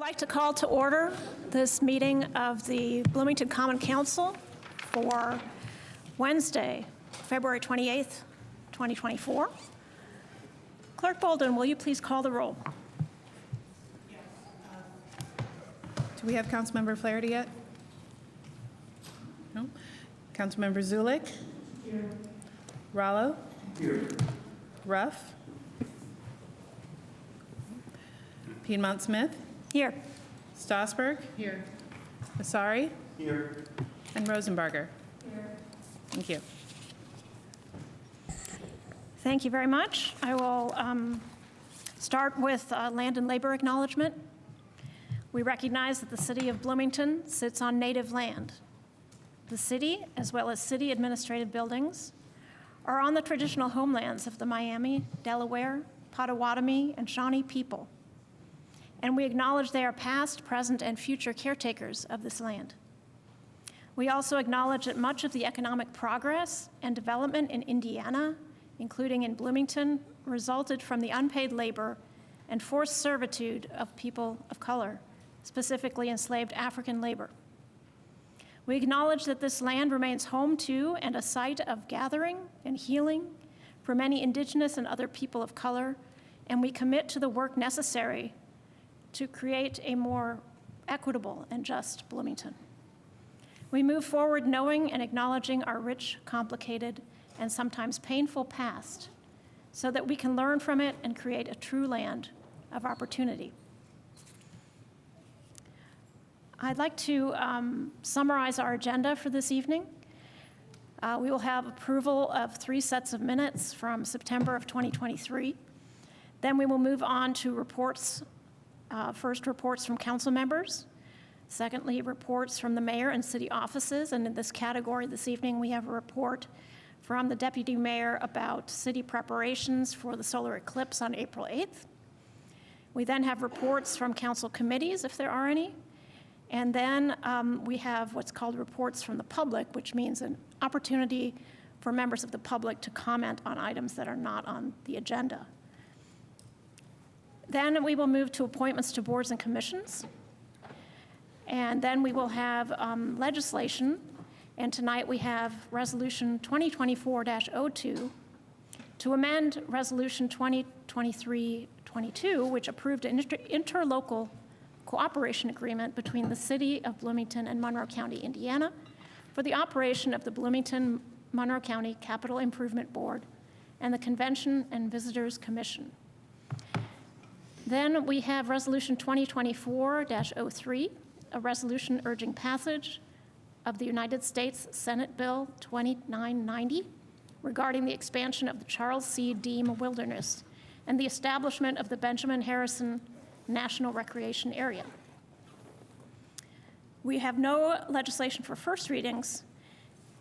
like to call to order this meeting of the Bloomington Common Council for Wednesday, February 28th, 2024. Clerk Bolden, will you please call the roll? Do we have Councilmember Flaherty yet? No. Councilmember Zulik? Here. Rallo? Here. Ruff? Piedmont Smith? Here. Stossberg? Here. Asari? Here. And Rosenbarger? Here. Thank you. Thank you very much. I will start with land and labor acknowledgement. We recognize that the city of Bloomington sits on native land. The city, as well as city administrative buildings, are on the traditional homelands of the Miami, Delaware, Potawatomi, and Shawnee people. And we acknowledge they are past, present, and future caretakers of this land. We also acknowledge that much of the economic progress and development in Indiana, including in Bloomington, resulted from the unpaid labor and forced servitude of people of color, specifically enslaved African labor. We acknowledge that this land remains home to and a site of gathering and healing for many indigenous and other people of color, and we commit to the work necessary to create a more equitable and just Bloomington. We move forward knowing and acknowledging our rich, complicated, and sometimes painful past so that we can learn from it and create a true land of opportunity. I'd like to summarize our agenda for this evening. We will have approval of 3 sets of minutes from September of 2023. Then we will move on to reports. First, reports from council members. Secondly, reports from the mayor and city offices. And in this category this evening, we have a report from the deputy mayor about city preparations for the solar eclipse on April 8th. We then have reports from council committees, if there are any. And then we have what's called reports from the public, which means an opportunity for members of the public to comment on items that are not on the agenda. Then we will move to appointments to boards and commissions. And then we will have legislation. And tonight we have Resolution 2024-02 to amend Resolution 2023-22, which approved an interlocal cooperation agreement between the City of Bloomington and Monroe County, Indiana, for the operation of the Bloomington-Monroe County Capital Improvement Board and the Convention and Visitors Commission. Then we have Resolution 2024-03, a resolution urging passage of the United States Senate Bill 2990 regarding the expansion of the Charles C. Deem Wilderness and the establishment of the Benjamin Harrison National Recreation Area. We have no legislation for first readings.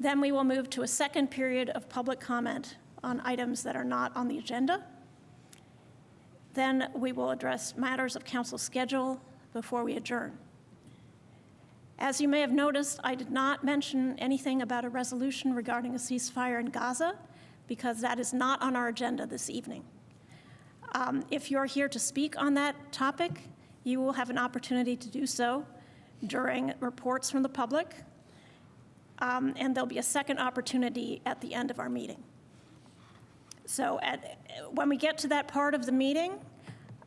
Then we will move to a second period of public comment on items that are not on the agenda. Then we will address matters of council schedule before we adjourn. As you may have noticed, I did not mention anything about a resolution regarding a ceasefire in Gaza because that is not on our agenda this evening. If you're here to speak on that topic, you will have an opportunity to do so during reports from the public, and there'll be a second opportunity at the end of our meeting. So when we get to that part of the meeting,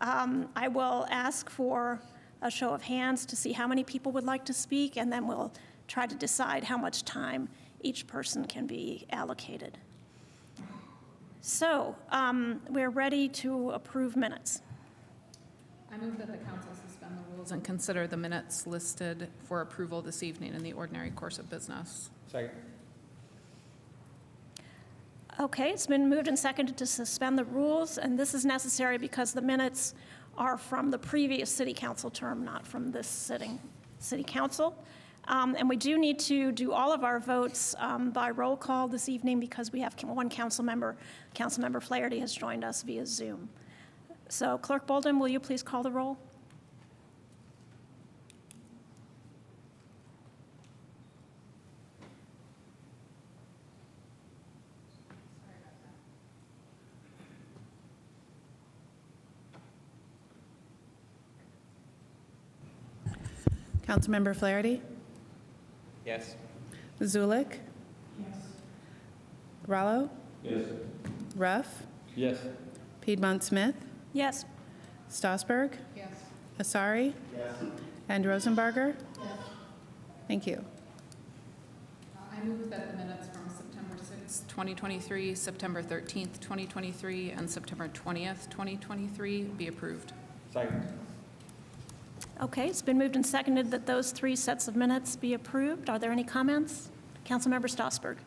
I will ask for a show of hands to see how many people would like to speak, and then we'll try to decide how much time each person can be allocated. So we're ready to approve minutes. I move that the council suspend the rules and consider the minutes listed for approval this evening in the ordinary course of business. Second. Okay, it's been moved and seconded to suspend the rules, and this is necessary because the minutes are from the previous city council term, not from this sitting city council. And we do need to do all of our votes by roll call this evening because we have one council member. Councilmember Flaherty has joined us via Zoom. So Clerk Bolden, will you please call the roll? Councilmember Flaherty? Yes. Zulik? Yes. Rallo? Yes. Ruff? Yes. Piedmont Smith? Yes. Strasburg? Yes. Asari? Yes. And Rosenbarger? Yes. Thank you. I move that the minutes from September 6th, 2023, September 13th, 2023, and September 20th, 2023 be approved. Second. Okay, it's been moved and seconded that those 3 sets of minutes be approved. Are there any comments? Councilmember Strasburg.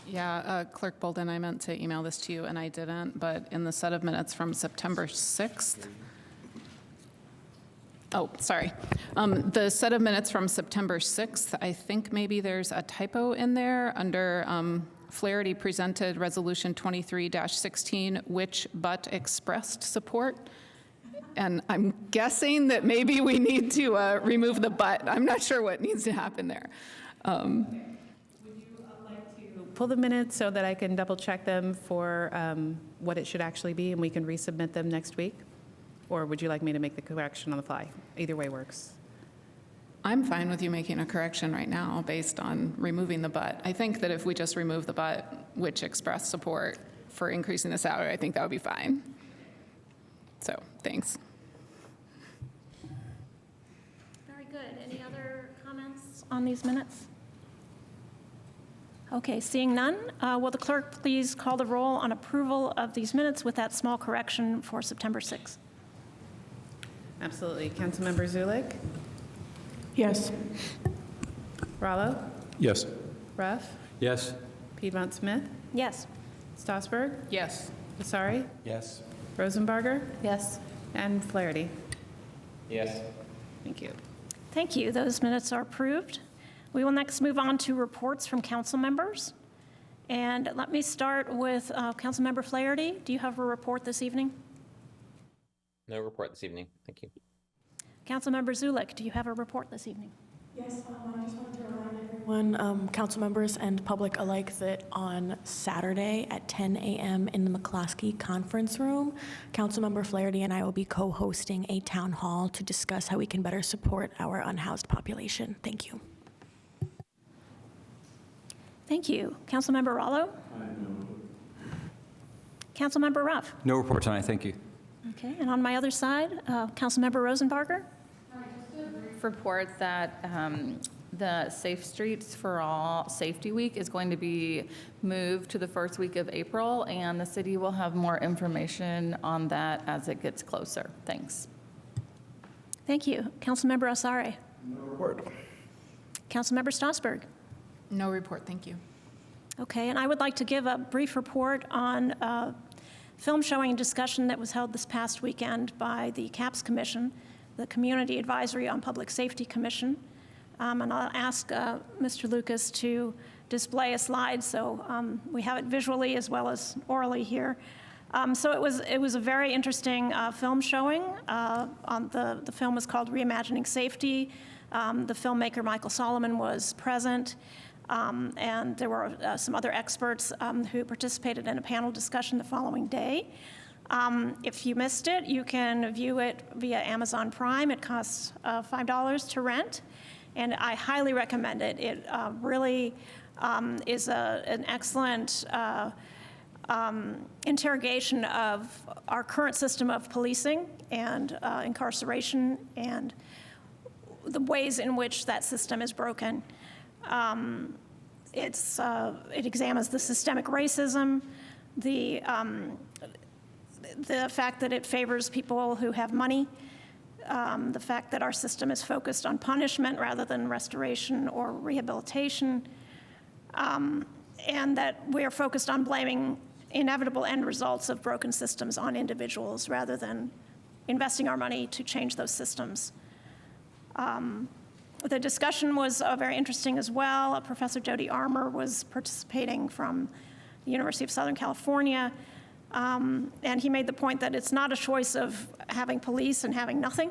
Yeah, Clerk Bolden, I meant to email this to you, and I didn't, but in the set of minutes from September 6th, the set of minutes from September 6th, I think maybe there's a typo in there under Flaherty presented Resolution 23-16, which but expressed support. And I'm guessing that maybe we need to remove the but. I'm not sure what needs to happen there. Pull the minutes so that I can double check them for what it should actually be and we can resubmit them next week? Or would you like me to make the correction on the fly? Either way works. I'm fine with you making a correction right now based on removing the but. I think that if we just remove the but, which expressed support for increasing the salary, I think that would be fine. So, thanks. Very good. Any other comments on these minutes? Okay, seeing none, will the clerk please call the roll on approval of these minutes with that small correction for September 6th? Absolutely. Councilmember Zulik? Yes. Rallo? Yes. Ruff? Yes. Piedmont Smith? Yes. Strasburg? Yes. Asari? Yes. Rosenbarger? Yes. And Flaherty? Yes. Thank you. Thank you. Those minutes are approved. We will next move on to reports from council members. And let me start with Councilmember Flaherty. Do you have a report this evening? No report this evening. Thank you. Councilmember Zulik, do you have a report this evening? Yes, I just wanted to remind everyone, council members and public alike, that on Saturday at 10 a.m. in the McCloskey Conference Room, Councilmember Flaherty and I will be co-hosting a town hall to discuss how we can better support our unhoused population. Thank you. Thank you. Councilmember Rallo? Councilmember Ruff? No report tonight, thank you. Okay, and on my other side, Councilmember Rosenbarger? Report that the Safe Streets for All Safety Week is going to be moved to the first week of April, and the city will have more information on that as it gets closer. Thanks. Thank you. Councilmember Asare? No report. Councilmember Strasburg? No report, thank you. Okay, and I would like to give a brief report on film showing and discussion that was held this past weekend by the CAPS Commission, the Community Advisory on Public Safety Commission. And I'll ask Mr. Lucas to display a slide so we have it visually as well as orally here. So it was a very interesting film showing. The film is called Reimagining Safety. The filmmaker Michael Solomon was present. And there were some other experts who participated in a panel discussion the following day. If you missed it, you can view it via Amazon Prime. It costs $5 to rent, and I highly recommend it. It really is an excellent interrogation of our current system of policing and incarceration and the ways in which that system is broken. It examines the systemic racism, the fact that it favors people who have money, the fact that our system is focused on punishment rather than restoration or rehabilitation, and that we are focused on blaming inevitable end results of broken systems on individuals rather than investing our money to change those systems. The discussion was very interesting as well. Professor Jody Armour was participating from the University of Southern California, and he made the point that it's not a choice of having police and having nothing.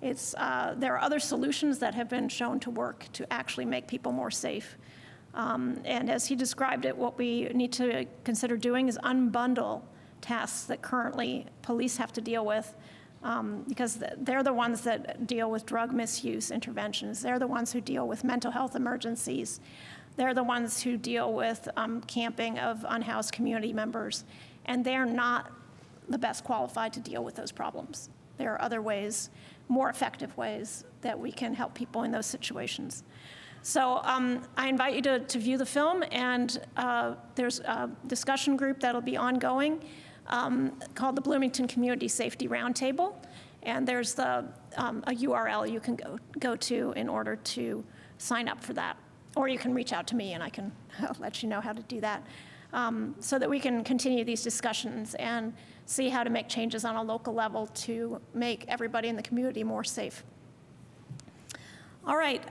There are other solutions that have been shown to work to actually make people more safe. And as he described it, what we need to consider doing is unbundle tasks that currently police have to deal with because they're the ones that deal with drug misuse interventions. They're the ones who deal with mental health emergencies. They're the ones who deal with camping of unhoused community members, and they're not the best qualified to deal with those problems. There are other ways, more effective ways, that we can help people in those situations. So I invite you to view the film, and there's a discussion group that'll be ongoing called the Bloomington Community Safety Roundtable, and there's a URL you can go to in order to sign up for that. Or you can reach out to me and I can let you know how to do that, so that we can continue these discussions and see how to make changes on a local level to make everybody in the community more safe. All right,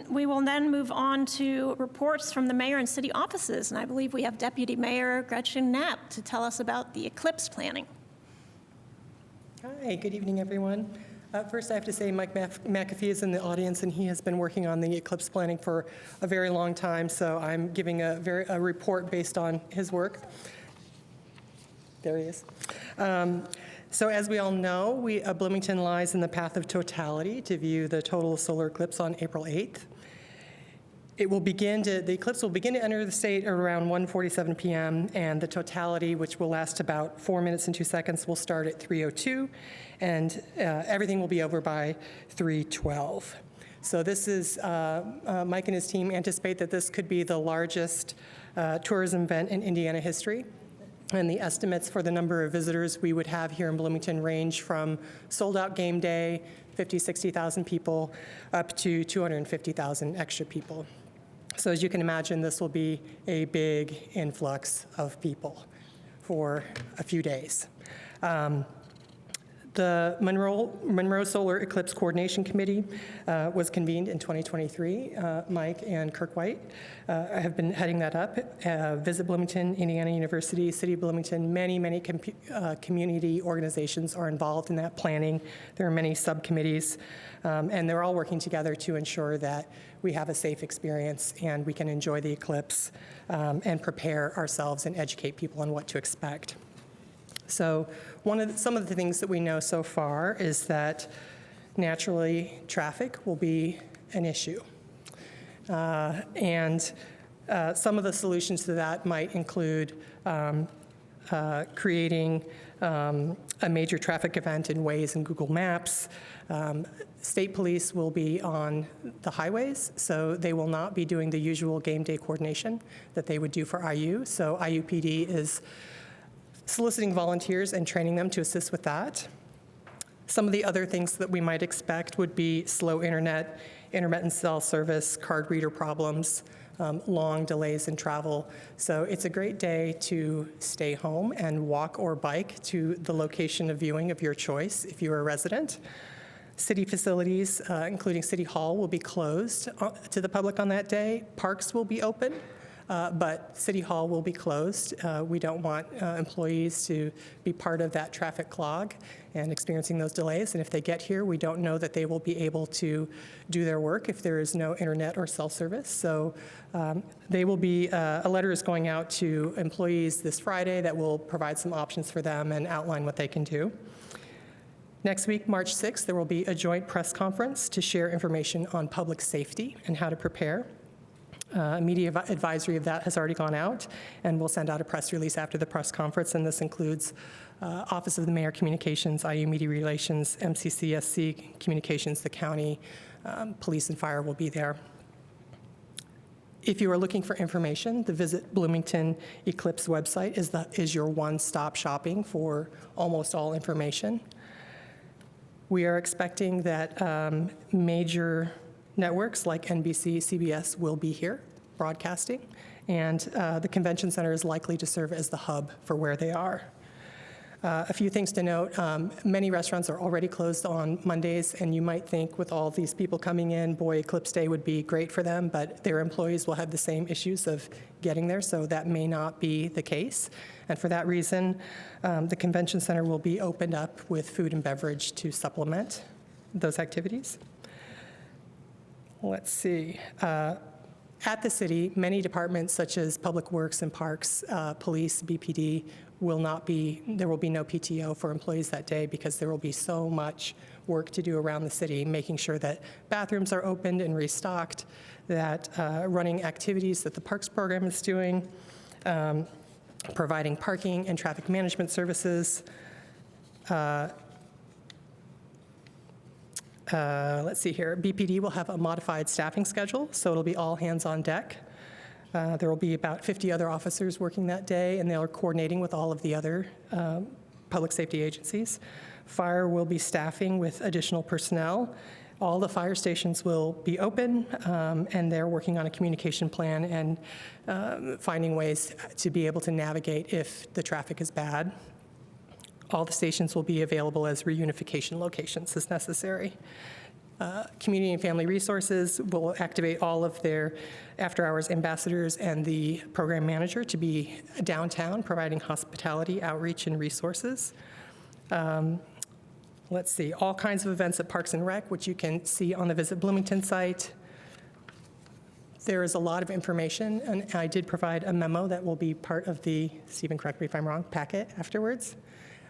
we will then move on to reports from the mayor and city offices, and I believe we have Deputy Mayor Gretchen Knapp to tell us about the eclipse planning. Hi, good evening, everyone. First, I have to say Mike McAfee is in the audience, and he has been working on the eclipse planning for a very long time, so I'm giving a report based on his work. There he is. So as we all know, Bloomington lies in the path of totality to view the total solar eclipse on April 8th. The eclipse will begin to enter the state around 1:47 p.m., and the totality, which will last about 4 minutes and 2 seconds, will start at 3:02, and everything will be over by 3:12. So this is, Mike and his team anticipate that this could be the largest tourism event in Indiana history. And the estimates for the number of visitors we would have here in Bloomington range from sold-out game day, 50, 60,000 people, up to 250,000 extra people. So as you can imagine, this will be a big influx of people for a few days. The Monroe Solar Eclipse Coordination Committee was convened in 2023. Mike and Kirk White have been heading that up. Visit Bloomington, Indiana University, City of Bloomington, many community organizations are involved in that planning. There are many subcommittees, and they're all working together to ensure that we have a safe experience and we can enjoy the eclipse and prepare ourselves and educate people on what to expect. So some of the things that we know so far is that naturally traffic will be an issue. And some of the solutions to that might include creating a major traffic event in Waze and Google Maps. State police will be on the highways, so they will not be doing the usual game day coordination that they would do for IU. So IUPD is soliciting volunteers and training them to assist with that. Some of the other things that we might expect would be slow internet, intermittent cell service, card reader problems, long delays in travel. So it's a great day to stay home and walk or bike to the location of viewing of your choice if you're a resident. City facilities, including City Hall, will be closed to the public on that day. Parks will be open. But City Hall will be closed. We don't want employees to be part of that traffic clog and experiencing those delays. And if they get here, we don't know that they will be able to do their work if there is no internet or cell service. So they will be, a letter is going out to employees this Friday that will provide some options for them and outline what they can do. Next week, March 6th, there will be a joint press conference to share information on public safety and how to prepare. Media advisory of that has already gone out, and we'll send out a press release after the press conference, and this includes Office of the Mayor Communications, IU Media Relations, MCCSC Communications, the county, police and fire will be there. If you are looking for information, the Visit Bloomington Eclipse website is your one-stop shopping for almost all information. We are expecting that major networks like NBC, CBS will be here broadcasting, and the convention center is likely to serve as the hub for where they are. A few things to note, many restaurants are already closed on Mondays, and you might think with all these people coming in, boy, Eclipse Day would be great for them, but their employees will have the same issues of getting there, so that may not be the case. And for that reason, the convention center will be opened up with food and beverage to supplement those activities. Let's see. At the city, many departments such as Public Works and Parks, Police, BPD, there will be no PTO for employees that day because there will be so much work to do around the city, making sure that bathrooms are opened and restocked, that running activities that the Parks program is doing, providing parking and traffic management services. Let's see here. BPD will have a modified staffing schedule, so it'll be all hands on deck. There will be about 50 other officers working that day, and they're coordinating with all of the other public safety agencies. Fire will be staffing with additional personnel. All the fire stations will be open, and they're working on a communication plan and finding ways to be able to navigate if the traffic is bad. All the stations will be available as reunification locations as necessary. Community and Family Resources will activate all of their after-hours ambassadors and the program manager to be downtown, providing hospitality, outreach, and resources. Let's see, all kinds of events at Parks and Rec, which you can see on the Visit Bloomington site. There is a lot of information, and I did provide a memo that will be part of the, Stephen, correct me if I'm wrong, packet afterwards.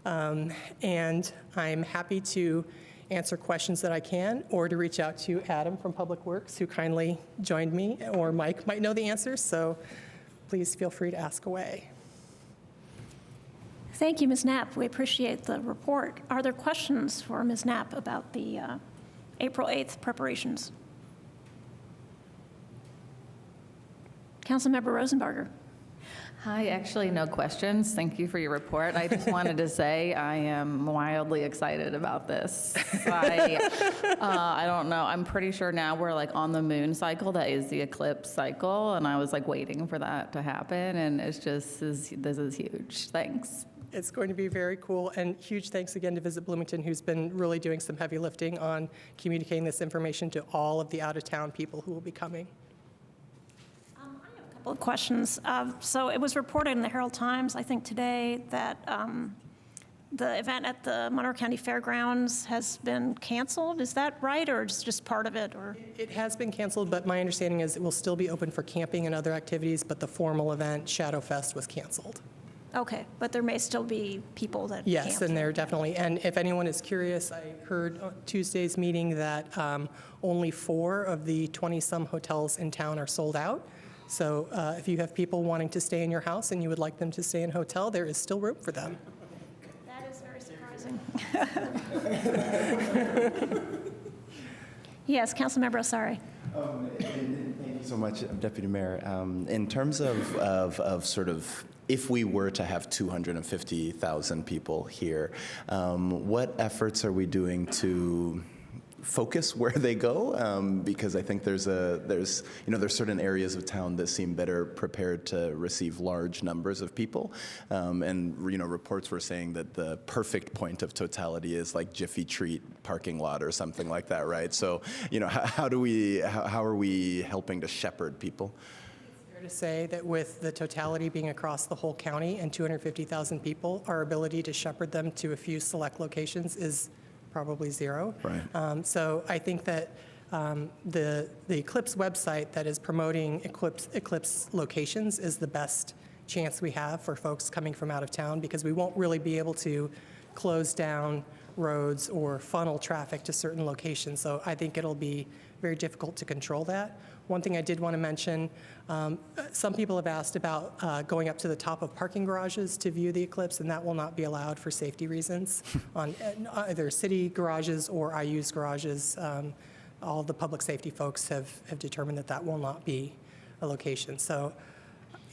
And I'm happy to answer questions that I can, or to reach out to Adam from Public Works, who kindly joined me, or Mike might know the answers, so please feel free to ask away. Thank you, Ms. Knapp. We appreciate the report. Are there questions for Ms. Knapp about the April 8th preparations? Councilmember Rosenbarger. Hi, actually, no questions. Thank you for your report. I just wanted to say I am wildly excited about this. I don't know. I'm pretty sure now we're like on the moon cycle. That is the eclipse cycle. And I was like waiting for that to happen. And it's just, this is huge. Thanks. It's going to be very cool, and huge thanks again to Visit Bloomington, who's been really doing some heavy lifting on communicating this information to all of the out-of-town people who will be coming. I have a couple of questions. So it was reported in the Herald Times, I think today, that the event at the Monroe County Fairgrounds has been canceled. Is that right, or is just part of it? Or It has been canceled, but my understanding is it will still be open for camping and other activities, but the formal event, Shadow Fest, was canceled. okay, but there may still be people that Yes, camp. and there definitely, and if anyone is curious, I heard on Tuesday's meeting that only 4 of the 20-some hotels in town are sold out. So if you have people wanting to stay in your house and you would like them to stay in a hotel, there is still room for them. That is very surprising. Yes, Councilmember Osari. Thank you so much, Deputy Mayor. In terms of sort of, if we were to have 250,000 people here, what efforts are we doing to focus where they go? Because I think there's certain areas of town that seem better prepared to receive large numbers of people, and reports were saying that the perfect point of totality is like Jiffy Treat parking lot or something like that, right? So how are we helping to shepherd people? To say that with the totality being across the whole county and 250,000 people, our ability to shepherd them to a few select locations is probably 0. Right. So I think that the Eclipse website that is promoting Eclipse locations is the best chance we have for folks coming from out of town, because we won't really be able to close down roads or funnel traffic to certain locations. So I think it'll be very difficult to control that. One thing I did want to mention, some people have asked about going up to the top of parking garages to view the eclipse, and that will not be allowed for safety reasons on either city garages or IU's garages. All the public safety folks have determined that that will not be a location. So,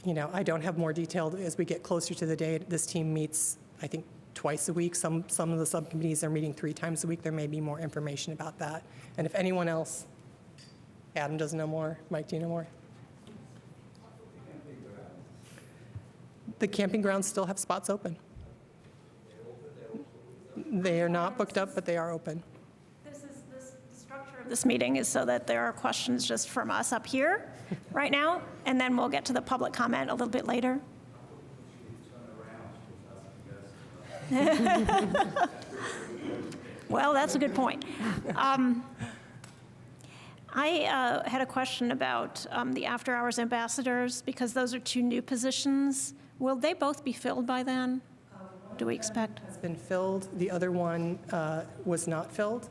I don't have more detail. As we get closer to the date, this team meets, I think, twice a week. Some of the subcommittees are meeting 3 times a week. There may be more information about that. And if anyone else, Adam doesn't know more, Mike, do you know more? The camping grounds still have spots open. They are not booked up, but they are open. The structure of this meeting is so that there are questions just from us up here right now, and then we'll get to the public comment a little bit later. Well, that's a good point. I had a question about the after-hours ambassadors, because those are 2 new positions. Will they both be filled by then? Do we expect? Has been filled. The other one was not filled,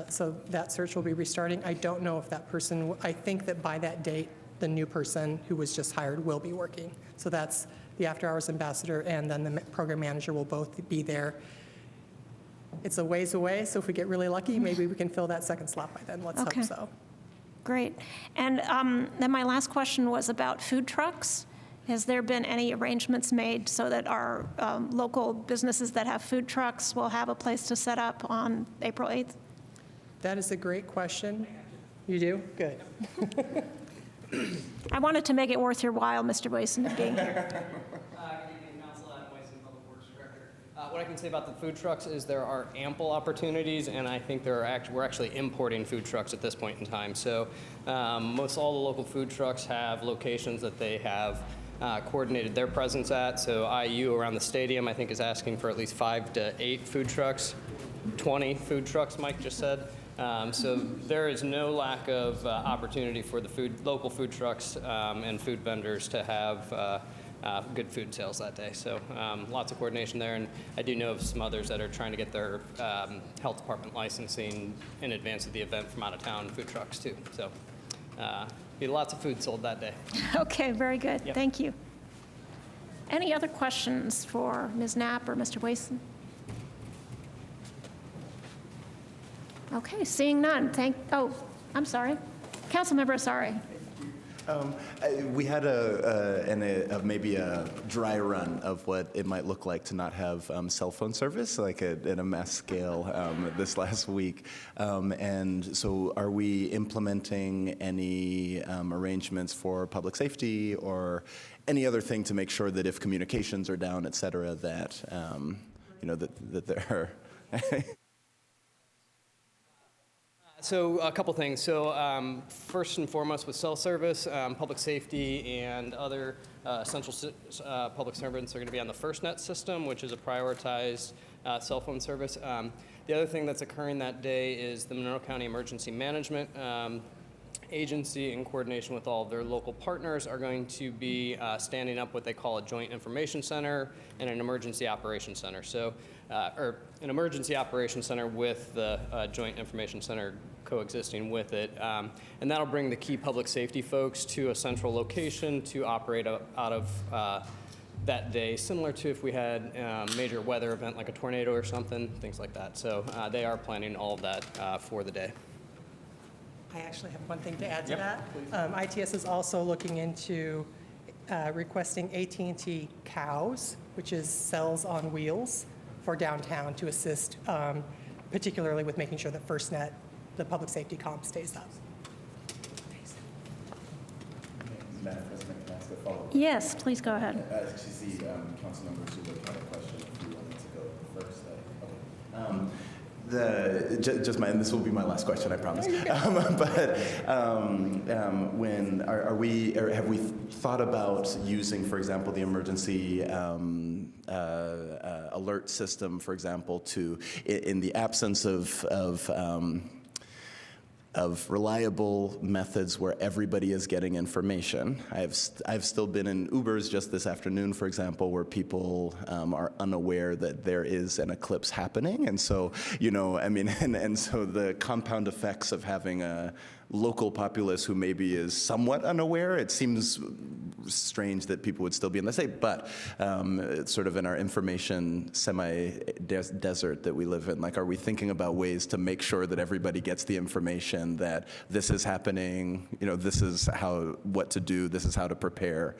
so that search will be restarting. I don't know if that person, I think that by that date, the new person who was just hired will be working. So that's the after-hours ambassador, and then the program manager will both be there. It's a ways away, so if we get really lucky, maybe we can fill that second slot by then. Let's Okay. hope so. Great. And then my last question was about food trucks. Has there been any arrangements made so that our local businesses that have food trucks will have a place to set up on April 8th? That is a great question. You do? Good. I wanted to make it worth your while, Mr. Boyson, being here. Good evening, Council. Adam Weissman, Public Works Director. What I can say about the food trucks is there are ample opportunities, and I think we're actually importing food trucks at this point in time. So most all the local food trucks have locations that they have coordinated their presence at. So IU around the stadium, I think, is asking for at least 5 to 8 food trucks, 20 food trucks, Mike just said. So there is no lack of opportunity for the local food trucks and food vendors to have good food sales that day. So lots of coordination there, and I do know of some others that are trying to get their health department licensing in advance of the event from out of town food trucks too. So be lots of food sold that day. Okay, very good. Yep. Thank you. Any other questions for Ms. Knapp or Mr. Boyson? Okay, seeing none. I'm sorry. Councilmember Asari. We had maybe a dry run of what it might look like to not have cell phone service, like at a mass scale this last week. And so are we implementing any arrangements for public safety or any other thing to make sure that if communications are down, et cetera, that, that there are... So a couple things. So first and foremost with cell service, public safety and other essential public servants are going to be on the FirstNet system, which is a prioritized cell phone service. The other thing that's occurring that day is the Monroe County Emergency Management Agency, in coordination with all of their local partners, are going to be standing up what they call a joint information center and an emergency operations center. So, or an emergency operations center with the joint information center coexisting with it. And that'll bring the key public safety folks to a central location to operate out of that day, similar to if we had a major weather event like a tornado or something, things like that. So they are planning all of that for the day. I actually have one thing to add to that. ITS is also looking into requesting AT&T cows, which is cells on wheels, for downtown to assist, particularly with making sure that FirstNet, the public safety comp, stays up. Madam President, can I ask a follow-up? Yes, please go ahead. As you see, Councilmember Zulik had a question a few moments ago first. And this will be my last question, I promise. Have we thought about using, for example, the emergency alert system, for example, to, in the absence of reliable methods where everybody is getting information. I've still been in Ubers just this afternoon, for example, where people are unaware that there is an eclipse happening. And so, and so the compound effects of having a local populace who maybe is somewhat unaware, it seems strange that people would still be in the state, but it's sort of in our information semi-desert that we live in. Like, are we thinking about ways to make sure that everybody gets the information that this is happening, this is what to do, this is how to prepare?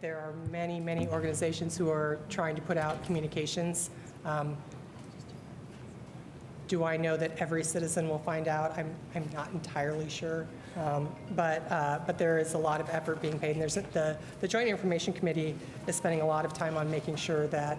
There are many, many organizations who are trying to put out communications. Do I know that every citizen will find out? I'm not entirely sure. But there is a lot of effort being paid. And there's the Joint Information Committee is spending a lot of time on making sure that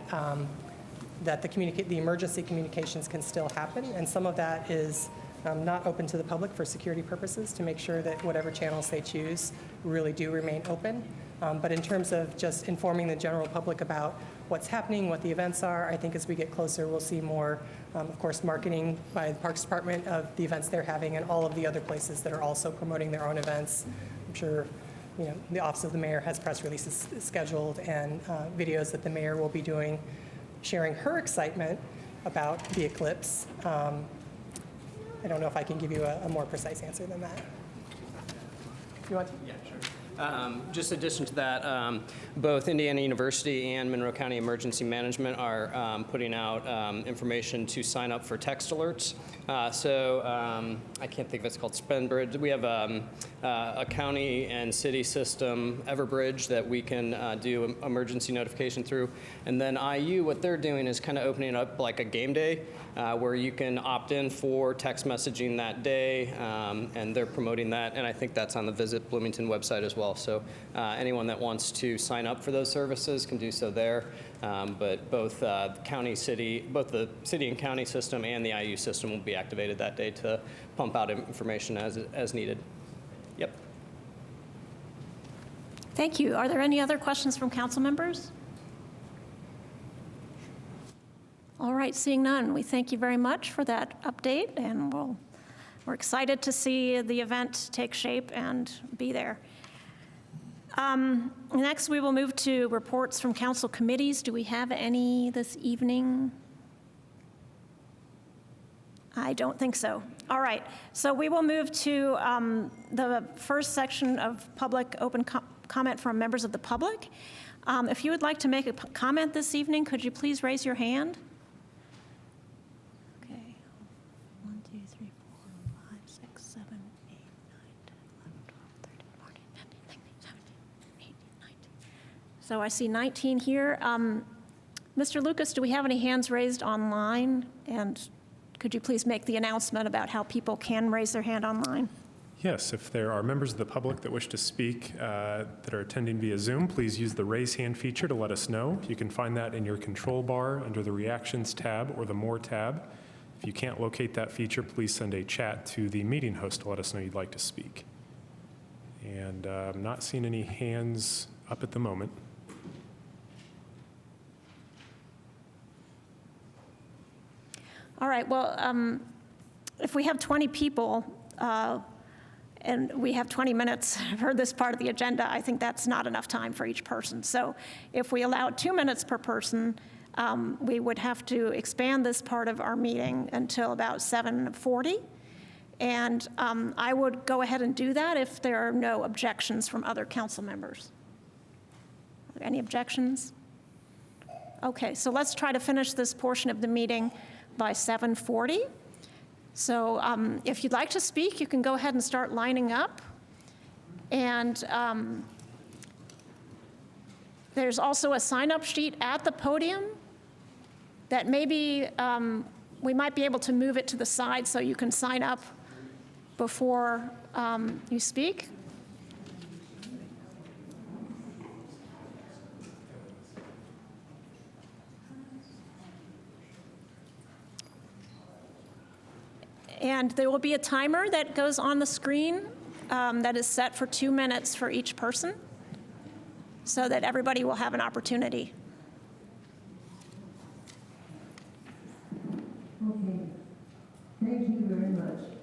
that the emergency communications can still happen. And some of that is not open to the public for security purposes, to make sure that whatever channels they choose really do remain open. But in terms of just informing the general public about what's happening, what the events are. I think as we get closer, we'll see more, of course, marketing by the Parks Department of the events they're having and all of the other places that are also promoting their own events. I'm sure, the Office of the Mayor has press releases scheduled and videos that the mayor will be doing, sharing her excitement about the eclipse. I don't know if I can give you a more precise answer than that. You want to? Yeah, sure. Just in addition to that, both Indiana University and Monroe County Emergency Management are putting out information to sign up for text alerts. I can't think if it's called SpendBridge. We have a county and city system, Everbridge, that we can do emergency notification through. And then IU, what they're doing is kind of opening up like a game day where you can opt in for text messaging that day, and they're promoting that. And I think that's on the Visit Bloomington website as well. So anyone that wants to sign up for those services can do so there. But both the city and county system and the IU system will be activated that day to pump out information as needed. Yep. Thank you. Are there any other questions from council members? All right, seeing none, we thank you very much for that update, and we're excited to see the event take shape and be there. Next, we will move to reports from council committees. Do we have any this evening? I don't think so. All right, so we will move to the first section of public open comment from members of the public. If you would like to make a comment this evening, could you please raise your hand? Okay, 1, 2, 3, 4, 5, 6, 7, 8, 9, 10, 11, 12, 13, 14, 15, 16, 17, 18, 19. So I see 19 here. Mr. Lucas, do we have any hands raised online? And could you please make the announcement about how people can raise their hand online? Yes, if there are members of the public that wish to speak that are attending via Zoom, please use the raise hand feature to let us know. You can find that in your control bar under the Reactions tab or the More tab. If you can't locate that feature, please send a chat to the meeting host to let us know you'd like to speak. And I'm not seeing any hands up at the moment. All right, well, if we have 20 people and we have 20 minutes for this part of the agenda, I think that's not enough time for each person. So if we allow 2 minutes per person, we would have to expand this part of our meeting until about 7:40. And I would go ahead and do that if there are no objections from other council members. Are there any objections? Okay, so let's try to finish this portion of the meeting by 7:40. So if you'd like to speak, you can go ahead and start lining up. And there's also a sign-up sheet at the podium that maybe we might be able to move it to the side so you can sign up before you speak. And there will be a timer that goes on the screen that is set for 2 minutes for each person so that everybody will have an opportunity. Okay. Thank you very much.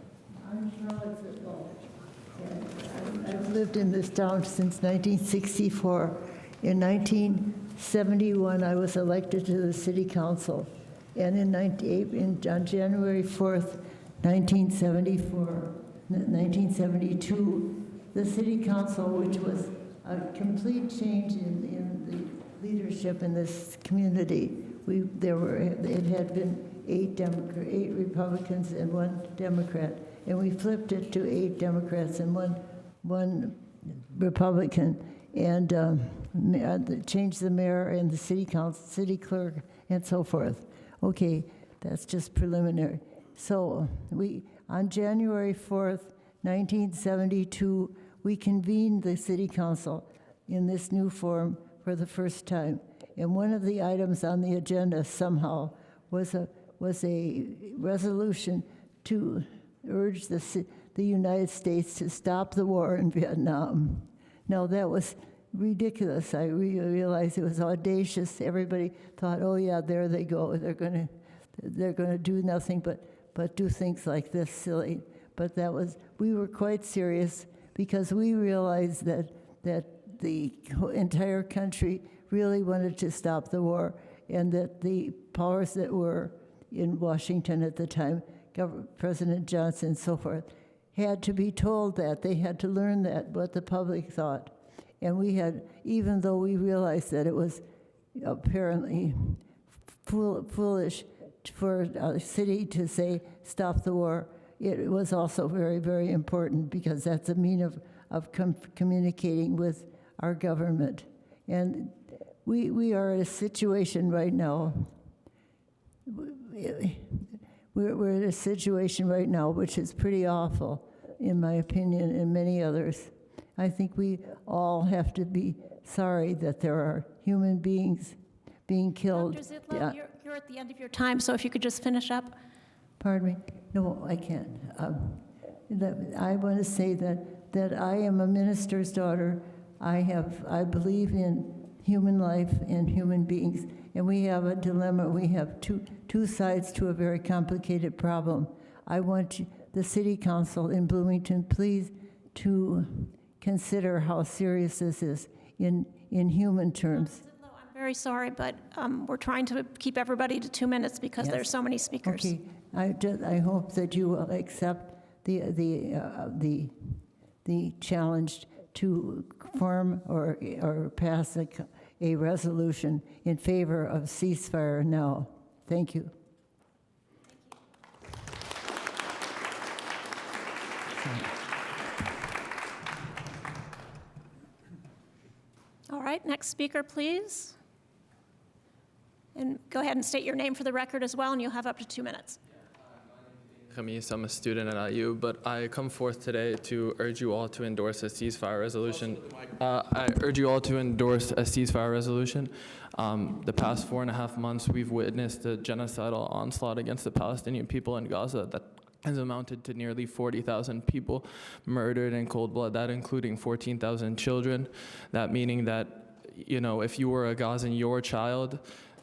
I'm Charlotte Football. I've lived in this town since 1964. In 1971, I was elected to the city council. And on January 4th, 1972, the city council, which was a complete change in the leadership in this community. It had been 8 Republicans and 1 Democrat, and we flipped it to 8 Democrats and one Republican, and changed the mayor and the city council, city clerk, and so forth. Okay, that's just preliminary. So on January 4th, 1972, we convened the city council in this new form for the first time. And one of the items on the agenda somehow was a resolution to urge the United States to stop the war in Vietnam. Now that was ridiculous. I realized it was audacious. Everybody thought, oh yeah, there they go. They're going to do nothing but do things like this, silly. But we were quite serious because we realized that the entire country really wanted to stop the war, and that the powers that were in Washington at the time, President Johnson and so forth, had to be told that. They had to learn that, what the public thought. And we had, even though we realized that it was apparently foolish for a city to say, stop the war, it was also very, very important, because that's a means of communicating with our government. And we are in a situation right now, we're in a situation right now which is pretty awful, in my opinion, and many others. I think we all have to be sorry that there are human beings being killed. Dr. Zidlow, you're at the end of your time, so if you could just finish up. Pardon me? No, I can't. I want to say that I am a minister's daughter. I believe in human life and human beings, and we have a dilemma. We have two sides to a very complicated problem. I want the City Council in Bloomington, please, to consider how serious this is in human terms. I'm very sorry, but we're trying to keep everybody to 2 minutes because Yes. there's so many speakers. Okay, I hope that you will accept the challenge to form or pass a resolution in favor of ceasefire now. Thank you. All right, next speaker, please. And go ahead and state your name for the record as well, and you'll have up to 2 minutes. Khamis, I'm a student at IU, but I come forth today to urge you all to endorse a ceasefire resolution. I urge you all to endorse a ceasefire resolution. The past 4.5 months, we've witnessed a genocidal onslaught against the Palestinian people in Gaza that has amounted to nearly 40,000 people murdered in cold blood, that including 14,000 children. That meaning that, you know, if you were a Gazan, your child,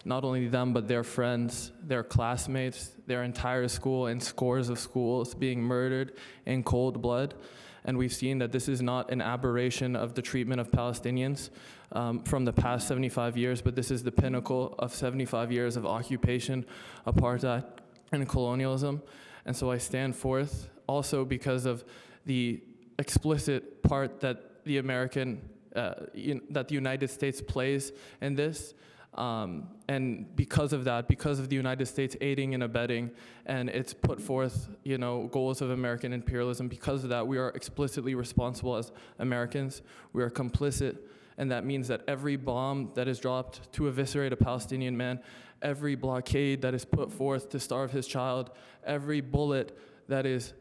not only them, but their friends, their classmates, their entire school, and scores of schools being murdered in cold blood. And we've seen that this is not an aberration of the treatment of Palestinians from the past 75 years, but this is the pinnacle of 75 years of occupation, apartheid, and colonialism. And so I stand forth also because of the explicit part that the that the United States plays in this. And because of that, because of the United States aiding and abetting, and it's put forth, you know, goals of American imperialism, because of that, we are explicitly responsible as Americans. We are complicit, and that means that every bomb that is dropped to eviscerate a Palestinian man, every blockade that is put forth to starve his child, every bullet that is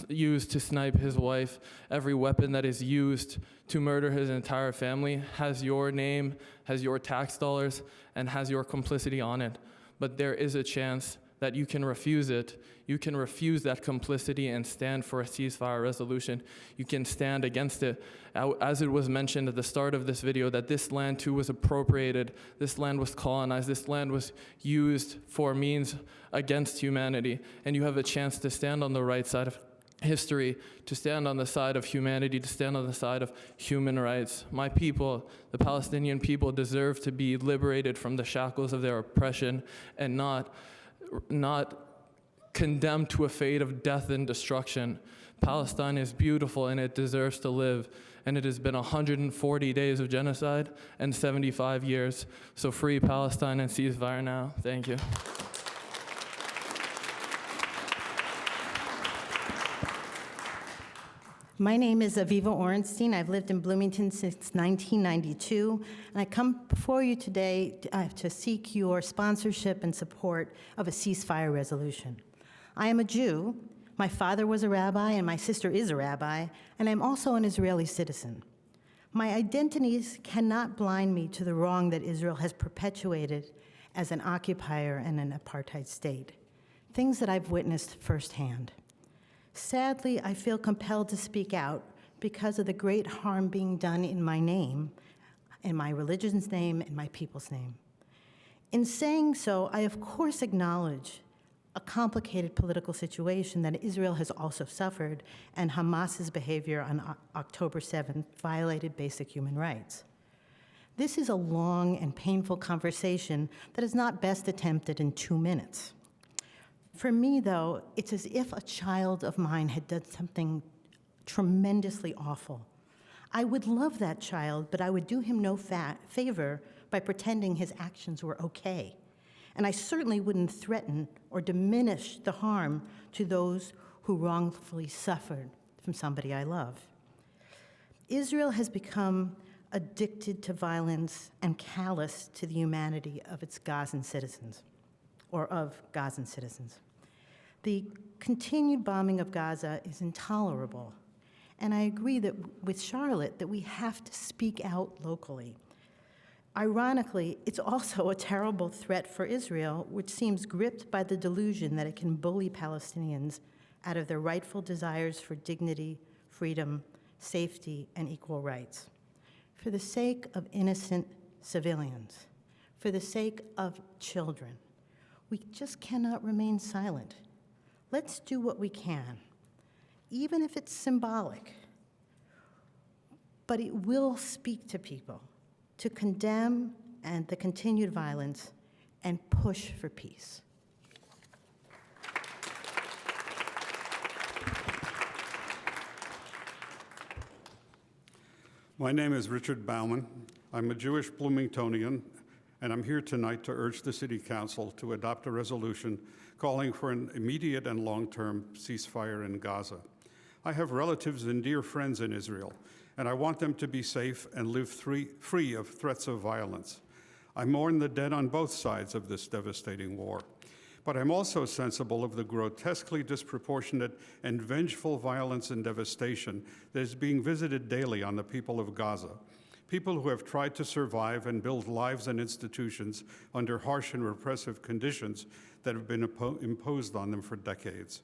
used to snipe his wife, every weapon that is used to murder his entire family has your name, has your tax dollars, and has your complicity on it. But there is a chance that you can refuse it. You can refuse that complicity and stand for a ceasefire resolution. You can stand against it. As it was mentioned at the start of this video, that this land too was appropriated, this land was colonized, this land was used for means against humanity. And you have a chance to stand on the right side of history, to stand on the side of humanity, to stand on the side of human rights. My people, the Palestinian people, deserve to be liberated from the shackles of their oppression and not condemned to a fate of death and destruction. Palestine is beautiful and it deserves to live. And it has been 140 days of genocide and 75 years. So free Palestine and ceasefire now. Thank you. My name is Aviva Orenstein. I've lived in Bloomington since 1992, and I come before you today to seek your sponsorship and support of a ceasefire resolution. I am a Jew. My father was a rabbi, and my sister is a rabbi, and I'm also an Israeli citizen. My identities cannot blind me to the wrong that Israel has perpetuated as an occupier and an apartheid state, things that I've witnessed firsthand. Sadly, I feel compelled to speak out because of the great harm being done in my name, in my religion's name, in my people's name. In saying so, I of course acknowledge a complicated political situation that Israel has also suffered, and Hamas's behavior on October 7th violated basic human rights. This is a long and painful conversation that is not best attempted in 2 minutes. For me, though, it's as if a child of mine had done something tremendously awful. I would love that child, but I would do him no favor by pretending his actions were okay. And I certainly wouldn't threaten or diminish the harm to those who wrongfully suffered from somebody I love. Israel has become addicted to violence and callous to the humanity of its Gazan citizens, or of Gazan citizens. The continued bombing of Gaza is intolerable, and I agree that with Charlotte that we have to speak out locally. Ironically, it's also a terrible threat for Israel, which seems gripped by the delusion that it can bully Palestinians out of their rightful desires for dignity, freedom, safety, and equal rights. For the sake of innocent civilians, for the sake of children, we just cannot remain silent. Let's do what we can, even if it's symbolic, but it will speak to people, to condemn and the continued violence and push for peace. My name is Richard Bauman. I'm a Jewish Bloomingtonian, and I'm here tonight to urge the City Council to adopt a resolution calling for an immediate and long-term ceasefire in Gaza. I have relatives and dear friends in Israel, and I want them to be safe and live free of threats of violence. I mourn the dead on both sides of this devastating war, but I'm also sensible of the grotesquely disproportionate and vengeful violence and devastation that is being visited daily on the people of Gaza, people who have tried to survive and build lives and institutions under harsh and repressive conditions that have been imposed on them for decades.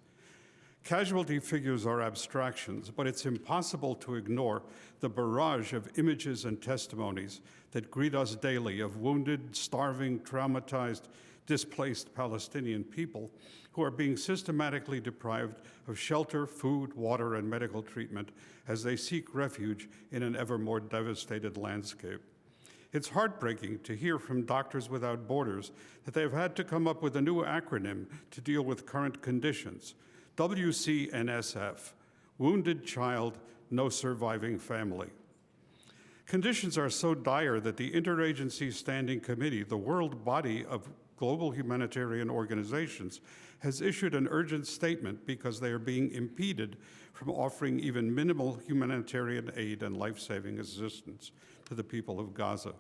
Casualty figures are abstractions, but it's impossible to ignore the barrage of images and testimonies that greet us daily of wounded, starving, traumatized, displaced Palestinian people who are being systematically deprived of shelter, food, water, and medical treatment as they seek refuge in an ever more devastated landscape. It's heartbreaking to hear from Doctors Without Borders that they've had to come up with a new acronym to deal with current conditions. WCNSF, Wounded Child, No Surviving Family. Conditions are so dire that the Interagency Standing Committee, the world body of global humanitarian organizations, has issued an urgent statement because they are being impeded from offering even minimal humanitarian aid and life-saving assistance to the people of Gaza.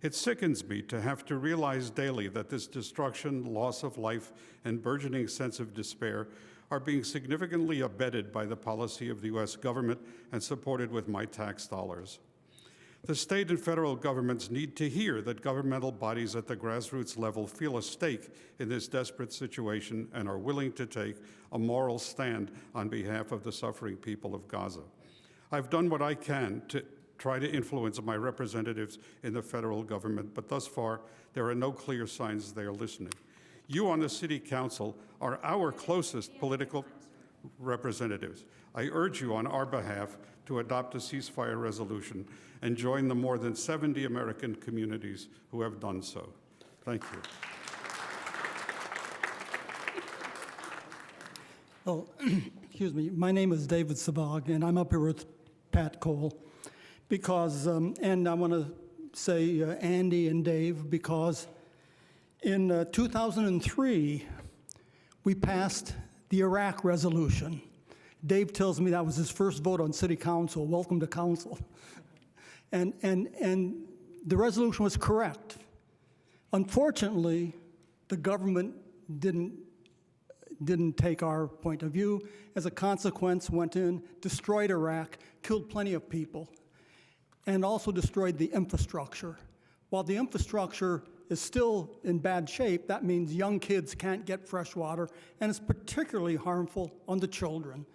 It sickens me to have to realize daily that this destruction, loss of life, and burgeoning sense of despair are being significantly abetted by the policy of the U.S. government and supported with my tax dollars. The state and federal governments need to hear that governmental bodies at the grassroots level feel a stake in this desperate situation and are willing to take a moral stand on behalf of the suffering people of Gaza. I've done what I can to try to influence my representatives in the federal government, but thus far, there are no clear signs they are listening. You on the City Council are our closest political representatives. I urge you on our behalf to adopt a ceasefire resolution and join the more than 70 American communities who have done so. Thank you. Oh, excuse me. My name is David Sabag, and I'm up here with Pat Cole because, and I want to say Andy and Dave, because in 2003, we passed the Iraq resolution. Dave tells me that was his first vote on City Council. Welcome to Council. And the resolution was correct. Unfortunately, the government didn't take our point of view. As a consequence, went in, destroyed Iraq, killed plenty of people, and also destroyed the infrastructure. While the infrastructure is still in bad shape, that means young kids can't get fresh water, and it's particularly harmful on the children.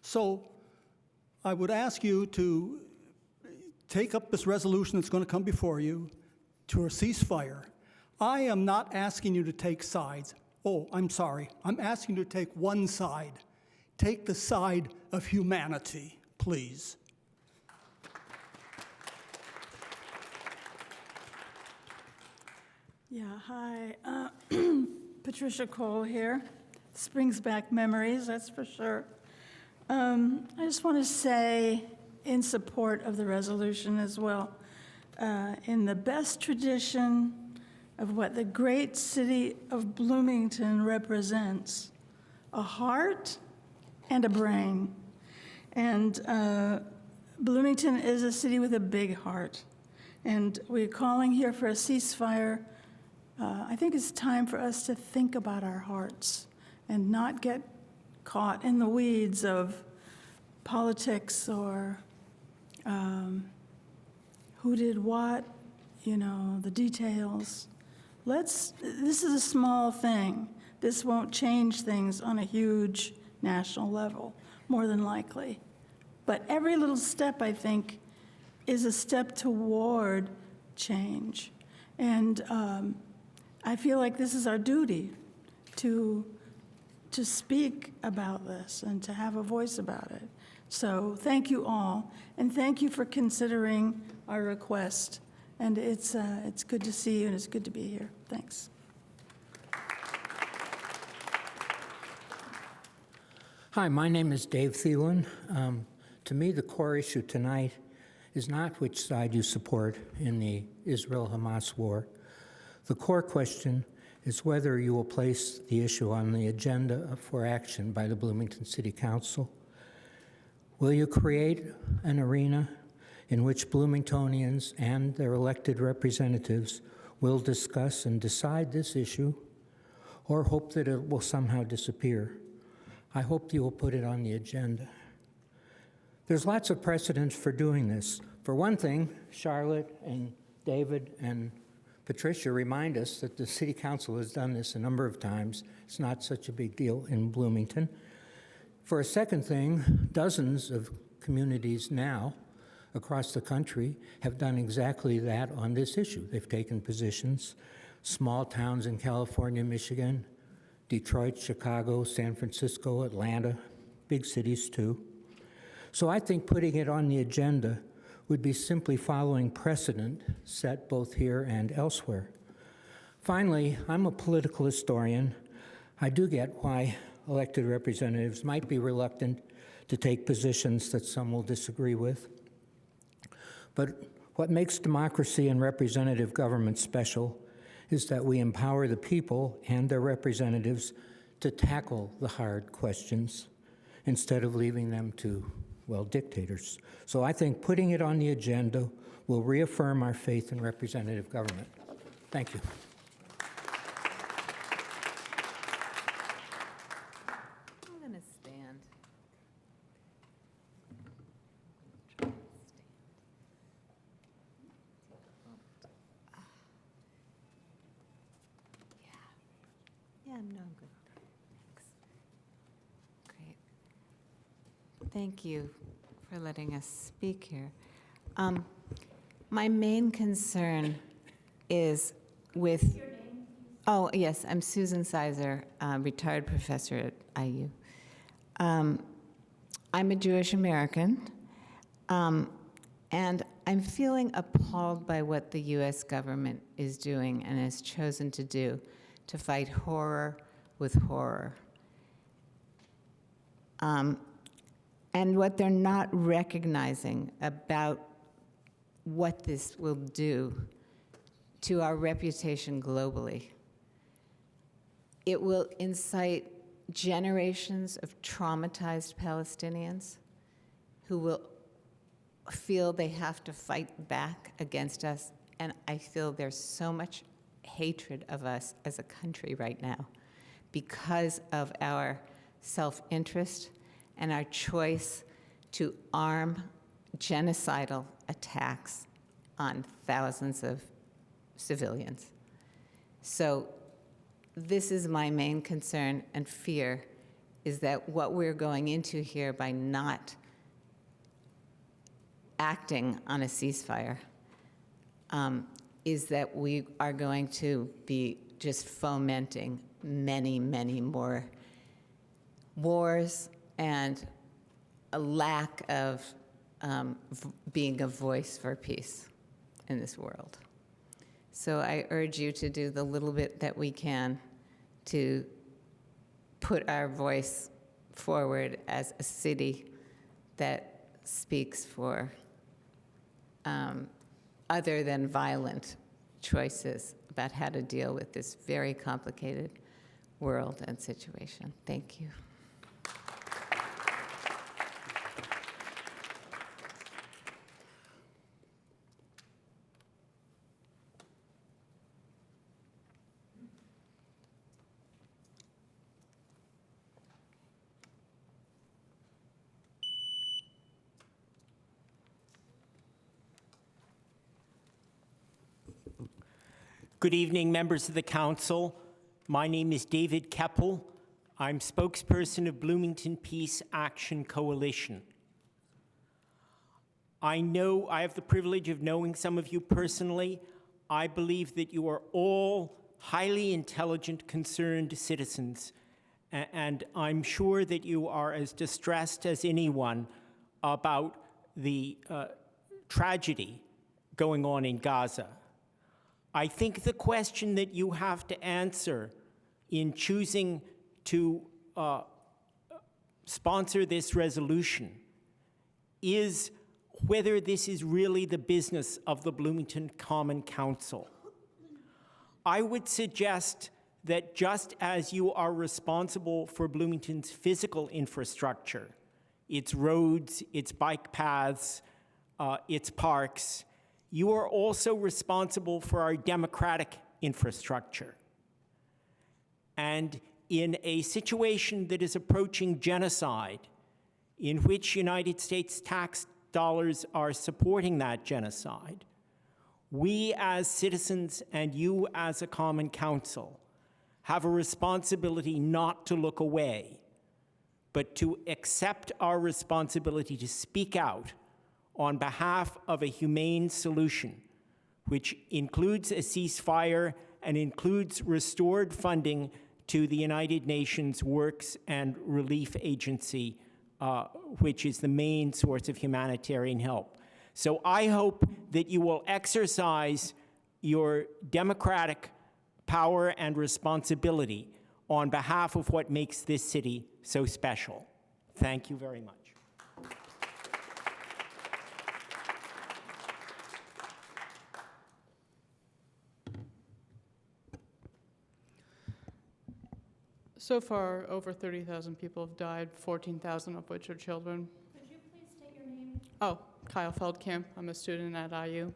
So I would ask you to take up this resolution that's going to come before you to a ceasefire. I am not asking you to take sides. Oh, I'm sorry. I'm asking you to take one side. Take the side of humanity, please. Yeah, hi. Patricia Cole here. This brings back memories, that's for sure. I just want to say, in support of the resolution as well, in the best tradition of what the great city of Bloomington represents, a heart and a brain. And Bloomington is a city with a big heart. And we're calling here for a ceasefire. I think it's time for us to think about our hearts and not get caught in the weeds of politics or who did what, you know, the details. This is a small thing. This won't change things on a huge national level, more than likely. But every little step, I think, is a step toward change. And I feel like this is our duty to speak about this and to have a voice about it. So thank you all, and thank you for considering our request. And it's good to see you, and it's good to be here. Thanks. Hi, my name is Dave Thielen. To me, the core issue tonight is not which side you support in the Israel-Hamas war. The core question is whether you will place the issue on the agenda for action by the Bloomington City Council. Will you create an arena in which Bloomingtonians and their elected representatives will discuss and decide this issue, or hope that it will somehow disappear? I hope you will put it on the agenda. There's lots of precedents for doing this. For one thing, Charlotte and David and Patricia remind us that the City Council has done this a number of times. It's not such a big deal in Bloomington. For a second thing, dozens of communities now across the country have done exactly that on this issue. They've taken positions. Small towns in California, Michigan, Detroit, Chicago, San Francisco, Atlanta, big cities too. So I think putting it on the agenda would be simply following precedent set both here and elsewhere. Finally, I'm a political historian. I do get why elected representatives might be reluctant to take positions that some will disagree with. But what makes democracy and representative government special is that we empower the people and their representatives to tackle the hard questions instead of leaving them to, well, dictators. So I think putting it on the agenda will reaffirm our faith in representative government. Thank you. I'm going to stand. Yeah, no, I'm good. Thanks. Great. Thank you for letting us speak here. My main concern is with... Oh, yes, I'm Susan Sizer, retired professor at IU. I'm a Jewish American, and I'm feeling appalled by what the U.S. government is doing and has chosen to do to fight horror with horror. And what they're not recognizing about what this will do to our reputation globally. It will incite generations of traumatized Palestinians who will feel they have to fight back against us. And I feel there's so much hatred of us as a country right now because of our self-interest and our choice to arm genocidal attacks on thousands of civilians. So this is my main concern and fear, is that what we're going into here by not acting on a ceasefire is that we are going to be just fomenting many, many more wars and a lack of being a voice for peace in this world. So I urge you to do the little bit that we can to put our voice forward as a city that speaks for other than violent choices about how to deal with this very complicated world and situation. Thank you. Good evening, members of the council. My name is David Keppel. I'm spokesperson of Bloomington Peace Action Coalition. I have the privilege of knowing some of you personally. I believe that you are all highly intelligent, concerned citizens, and I'm sure that you are as distressed as anyone about the tragedy going on in Gaza. I think the question that you have to answer in choosing to sponsor this resolution is whether this is really the business of the Bloomington Common Council. I would suggest that just as you are responsible for Bloomington's physical infrastructure, its roads, its bike paths, its parks, you are also responsible for our democratic infrastructure. And in a situation that is approaching genocide, in which United States tax dollars are supporting that genocide, we as citizens and you as a common council have a responsibility not to look away, but to accept our responsibility to speak out on behalf of a humane solution, which includes a ceasefire and includes restored funding to the United Nations Works and Relief Agency, which is the main source of humanitarian help. So I hope that you will exercise your democratic power and responsibility on behalf of what makes this city so special. Thank you very much. So far, over 30,000 people have died, 14,000 of which are children. Could you please state your name? Oh, Kyle Feldkamp. I'm a student at IU.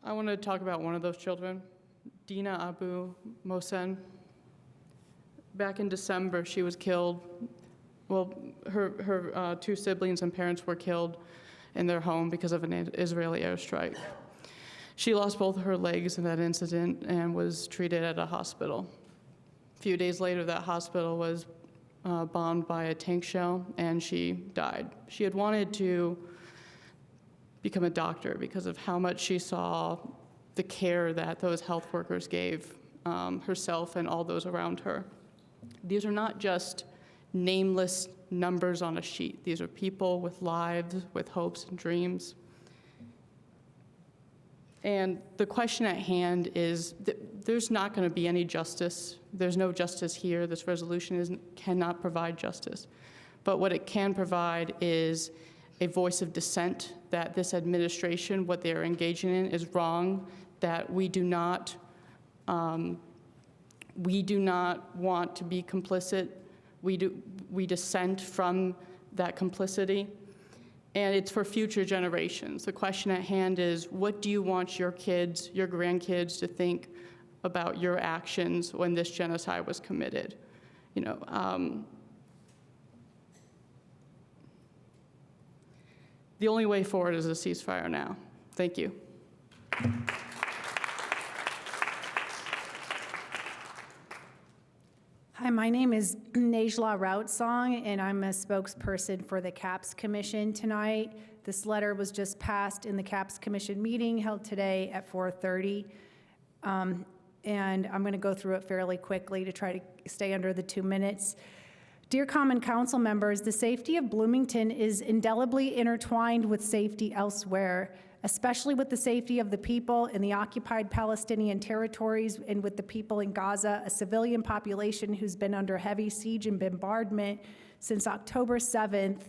I want to talk about one of those children, Dina Abu Mohsen. Back in December, she was killed. Well, her two siblings and parents were killed in their home because of an Israeli airstrike. She lost both of her legs in that incident and was treated at a hospital. A few days later, that hospital was bombed by a tank shell, and she died. She had wanted to become a doctor because of how much she saw the care that those health workers gave herself and all those around her. These are not just nameless numbers on a sheet. These are people with lives, with hopes and dreams. And the question at hand is there's not going to be any justice. There's no justice here. This resolution cannot provide justice. But what it can provide is a voice of dissent that this administration, what they're engaging in, is wrong, that we do not want to be complicit. We dissent from that complicity. And it's for future generations. The question at hand is, what do you want your kids, your grandkids to think about your actions when this genocide was committed? You know, the only way forward is a ceasefire now. Thank you. Hi, My name is Najla Routsong, and I'm a spokesperson for the CAPS Commission tonight. This letter was just passed in the CAPS Commission meeting held today at 4:30. And I'm going to go through it fairly quickly to try to stay under the 2 minutes. Dear Common Council members, the safety of Bloomington is indelibly intertwined with safety elsewhere, especially with the safety of the people in the occupied Palestinian territories and with the people in Gaza, a civilian population who's been under heavy siege and bombardment since October 7th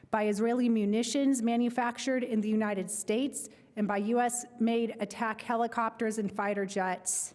by Israeli munitions manufactured in the United States and by US-made attack helicopters and fighter jets.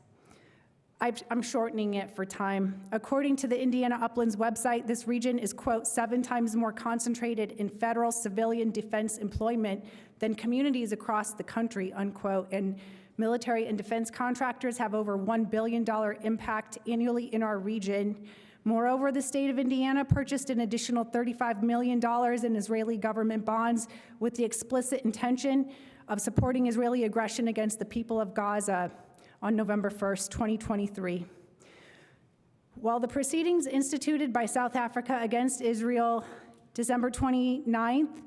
I'm shortening it for time. According to the Indiana Uplands website, this region is, quote, 7 times more concentrated in federal civilian defense employment than communities across the country, unquote, and military and defense contractors have over $1 billion impact annually in our region. Moreover, the state of Indiana purchased an additional $35 million in Israeli government bonds with the explicit intention of supporting Israeli aggression against the people of Gaza on November 1st, 2023. While the proceedings instituted by South Africa against Israel December 29th,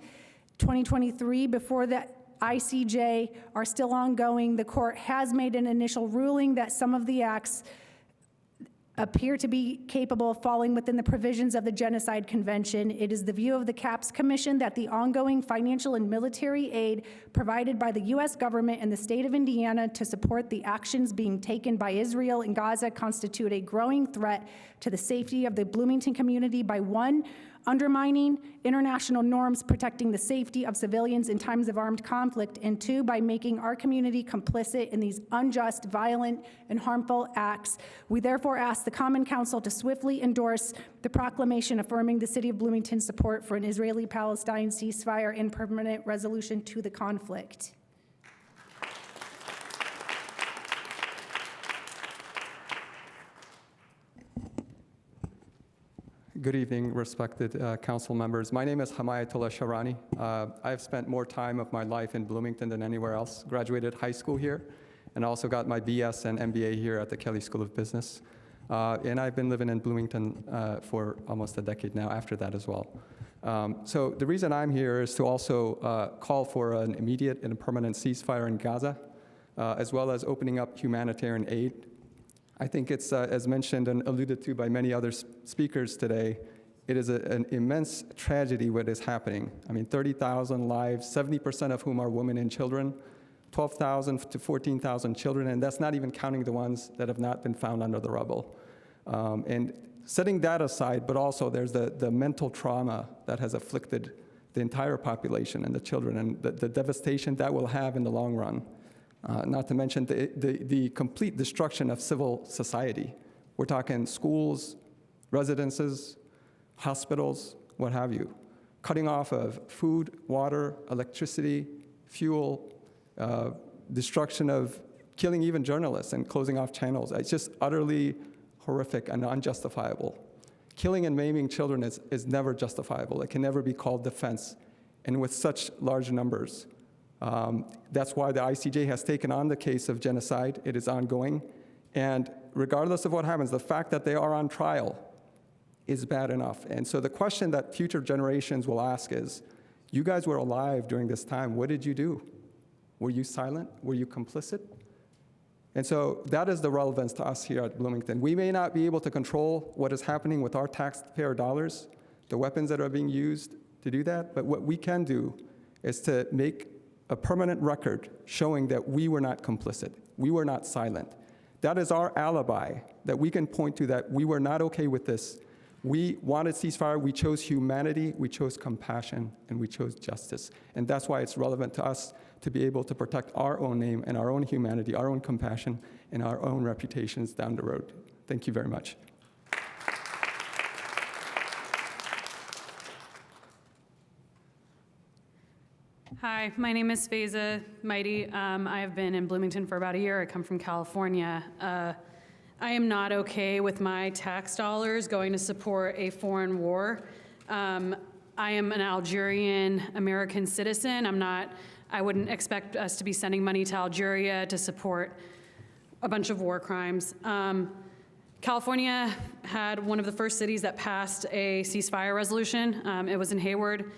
2023, before the ICJ are still ongoing, the court has made an initial ruling that some of the acts appear to be capable of falling within the provisions of the Genocide Convention. It is the view of the CAPS Commission that the ongoing financial and military aid provided by the U.S. government and the state of Indiana to support the actions being taken by Israel in Gaza constitute a growing threat to the safety of the Bloomington community by, 1, undermining international norms protecting the safety of civilians in times of armed conflict, and 2, by making our community complicit in these unjust, violent, and harmful acts. We therefore ask the Common Council to swiftly endorse the proclamation affirming the City of Bloomington's support for an Israeli-Palestine ceasefire and permanent resolution to the conflict. Good evening, respected council members. My name is Hamayatullah Sharani. I've spent more time of my life in Bloomington than anywhere else. Graduated high school here, and also got my BS and MBA here at the Kelley School of Business. And I've been living in Bloomington for almost a decade now after that as well. So the reason I'm here is to also call for an immediate and permanent ceasefire in Gaza, as well as opening up humanitarian aid. I think it's, as mentioned and alluded to by many other speakers today, it is an immense tragedy what is happening. I mean, 30,000 lives, 70% of whom are women and children, 12,000 to 14,000 children, and that's not even counting the ones that have not been found under the rubble. And setting that aside, but also there's the mental trauma that has afflicted the entire population and the children, and the devastation that will have in the long run. Not to mention the complete destruction of civil society. We're talking schools, residences, hospitals, what have you. Cutting off of food, water, electricity, fuel, destruction of, killing even journalists and closing off channels. It's just utterly horrific and unjustifiable. Killing and maiming children is never justifiable. It can never be called defense, and with such large numbers. That's why the ICJ has taken on the case of genocide. It is ongoing. And regardless of what happens, the fact that they are on trial is bad enough. And so the question that future generations will ask is, you guys were alive during this time. What did you do? Were you silent? Were you complicit? And so that is the relevance to us here at Bloomington. We may not be able to control what is happening with our taxpayer dollars, the weapons that are being used to do that, but what we can do is to make a permanent record showing that we were not complicit, we were not silent. That is our alibi that we can point to, that we were not okay with this. We wanted ceasefire, we chose humanity, we chose compassion, and we chose justice. And that's why it's relevant to us to be able to protect our own name and our own humanity, our own compassion, and our own reputations down the road. Thank you very much. Hi, my name is Faiza Mighty. I have been in Bloomington for about a year. I come from California. I am not okay with my tax dollars going to support a foreign war. I am an Algerian American citizen. I wouldn't expect us to be sending money to Algeria to support a bunch of war crimes. California had one of the first cities that passed a ceasefire resolution. It was in Hayward.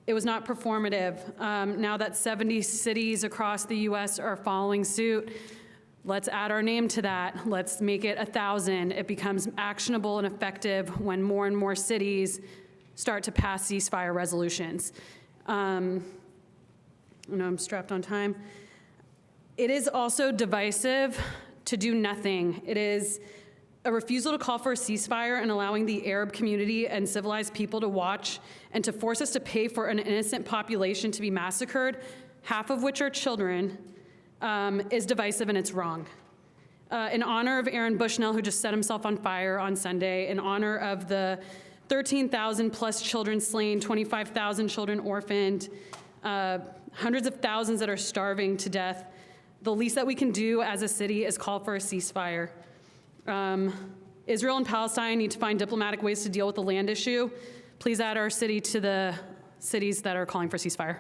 It was not performative. Now that 70 cities across the US are following suit, let's add our name to that. Let's make it 1,000. It becomes actionable and effective when more and more cities start to pass ceasefire resolutions. I know I'm strapped on time. It is also divisive to do nothing. It is a refusal to call for a ceasefire and allowing the Arab community and civilized people to watch and to force us to pay for an innocent population to be massacred, half of which are children, is divisive and it's wrong. In honor of Aaron Bushnell, who just set himself on fire on Sunday, in honor of the 13,000 plus children slain, 25,000 children orphaned, hundreds of thousands that are starving to death, the least that we can do as a city is call for a ceasefire. Israel and Palestine need to find diplomatic ways to deal with the land issue. Please add our city to the cities that are calling for ceasefire.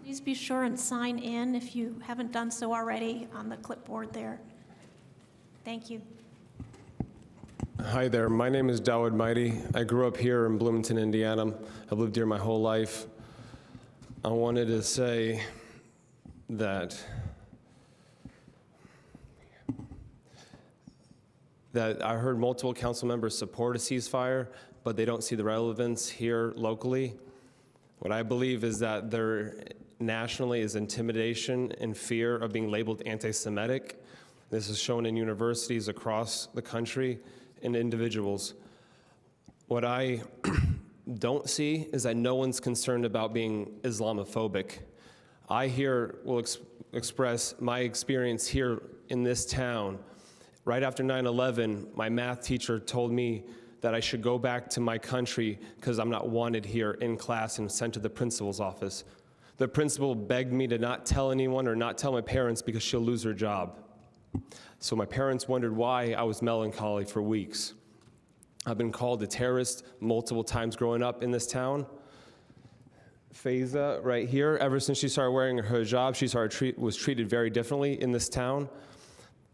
Please be sure and sign in if you haven't done so already on the clipboard there. Thank you. Hi there, my name is Dawood Mighty. I grew up here in Bloomington, Indiana. I've lived here my whole life. I wanted to say that I heard multiple council members support a ceasefire, but they don't see the relevance here locally. What I believe is that there nationally is intimidation and fear of being labeled anti-Semitic. This is shown in universities across the country and individuals. What I don't see is that no one's concerned about being Islamophobic. I here will express my experience here in this town. Right after 9/11, my math teacher told me that I should go back to my country because I'm not wanted here in class and sent to the principal's office. The principal begged me to not tell anyone or not tell my parents because she'll lose her job. So my parents wondered why I was melancholy for weeks. I've been called a terrorist multiple times growing up in this town. Faiza, right here, ever since she started wearing her hijab, she was treated very differently in this town.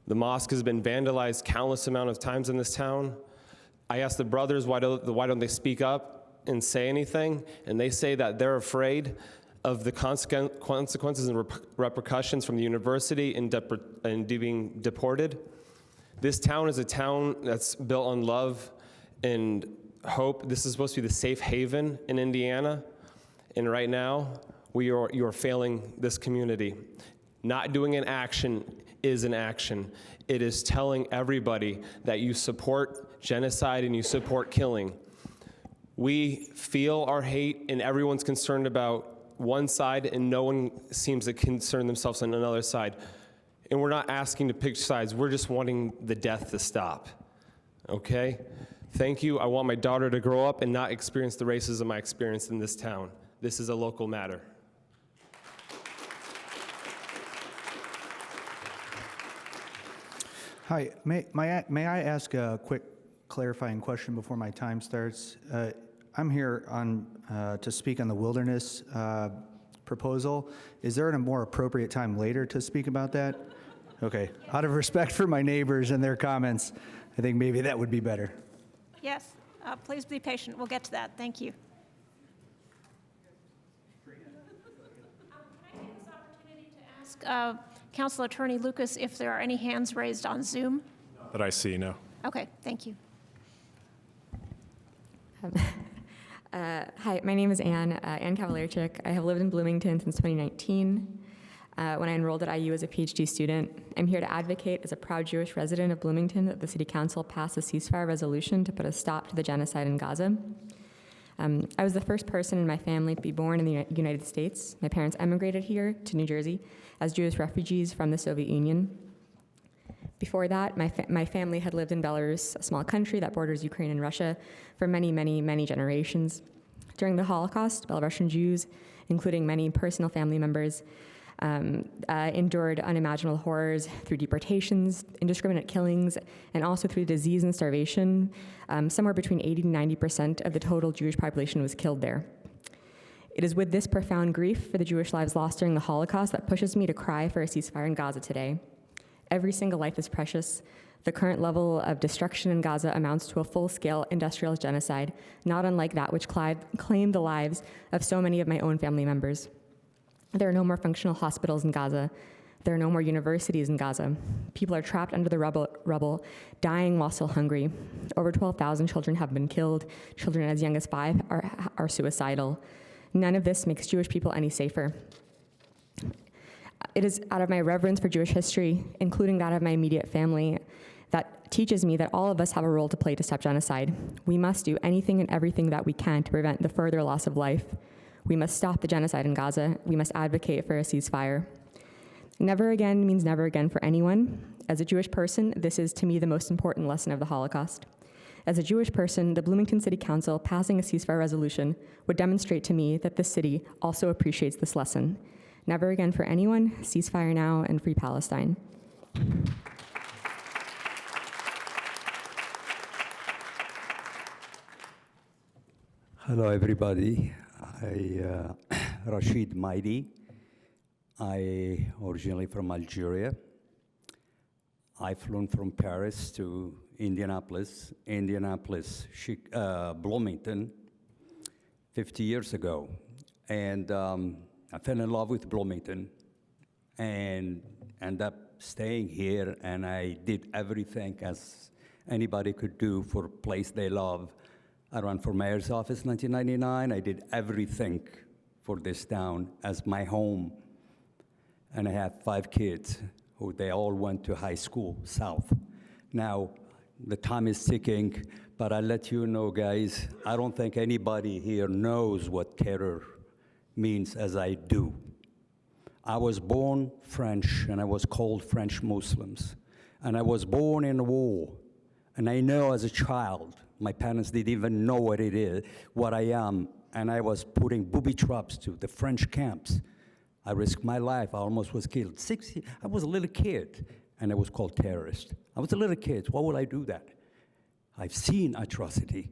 The mosque has been vandalized countless amount of times in this town. I asked the brothers why don't they speak up and say anything, and they say that they're afraid of the consequences and repercussions from the university and being deported. This town is a town that's built on love and hope. This is supposed to be the safe haven in Indiana, and right now you are failing this community. Not doing an action is an action. It is telling everybody that you support genocide and you support killing. We feel our hate and everyone's concerned about one side and no one seems to concern themselves on another side. And we're not asking to pick sides, we're just wanting the death to stop, okay? Thank you. I want my daughter to grow up and not experience the racism I experienced in this town. This is a local matter. Hi, may I ask a quick clarifying question before my time starts? I'm here to speak on the wilderness proposal. Is there a more appropriate time later to speak about that? Okay, out of respect for my neighbors and their comments, I think maybe that would be better. Yes, please be patient. We'll get to that. Thank you. Can I take this opportunity to ask Council Attorney Lucas if there are any hands raised on Zoom? That I see, no. Okay, thank you. Hi, my name is Ann Cavalerchik. I have lived in Bloomington since 2019. When I enrolled at IU as a PhD student, I'm here to advocate as a proud Jewish resident of Bloomington that the City Council pass a ceasefire resolution to put a stop to the genocide in Gaza. I was the first person in my family to be born in the United States. My parents emigrated here to New Jersey as Jewish refugees from the Soviet Union. Before that, my family had lived in Belarus, a small country that borders Ukraine and Russia, for many, many, many generations. During the Holocaust, Belarusian Jews, including many personal family members, endured unimaginable horrors through deportations, indiscriminate killings, and also through disease and starvation. Somewhere between 80 to 90% of the total Jewish population was killed there. It is with this profound grief for the Jewish lives lost during the Holocaust that pushes me to cry for a ceasefire in Gaza today. Every single life is precious. The current level of destruction in Gaza amounts to a full-scale industrial genocide, not unlike that which claimed the lives of so many of my own family members. There are no more functional hospitals in Gaza. There are no more universities in Gaza. People are trapped under the rubble, dying while still hungry. Over 12,000 children have been killed. Children as young as 5 are suicidal. None of this makes Jewish people any safer. It is out of my reverence for Jewish history, including that of my immediate family, that teaches me that all of us have a role to play to stop genocide. We must do anything and everything that we can to prevent the further loss of life. We must stop the genocide in Gaza. We must advocate for a ceasefire. Never again means never again for anyone. As a Jewish person, this is to me the most important lesson of the Holocaust. As a Jewish person, the Bloomington City Council passing a ceasefire resolution would demonstrate to me that this city also appreciates this lesson. Never again for anyone, ceasefire now, and free Palestine. Hello, everybody. Rashid Maidi. I originally from Algeria. I flew from Paris to Indianapolis, Bloomington, 50 years ago. And I fell in love with Bloomington and ended up staying here, and I did everything as anybody could do for a place they love. I ran for mayor's office in 1999. I did everything for this town as my home. And I have 5 kids who they all went to high school, South. Now, the time is ticking, but I'll let you know, guys, I don't think anybody here knows what terror means as I do. I was born French, and I was called French Muslims. And I was born in a war. And I know as a child, my parents didn't even know what it is, what I am. And I was putting booby traps to the French camps. I risked my life. I almost was killed. I was a little kid, and I was called terrorist. I was a little kid. Why would I do that? I've seen atrocity.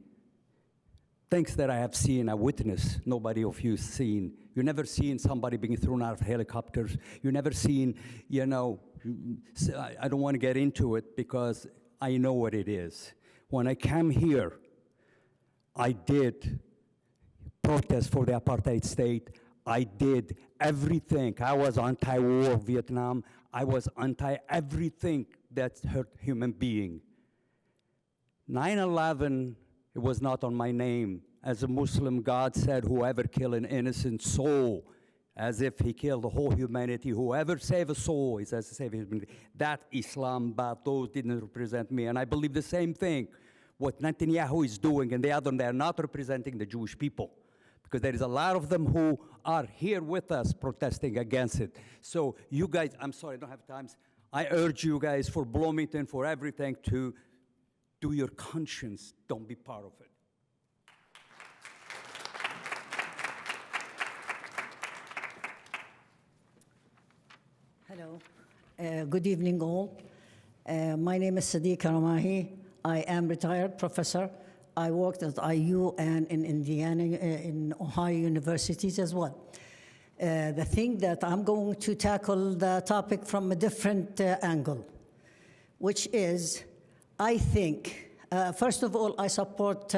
Things that I have seen, I witnessed. Nobody of you seen. You never seen somebody being thrown out of helicopters. You never seen, I don't want to get into it because I know what it is. When I came here, I did protest for the apartheid state. I did everything. I was anti-war Vietnam. I was anti-everything that hurt human being. 9/11, it was not on my name. As a Muslim, God said, whoever kill an innocent soul, as if he killed the whole humanity. Whoever save a soul is as to save humanity. That Islam, but those didn't represent me. And I believe the same thing. What Netanyahu is doing and the other, they are not representing the Jewish people. Because there is a lot of them who are here with us protesting against it. So you guys, I'm sorry, I don't have time. I urge you guys for Bloomington, for everything, to do your conscience. Don't be part of it. Hello. Good evening, all. My name is Sadiq Karamahi. I am retired professor. I worked at IU and in Indiana, in Ohio universities as well. The thing that I'm going to tackle the topic from a different angle, which is, I think, first of all, I support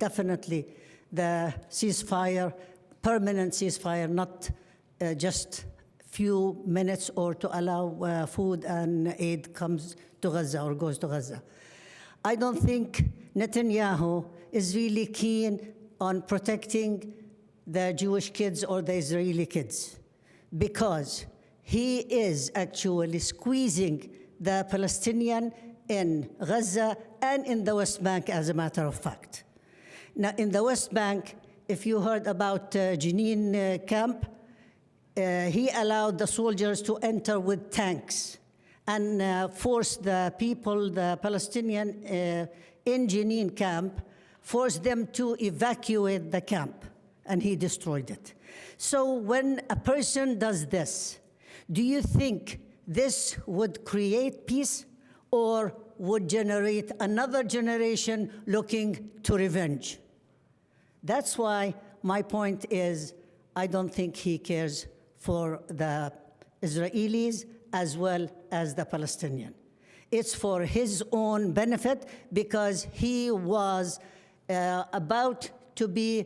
definitely the ceasefire, permanent ceasefire, not just few minutes or to allow food and aid comes to Gaza or goes to Gaza. I don't think Netanyahu is really keen on protecting the Jewish kids or the Israeli kids because he is actually squeezing the Palestinian in Gaza and in the West Bank, as a matter of fact. Now, in the West Bank, if you heard about Jenin camp, he allowed the soldiers to enter with tanks and forced the people, the Palestinian in Jenin camp, forced them to evacuate the camp, and he destroyed it. So when a person does this, do you think this would create peace or would generate another generation looking to revenge? That's why my point is, I don't think he cares for the Israelis as well as the Palestinian. It's for his own benefit because he was about to be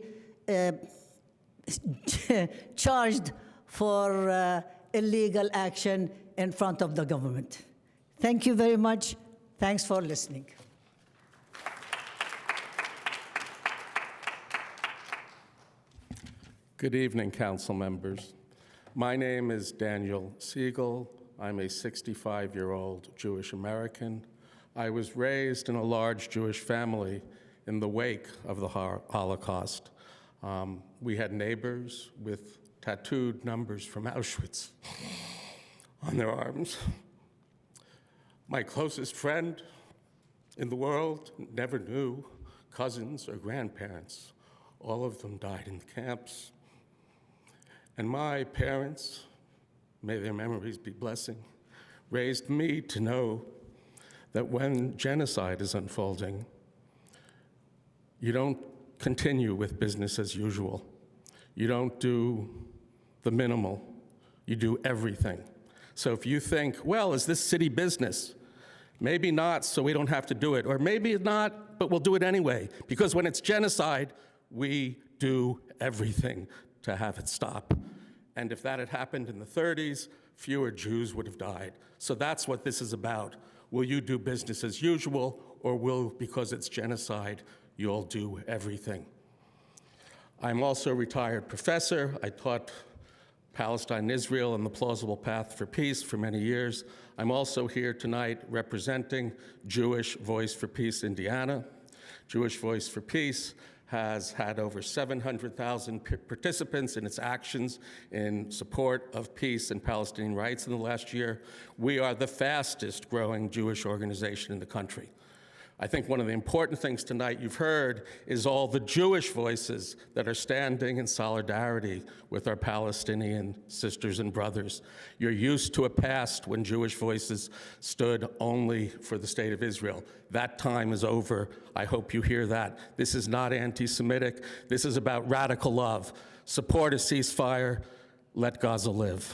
charged for illegal action in front of the government. Thank you very much. Thanks for listening. Good evening, council members. My name is Daniel Siegel. I'm a 65-year-old Jewish American. I was raised in a large Jewish family in the wake of the Holocaust. We had neighbors with tattooed numbers from Auschwitz on their arms. My closest friend in the world never knew cousins or grandparents. All of them died in the camps. And my parents, may their memories be blessing, raised me to know that when genocide is unfolding, you don't continue with business as usual. You don't do the minimal. You do everything. So if you think, well, is this city business? Maybe not, so we don't have to do it. Or maybe not, but we'll do it anyway. Because when it's genocide, we do everything to have it stop. And if that had happened in the 30s, fewer Jews would have died. So that's what this is about. Will you do business as usual, or will, because it's genocide, you'll do everything? I'm also a retired professor. I taught Palestine and Israel and the plausible path for peace for many years. I'm also here tonight representing Jewish Voice for Peace Indiana. Jewish Voice for Peace has had over 700,000 participants in its actions in support of peace and Palestinian rights in the last year. We are the fastest growing Jewish organization in the country. I think one of the important things tonight you've heard is all the Jewish voices that are standing in solidarity with our Palestinian sisters and brothers. You're used to a past when Jewish voices stood only for the state of Israel. That time is over. I hope you hear that. This is not anti-Semitic. This is about radical love. Support a ceasefire. Let Gaza live.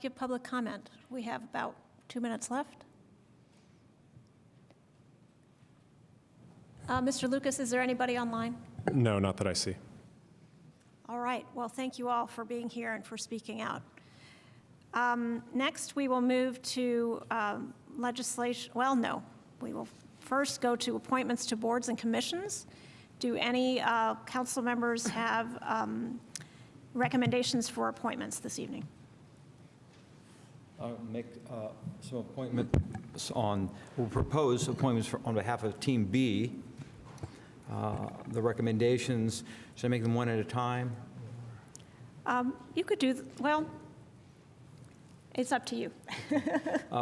Give public comment. We have about 2 minutes left. Mr. Lucas, is there anybody online? No, not that I see. All right. Well, thank you all for being here and for speaking out. Next, we will move to legislation. Well, no. We will first go to appointments to boards and commissions. Do any council members have recommendations for appointments this evening? Make some appointments we'll propose appointments on behalf of Team B. The recommendations, should I make them one at a time? You could do, well, it's up to you.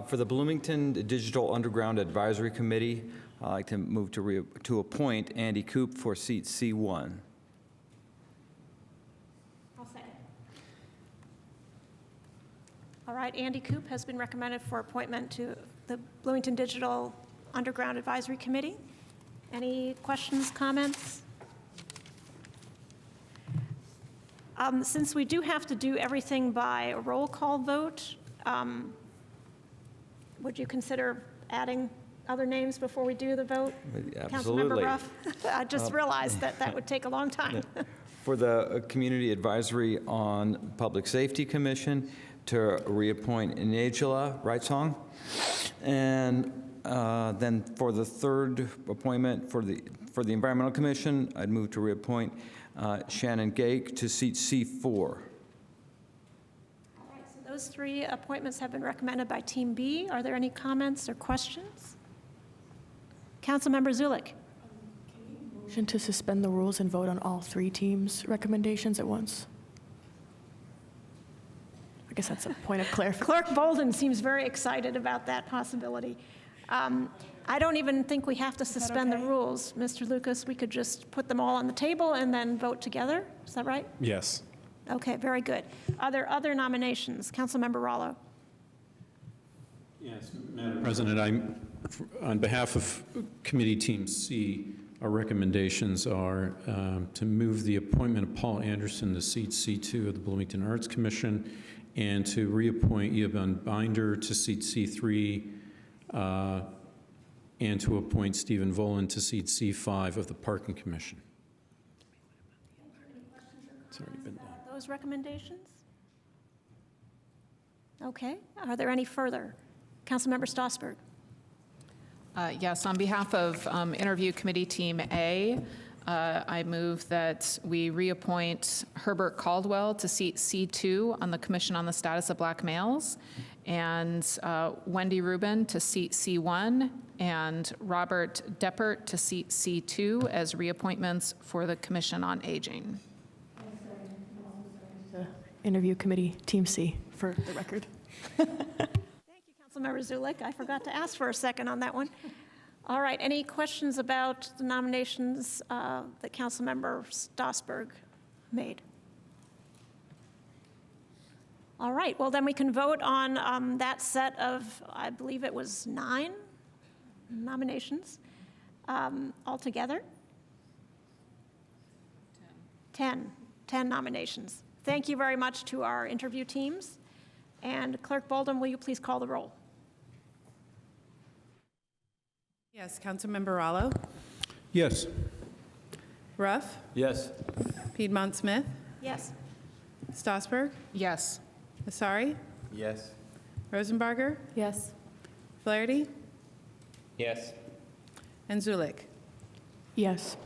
For the Bloomington Digital Underground Advisory Committee, I'd like to move to appoint Andy Coop for seat C1. All right, Andy Coop has been recommended for appointment to the Bloomington Digital Underground Advisory Committee. Any questions, comments? Since we do have to do everything by a roll call vote, would you consider adding other names before we do the vote? Absolutely. Councilmember Ruff? I just realized that would take a long time. For the Community Advisory on Public Safety Commission, to reappoint Najla Wrightsong. And then for the third appointment for the Environmental Commission, I'd move to reappoint Shannon Gake to seat C4. All right, so those three appointments have been recommended by Team B. Are there any comments or questions? Councilmember Zulik. Motion to suspend the rules and vote on all three teams' recommendations at once. I guess that's a point of clarification. Clerk Bolden seems very excited about that possibility. I don't even think we have to suspend the rules, Mr. Lucas. We could just put them all on the table and then vote together. Is that right? Yes. Okay, very good. Are there other nominations? Councilmember Rollo. Yes, Madam President, On behalf of Committee Team C, our recommendations are to move the appointment of Paul Anderson to seat C2 of the Bloomington Arts Commission and to reappoint Eoban Binder to seat C3 and to appoint Stephen Volan to seat C5 of the Parking Commission. It's already been done. Those recommendations? Okay. Are there any further? Councilmember Stossberg. Yes, on behalf of Interview Committee Team A, I move that we reappoint Herbert Caldwell to seat C2 on the Commission on the Status of Black Males, and Wendy Rubin to seat C1, and Robert Deppert to seat C2 as reappointments for the Commission on Aging. Interview Committee Team C, for the record. Thank you, Councilmember Zulik. I forgot to ask for a second on that one. All right, any questions about the nominations that Councilmember Stossberg made? All right, well, then we can vote on that set of, I believe it was 9 nominations altogether. 10 nominations. Thank you very much to our interview teams. And Clerk Bolden, will you please call the roll? Yes, Councilmember Rallo. Yes. Ruff. Yes. Piedmont Smith. Yes. Stossberg. Yes. Asari. Yes. Rosenbarger. Yes. Flaherty. Yes. And Zulik. Yes.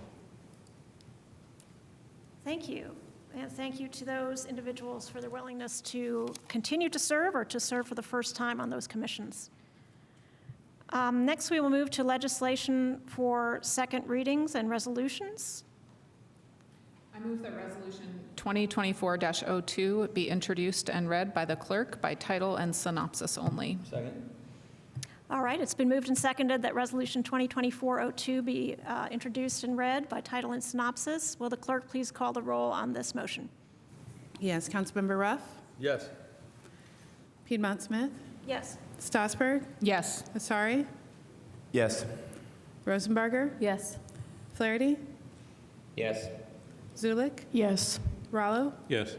Thank you. And thank you to those individuals for their willingness to continue to serve or to serve for the first time on those commissions. Next, we will move to legislation for second readings and resolutions. I move that Resolution 2024-02 be introduced and read by the clerk by title and synopsis only. Second. All right, it's been moved and seconded that Resolution 2024-02 be introduced and read by title and synopsis. Will the clerk please call the roll on this motion? Yes, Councilmember Ruff. Yes. Piedmont Smith. Yes. Stossberg. Yes. Asari. Yes. Rosenbarger. Yes. Flaherty. Yes. Zulik. Yes. Rallo. Yes.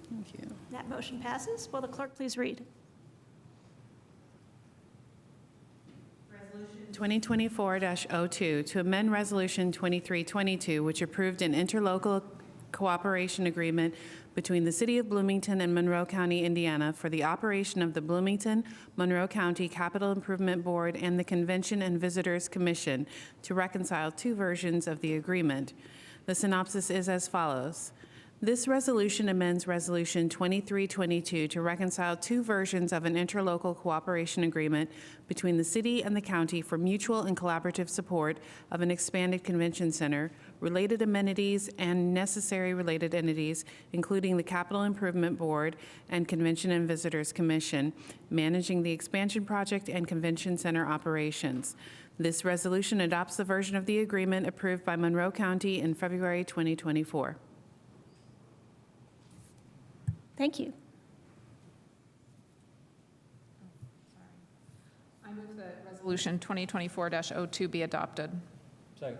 Thank you. That motion passes. Will the clerk please read? 2024-02 to amend Resolution 2322, which approved an interlocal cooperation agreement between the City of Bloomington and Monroe County, Indiana, for the operation of the Bloomington-Monroe County Capital Improvement Board and the Convention and Visitors Commission to reconcile 2 versions of the agreement. The synopsis is as follows. This resolution amends Resolution 2322 to reconcile 2 versions of an interlocal cooperation agreement between the city and the county for mutual and collaborative support of an expanded convention center, related amenities, and necessary related entities, including the Capital Improvement Board and Convention and Visitors Commission, managing the expansion project and convention center operations. This resolution adopts the version of the agreement approved by Monroe County in February 2024. Thank you. I move that Resolution 2024-02 be adopted. Second.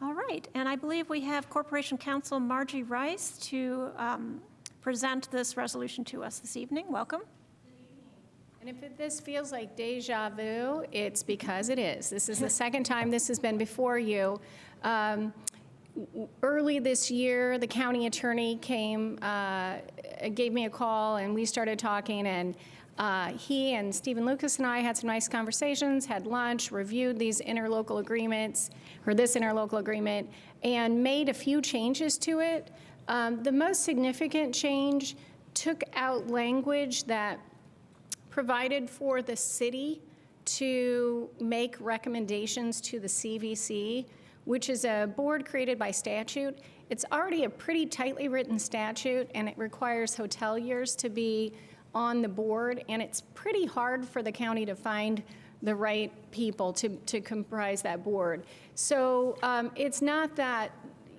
All right, and I believe we have Corporation Counsel Margie Rice to present this resolution to us this evening. Welcome. And if this feels like deja vu, it's because it is. This is the second time this has been before you. Early this year, the county attorney came, gave me a call, and we started talking, and he and Stephen Lucas and I had some nice conversations, had lunch, reviewed these interlocal agreements, or this interlocal agreement, and made a few changes to it. The most significant change took out language that provided for the city to make recommendations to the CVC, which is a board created by statute. It's already a pretty tightly written statute, and it requires hoteliers to be on the board, and it's pretty hard for the county to find the right people to comprise that board. So it's not that,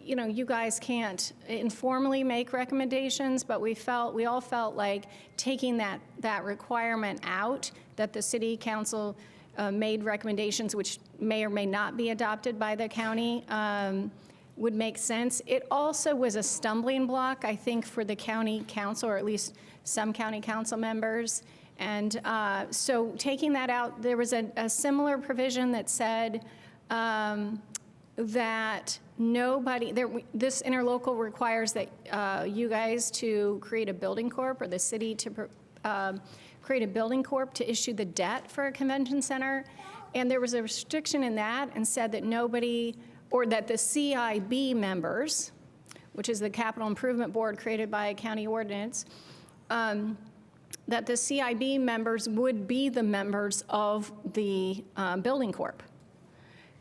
you know, you guys can't informally make recommendations, but we all felt like taking that requirement out, that the city council made recommendations which may or may not be adopted by the county would make sense. It also was a stumbling block, I think, for the county council, or at least some county council members. And so taking that out, there was a similar provision that said that this interlocal requires that you guys to create a building corp, or the city to create a building corp to issue the debt for a convention center. And there was a restriction in that and said that nobody, or that the CIB members, which is the Capital Improvement Board created by a county ordinance, that the CIB members would be the members of the building corp.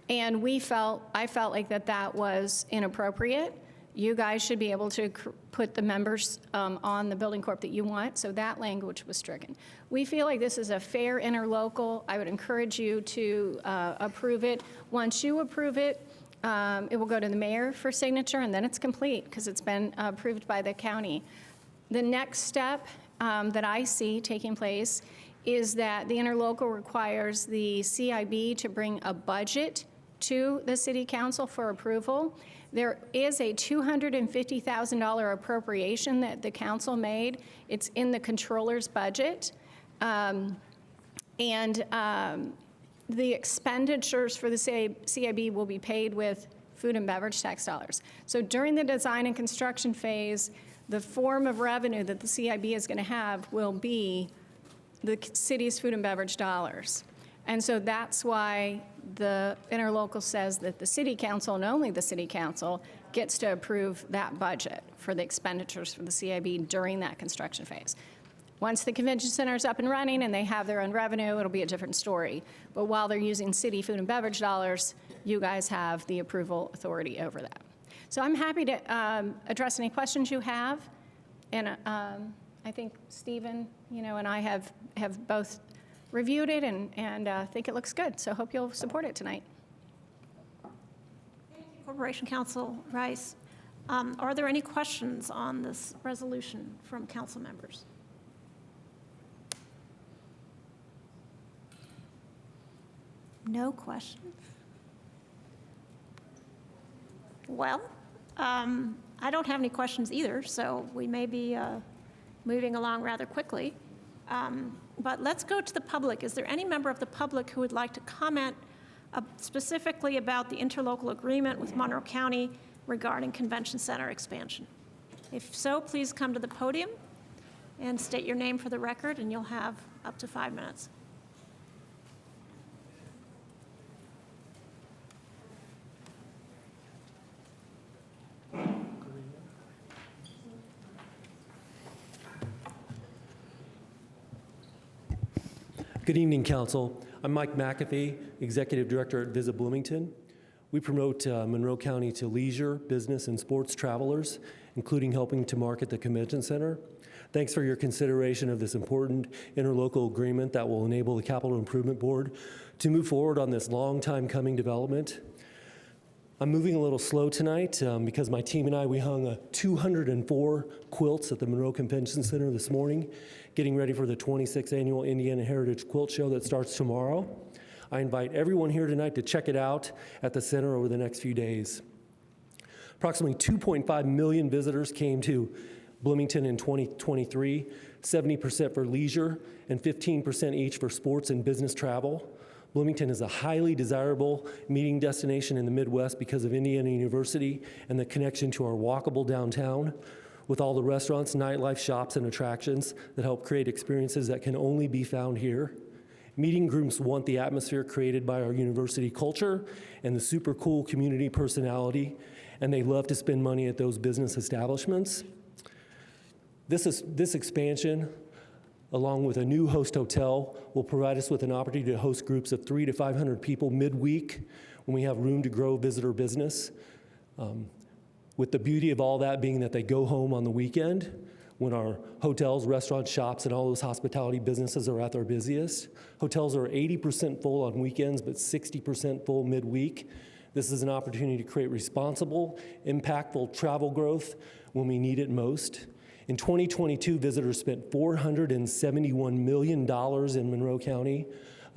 And I felt like that was inappropriate. You guys should be able to put the members on the building corp that you want, so that language was stricken. We feel like this is a fair interlocal. I would encourage you to approve it. Once you approve it, it will go to the mayor for signature, and then it's complete because it's been approved by the county. The next step that I see taking place is that the interlocal requires the CIB to bring a budget to the city council for approval. There is a $250,000 appropriation that the council made. It's in the controller's budget. The expenditures for the CIB will be paid with food and beverage tax dollars. So during the design and construction phase, the form of revenue that the CIB is going to have will be the city's food and beverage dollars. And so that's why the interlocal says that the city council, and only the city council, gets to approve that budget for the expenditures for the CIB during that construction phase. Once the convention center is up and running and they have their own revenue, it'll be a different story. But while they're using city food and beverage dollars, you guys have the approval authority over that. So I'm happy to address any questions you have. And I think Stephen, and I have both reviewed it and think it looks good. So hope you'll support it tonight. Corporation Counsel Rice, are there any questions on this resolution from council members? No questions? Well, I don't have any questions either, so we may be moving along rather quickly. But let's go to the public. Is there any member of the public who would like to comment specifically about the interlocal agreement with Monroe County regarding convention center expansion? If so, please come to the podium and state your name for the record, and you'll have up to 5 minutes. Good evening, Council. I'm Mike McAfee, Executive Director at Visit Bloomington. We promote Monroe County to leisure, business, and sports travelers, including helping to market the convention center. Thanks for your consideration of this important interlocal agreement that will enable the Capital Improvement Board to move forward on this long time coming development. I'm moving a little slow tonight because my team and we hung 204 quilts at the Monroe Convention Center this morning, getting ready for the 26th Annual Indiana Heritage Quilt Show that starts tomorrow. I invite everyone here tonight to check it out at the center over the next few days. Approximately 2.5 million visitors came to Bloomington in 2023, 70% for leisure and 15% each for sports and business travel. Bloomington is a highly desirable meeting destination in the Midwest because of Indiana University and the connection to our walkable downtown, with all the restaurants, nightlife, shops, and attractions that help create experiences that can only be found here. Meeting groups want the atmosphere created by our university culture and the super cool community personality, and they love to spend money at those business establishments. This expansion, along with a new host hotel, will provide us with an opportunity to host groups of 300 to 500 people midweek when we have room to grow visitor business. With the beauty of all that being that they go home on the weekend when our hotels, restaurants, shops, and all those hospitality businesses are at their busiest. Hotels are 80% full on weekends, but 60% full midweek. This is an opportunity to create responsible, impactful travel growth when we need it most. In 2022, visitors spent $471 million in Monroe County,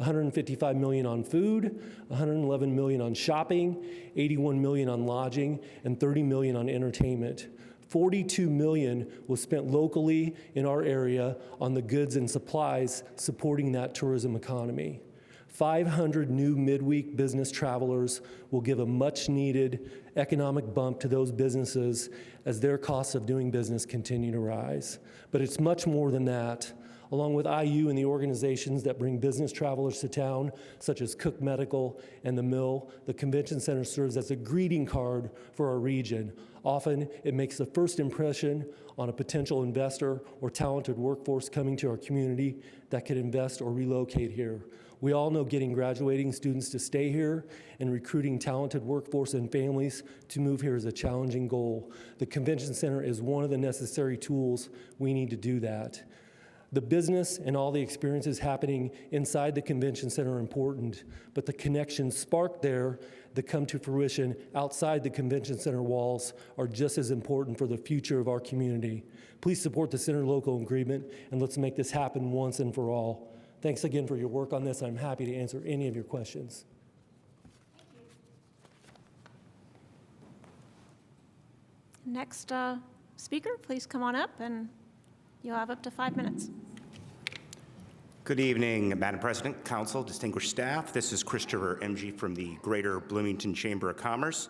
$155 million on food, $111 million on shopping, $81 million on lodging, and $30 million on entertainment. $42 million was spent locally in our area on the goods and supplies supporting that tourism economy. 500 new midweek business travelers will give a much-needed economic bump to those businesses as their costs of doing business continue to rise. But it's much more than that. Along with IU and the organizations that bring business travelers to town, such as Cook Medical and The Mill, the Convention Center serves as a greeting card for our region. Often, it makes the first impression on a potential investor or talented workforce coming to our community that could invest or relocate here. We all know getting graduating students to stay here and recruiting talented workforce and families to move here is a challenging goal. The Convention Center is one of the necessary tools we need to do that. The business and all the experiences happening inside the Convention Center are important, but the connections sparked there that come to fruition outside the Convention Center walls are just as important for the future of our community. Please support the interlocal agreement, and let's make this happen once and for all. Thanks again for your work on this. I'm happy to answer any of your questions. Next speaker, please come on up, and you'll have up to 5 minutes. Good evening, Madam President, Council, distinguished staff. This is Christopher MG from the Greater Bloomington Chamber of Commerce.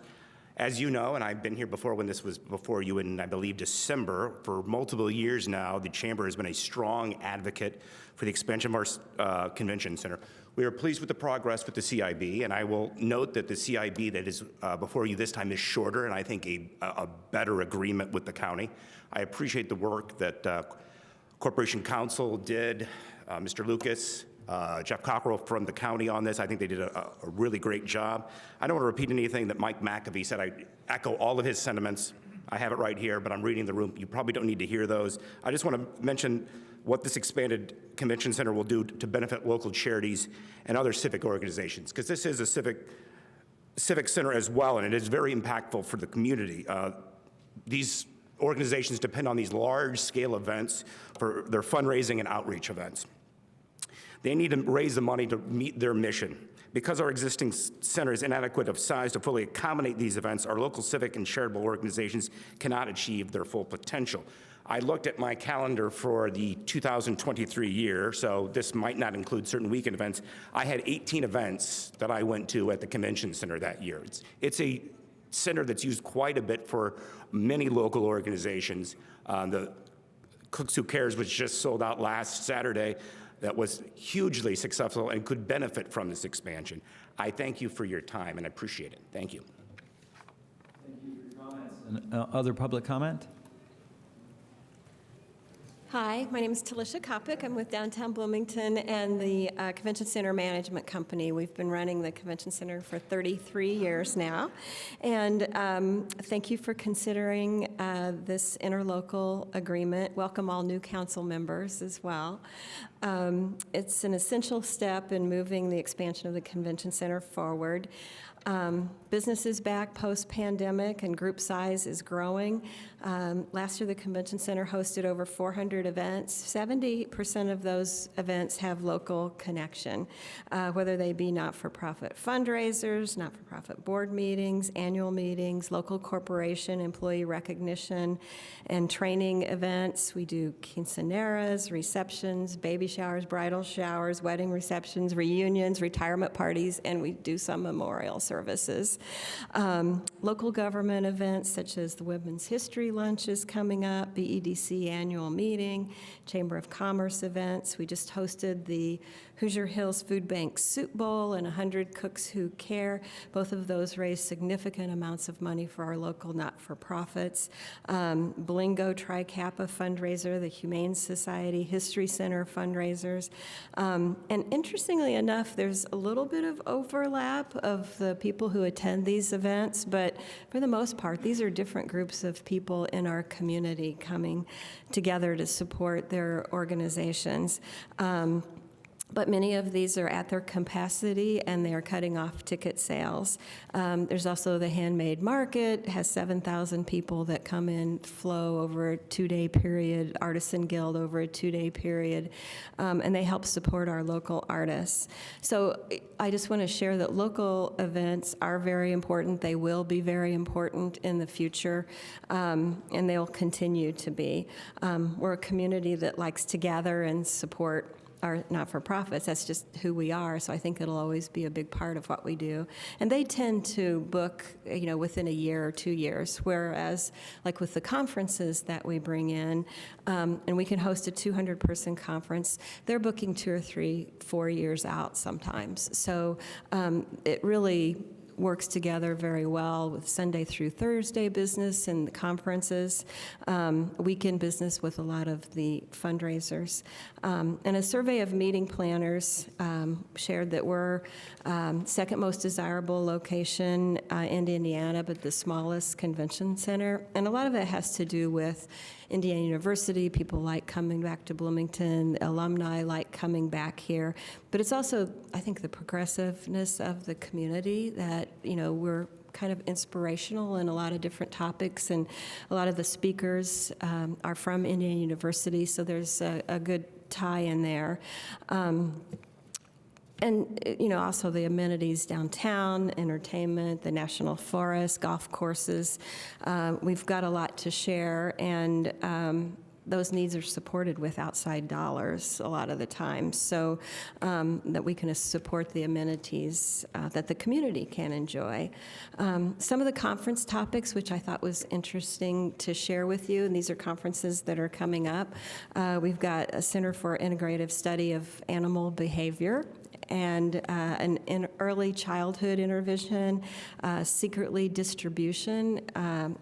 As you know, and I've been here before when this was before you in, I believe, December, for multiple years now, the Chamber has been a strong advocate for the expansion of our Convention Center. We are pleased with the progress with the CIB, and I will note that the CIB that is before you this time is shorter, and I think a better agreement with the county. I appreciate the work that Corporation Counsel did, Mr. Lucas, Jeff Cockrell from the county on this. I think they did a really great job. I don't want to repeat anything that Mike McAfee said. I echo all of his sentiments. I have it right here, but I'm reading the room. You probably don't need to hear those. I just want to mention what this expanded convention center will do to benefit local charities and other civic organizations, because this is a civic center as well, and it is very impactful for the community. These organizations depend on these large-scale events for their fundraising and outreach events. They need to raise the money to meet their mission. Because our existing center is inadequate of size to fully accommodate these events, our local civic and charitable organizations cannot achieve their full potential. I looked at my calendar for the 2023 year, so this might not include certain weekend events. I had 18 events that I went to at the convention center that year. It's a center that's used quite a bit for many local organizations. The Cooks Who Cares was just sold out last Saturday. That was hugely successful and could benefit from this expansion. I thank you for your time and I appreciate it. Thank you. Thank you for your comments. And, other public comment? Hi, my name is Talisha Kopic. I'm with Downtown Bloomington and the Convention Center Management Company. We've been running the Convention Center for 33 years now. And thank you for considering this interlocal agreement. Welcome all new council members as well. It's an essential step in moving the expansion of the Convention Center forward. Business is back post-pandemic and group size is growing. Last year, the Convention Center hosted over 400 events. 70% of those events have local connection, whether they be not-for-profit fundraisers, not-for-profit board meetings, annual meetings, local corporation, employee recognition, and training events. We do quinceañeras, receptions, baby showers, bridal showers, wedding receptions, reunions, retirement parties, and we do some memorial services. Local government events such as the Women's History Lunch is coming up, BEDC annual meeting, Chamber of Commerce events. We just hosted the Hoosier Hills Food Bank Soup Bowl and 100 Cooks Who Care. Both of those raise significant amounts of money for our local not-for-profits. Blingo Tri-Kappa fundraiser, the Humane Society History Center fundraisers. And interestingly enough, there's a little bit of overlap of the people who attend these events, but for the most part, these are different groups of people in our community coming together to support their organizations. but many of these are at their capacity and they are cutting off ticket sales. There's also the handmade market, has 7,000 people that come in, flow over a 2-day period, Artisan Guild over a 2-day period, and they help support our local artists. So I just want to share that local events are very important. They will be very important in the future, and they'll continue to be. We're a community that likes to gather and support our not-for-profits. That's just who we are, so I think it'll always be a big part of what we do. And they tend to book, within a year or 2 years, whereas, like with the conferences that we bring in, and we can host a 200-person conference, they're booking 2 or 3, 4 years out sometimes. So it really works together very well with Sunday through Thursday business and the conferences, weekend business with a lot of the fundraisers. And a survey of meeting planners shared that we're second most desirable location in Indiana, but the smallest convention center. And a lot of that has to do with Indiana University. People like coming back to Bloomington. Alumni like coming back here. But it's also, I think, the progressiveness of the community that, we're kind of inspirational in a lot of different topics, and a lot of the speakers are from Indiana University, so there's a good tie in there. And, also the amenities downtown, entertainment, the National Forest, golf courses. We've got a lot to share, and those needs are supported with outside dollars a lot of the time, so that we can support the amenities that the community can enjoy. Some of the conference topics, which I thought was interesting to share with you, and these are conferences that are coming up. We've got a Center for Integrative Study of Animal Behavior, and an early childhood intervention, secretly distribution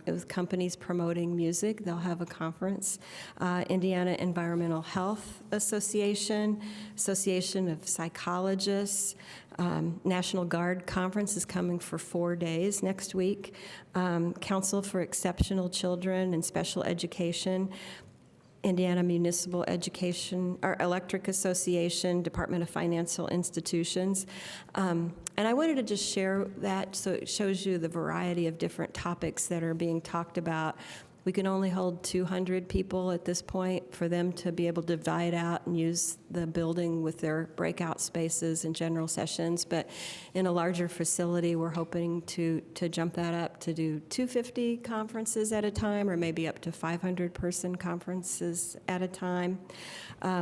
with companies promoting music. They'll have a conference. Indiana Environmental Health Association, Association of Psychologists, National Guard Conference is coming for 4 days next week. Council for Exceptional Children and Special Education, Indiana Municipal Education or Electric Association, Department of Financial Institutions. And I wanted to just share that so it shows you the variety of different topics that are being talked about. We can only hold 200 people at this point for them to be able to divide out and use the building with their breakout spaces and general sessions. But in a larger facility, we're hoping to jump that up to do 250 conferences at a time, or maybe up to 500-person conferences at a time.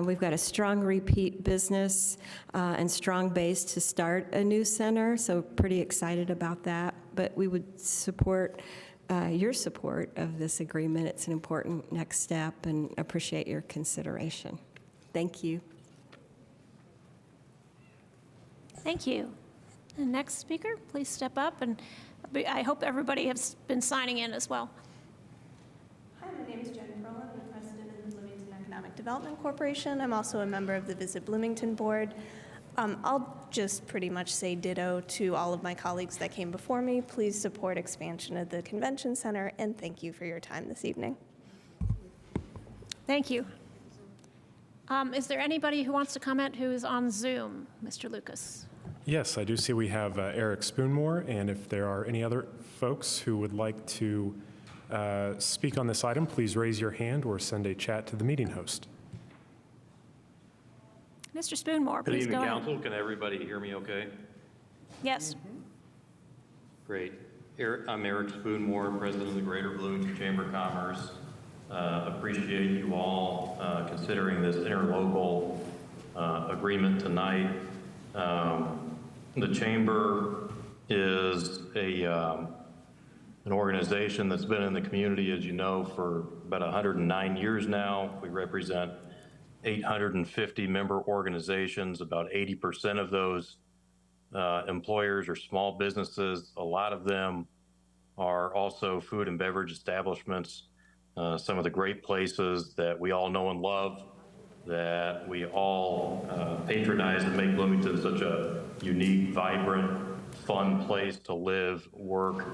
We've got a strong repeat business and strong base to start a new center, so pretty excited about that. But we would support your support of this agreement. It's an important next step, and appreciate your consideration. Thank you. Thank you. The next speaker, please step up, and I hope everybody has been signing in as well. Hi, my name is Jen Perlin. I'm the president of the Bloomington Economic Development Corporation. I'm also a member of the Visit Bloomington Board. I'll just pretty much say ditto to all of my colleagues that came before me. Please support expansion of the convention center, and thank you for your time this evening. Thank you. Is there anybody who wants to comment who is on Zoom? Mr. Lucas. Yes, I do see we have Eric Spoonmore, and if there are any other folks who would like to speak on this item, please raise your hand or send a chat to the meeting host. Mr. Spoonmore, please go ahead. Good evening, Council. Can everybody hear me okay? Yes. Great. I'm Eric Spoonmore, President of the Greater Bloomington Chamber of Commerce. Appreciate you all considering this interlocal agreement tonight. The Chamber is an organization that's been in the community, as you know, for about 109 years now. We represent 850 member organizations. About 80% of those employers are small businesses. A lot of them are also food and beverage establishments, some of the great places that we all know and love, that we all patronize and make Bloomington such a unique, vibrant, fun place to live, work,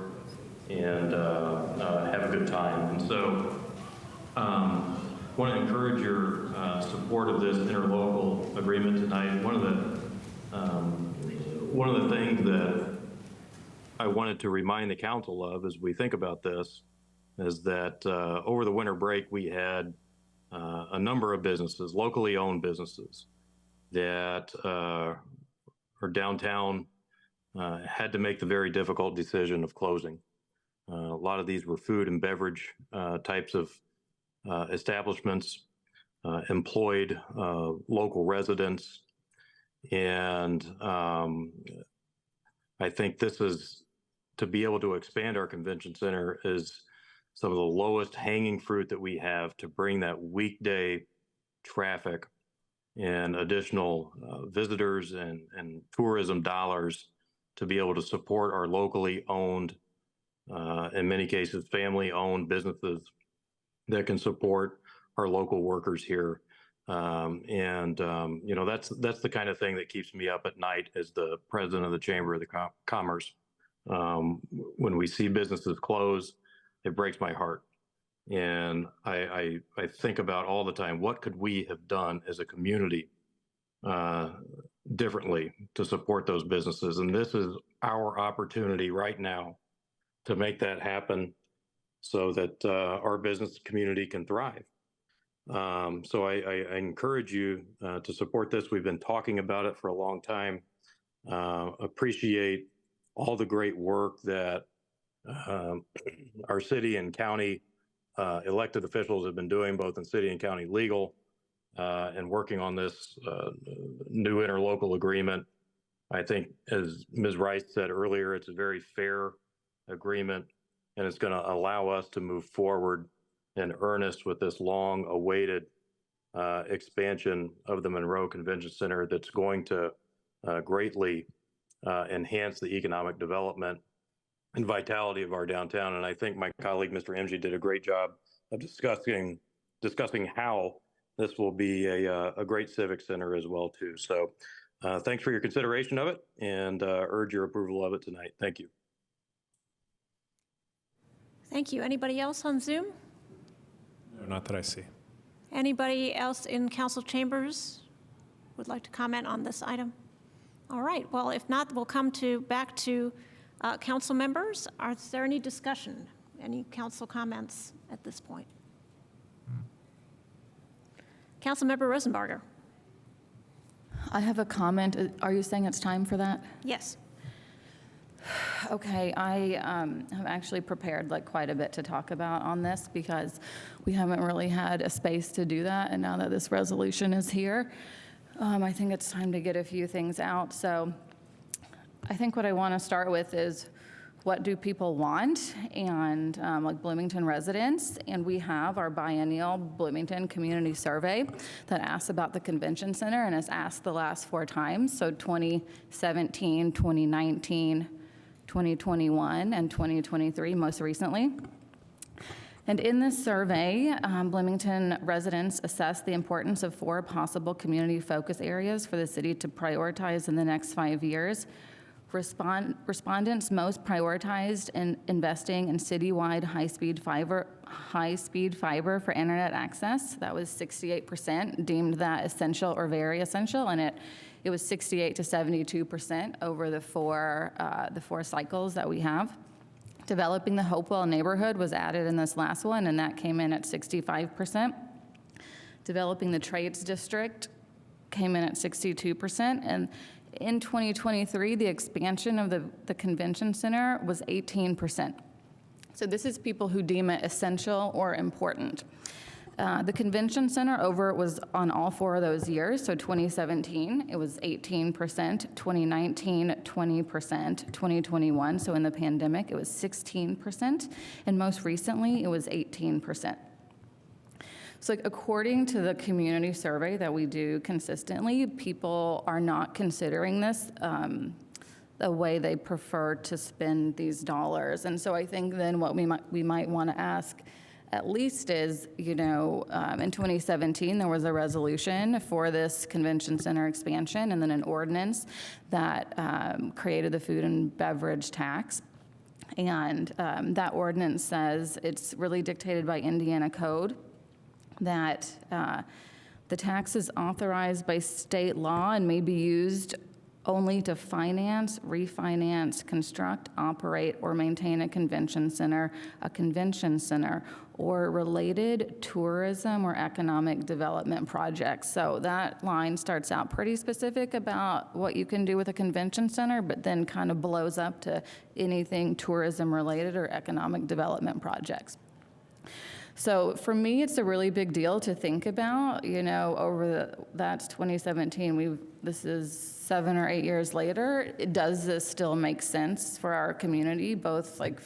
and have a good time. And so I want to encourage encourage your support of this interlocal agreement tonight. One of the things that I wanted to remind the council of as we think about this is that over the winter break, we had a number of businesses, locally owned businesses, that are downtown had to make the very difficult decision of closing. A lot of these were food and beverage types of establishments, employed local residents, and I think this is, to be able to expand our convention center is some of the lowest hanging fruit that we have to bring that weekday traffic and additional visitors and tourism dollars to be able to support our locally owned, in many cases, family-owned businesses that can support our local workers here. You know, that's the kind of thing that keeps me up at night as the president of the Chamber of Commerce. When we see businesses close, it breaks my heart. And I think about all the time, what could we have done as a community differently to support those businesses? And this is our opportunity right now to make that happen so that our business community can thrive. So I encourage you to support this. We've been talking about it for a long time. Appreciate all the great work that our city and county elected officials have been doing, both in city and county legal, and working on this new interlocal agreement. I think, as Ms. Rice said earlier, it's a very fair agreement, and it's going to allow us to move forward in earnest with this long-awaited expansion of the Monroe Convention Center that's going to greatly enhance the economic development and vitality of our downtown. And I think my colleague, Mr. Emge, did a great job of discussing how this will be a great civic center as well, too. So thanks for your consideration of it, and urge your approval of it tonight. Thank you. Thank you. Anybody else on Zoom? No, not that I see. Anybody else in council chambers would like to comment on this item? All right. Well, if not, we'll come back to council members. Is there any discussion? Any council comments at this point? Councilmember Rosenbarger. I have a comment. Are you saying it's time for that? Yes. Okay, I have actually prepared quite a bit to talk about on this because we haven't really had a space to do that, and now that this resolution is here, I think it's time to get a few things out. So I think what I want to start with is, what do people want? And like Bloomington residents, and we have our biennial Bloomington community survey that asks about the convention center and has asked the last 4 times, so 2017, 2019, 2021, and 2023 most recently. And in this survey, Bloomington residents assessed the importance of 4 possible community focus areas for the city to prioritize in the next 5 years. Respondents most prioritized in investing in citywide high-speed fiber for internet access. That was 68%, deemed that essential or very essential, and it was 68 to 72% over the four cycles that we have. Developing the Hopewell neighborhood was added in this last one, and that came in at 65%. Developing the Trades District came in at 62%, and in 2023, the expansion of the convention center was 18%. So this is people who deem it essential or important. The convention center was on all 4 of those years. So 2017, it was 18%, 2019, 20%, 2021, so in the pandemic, it was 16%, and most recently, it was 18%. So according to the community survey that we do consistently, people are not considering this the way they prefer to spend these dollars. And so I think then what we might want to ask at least is, in 2017, there was a resolution for this convention center expansion and then an ordinance that created the food and beverage tax. And that ordinance says it's really dictated by Indiana code. that the tax is authorized by state law and may be used only to finance, refinance, construct, operate, or maintain a convention center, or related tourism or economic development projects. So that line starts out pretty specific about what you can do with a convention center, but then kind of blows up to anything tourism related or economic development projects. So for me, it's a really big deal to think about, you know, that's 2017. This is 7 or 8 years later. Does this still make sense for our community, both like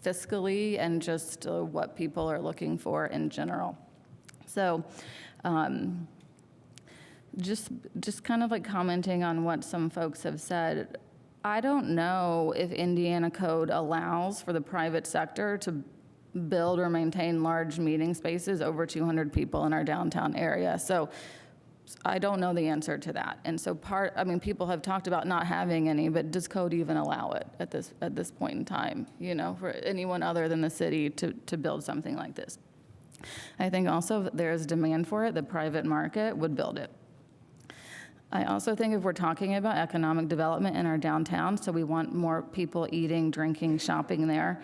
fiscally and just what people are looking for in general? So just kind of like commenting on what some folks have said, I don't know if Indiana code allows for the private sector to build or maintain large meeting spaces over 200 people in our downtown area. So I don't know the answer to that. And so people have talked about not having any, but does code even allow it at this point in time, you know, for anyone other than the city to build something like this? I think also if there's demand for it, the private market would build it. I also think if we're talking about economic development in our downtown, so we want more people eating, drinking, shopping there,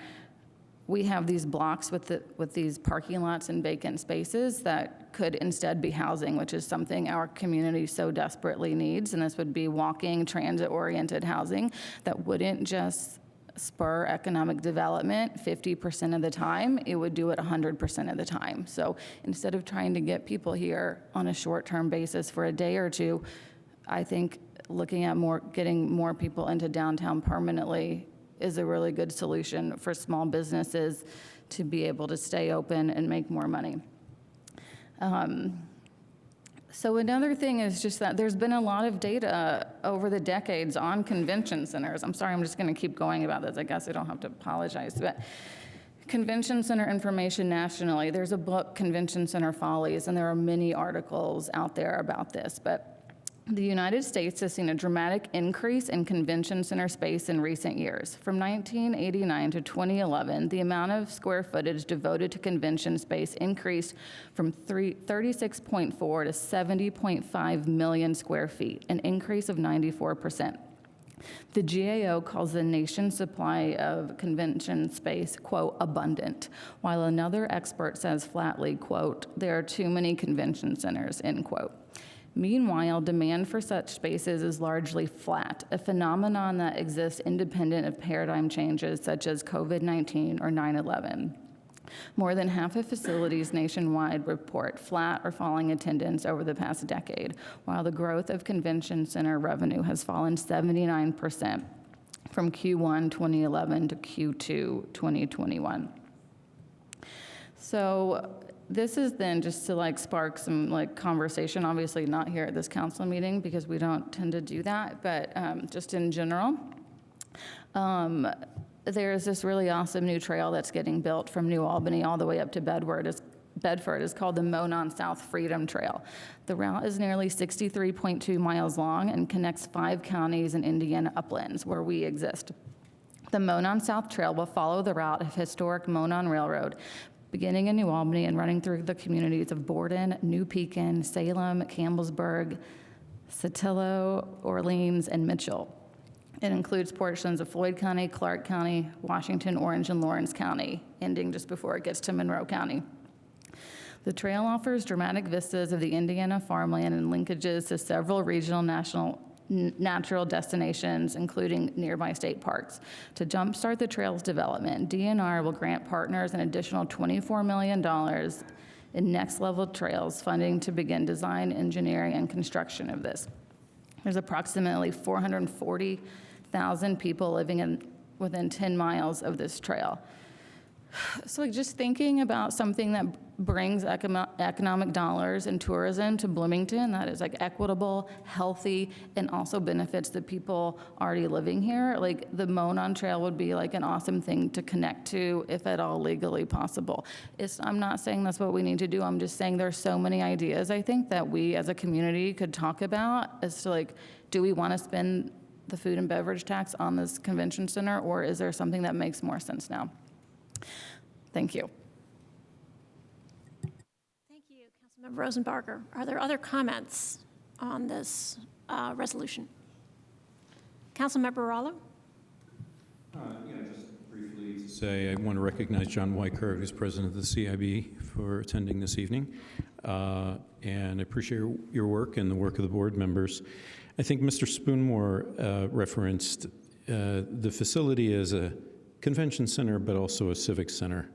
we have these blocks with these parking lots and vacant spaces that could instead be housing, which is something our community so desperately needs. And this would be walking, transit-oriented housing that wouldn't just spur economic development 50% of the time, it would do it 100% of the time. So instead of trying to get people here on a short-term basis for a day or two, I think looking at getting more people into downtown permanently is a really good solution for small businesses to be able to stay open and make more money. So another thing is just that there's been a lot of data over the decades on convention centers. I'm sorry, I'm just going to keep going about this. I guess I don't have to apologize. But convention center information nationally, there's a book, Convention Center Follies, and there are many articles out there about this. But the United States has seen a dramatic increase in convention center space in recent years. From 1989 to 2011, the amount of square footage devoted to convention space increased from 36.4 to 70.5 million square feet, an increase of 94%. The GAO calls the nation's supply of convention space, quote, abundant, while another expert says flatly, quote, there are too many convention centers, end quote. Meanwhile, demand for such spaces is largely flat, a phenomenon that exists independent of paradigm changes such as COVID-19 or 9/11. More than half of facilities nationwide report flat or falling attendance over the past decade, while the growth of convention center revenue has fallen 79% from Q1 2011 to Q2 2021. So this is then just to spark some conversation, obviously not here at this council meeting because we don't tend to do that, but just in general. There's this really awesome new trail that's getting built from New Albany all the way up to Bedford. It's called the Monon South Freedom Trail. The route is nearly 63.2 miles long and connects 5 counties in Indiana uplands where we exist. The Monon South Trail will follow the route of historic Monon Railroad, beginning in New Albany and running through the communities of Borden, New Pekin, Salem, Campbellsburg, Saltillo, Orleans, and Mitchell. It includes portions of Floyd County, Clark County, Washington, Orange, and Lawrence County, ending just before it gets to Monroe County. The trail offers dramatic vistas of the Indiana farmland and linkages to several regional natural destinations, including nearby state parks. To jumpstart the trail's development, DNR will grant partners an additional $24 million in next-level trails funding to begin design, engineering, and construction of this. There's approximately 440,000 people living within 10 miles of this trail. So just thinking about something that brings economic dollars and tourism to Bloomington that is equitable, healthy, and also benefits the people already living here, the Monon Trail would be an awesome thing to connect to if at all legally possible. I'm not saying that's what we need to do. I'm just saying there's so many ideas I think that we as a community could talk about as to do we want to spend the food and beverage tax on this convention center, or is there something that makes more sense now? Thank you. Councilmember Rosenbarger, are there other comments on this resolution? Councilmember Rallo? Just briefly to say I want to recognize John Weicker, who's president of the CIB, for attending this evening. And I appreciate your work and the work of the board members. I think Mr. Spoonmore referenced the facility as a convention center, but also a civic center.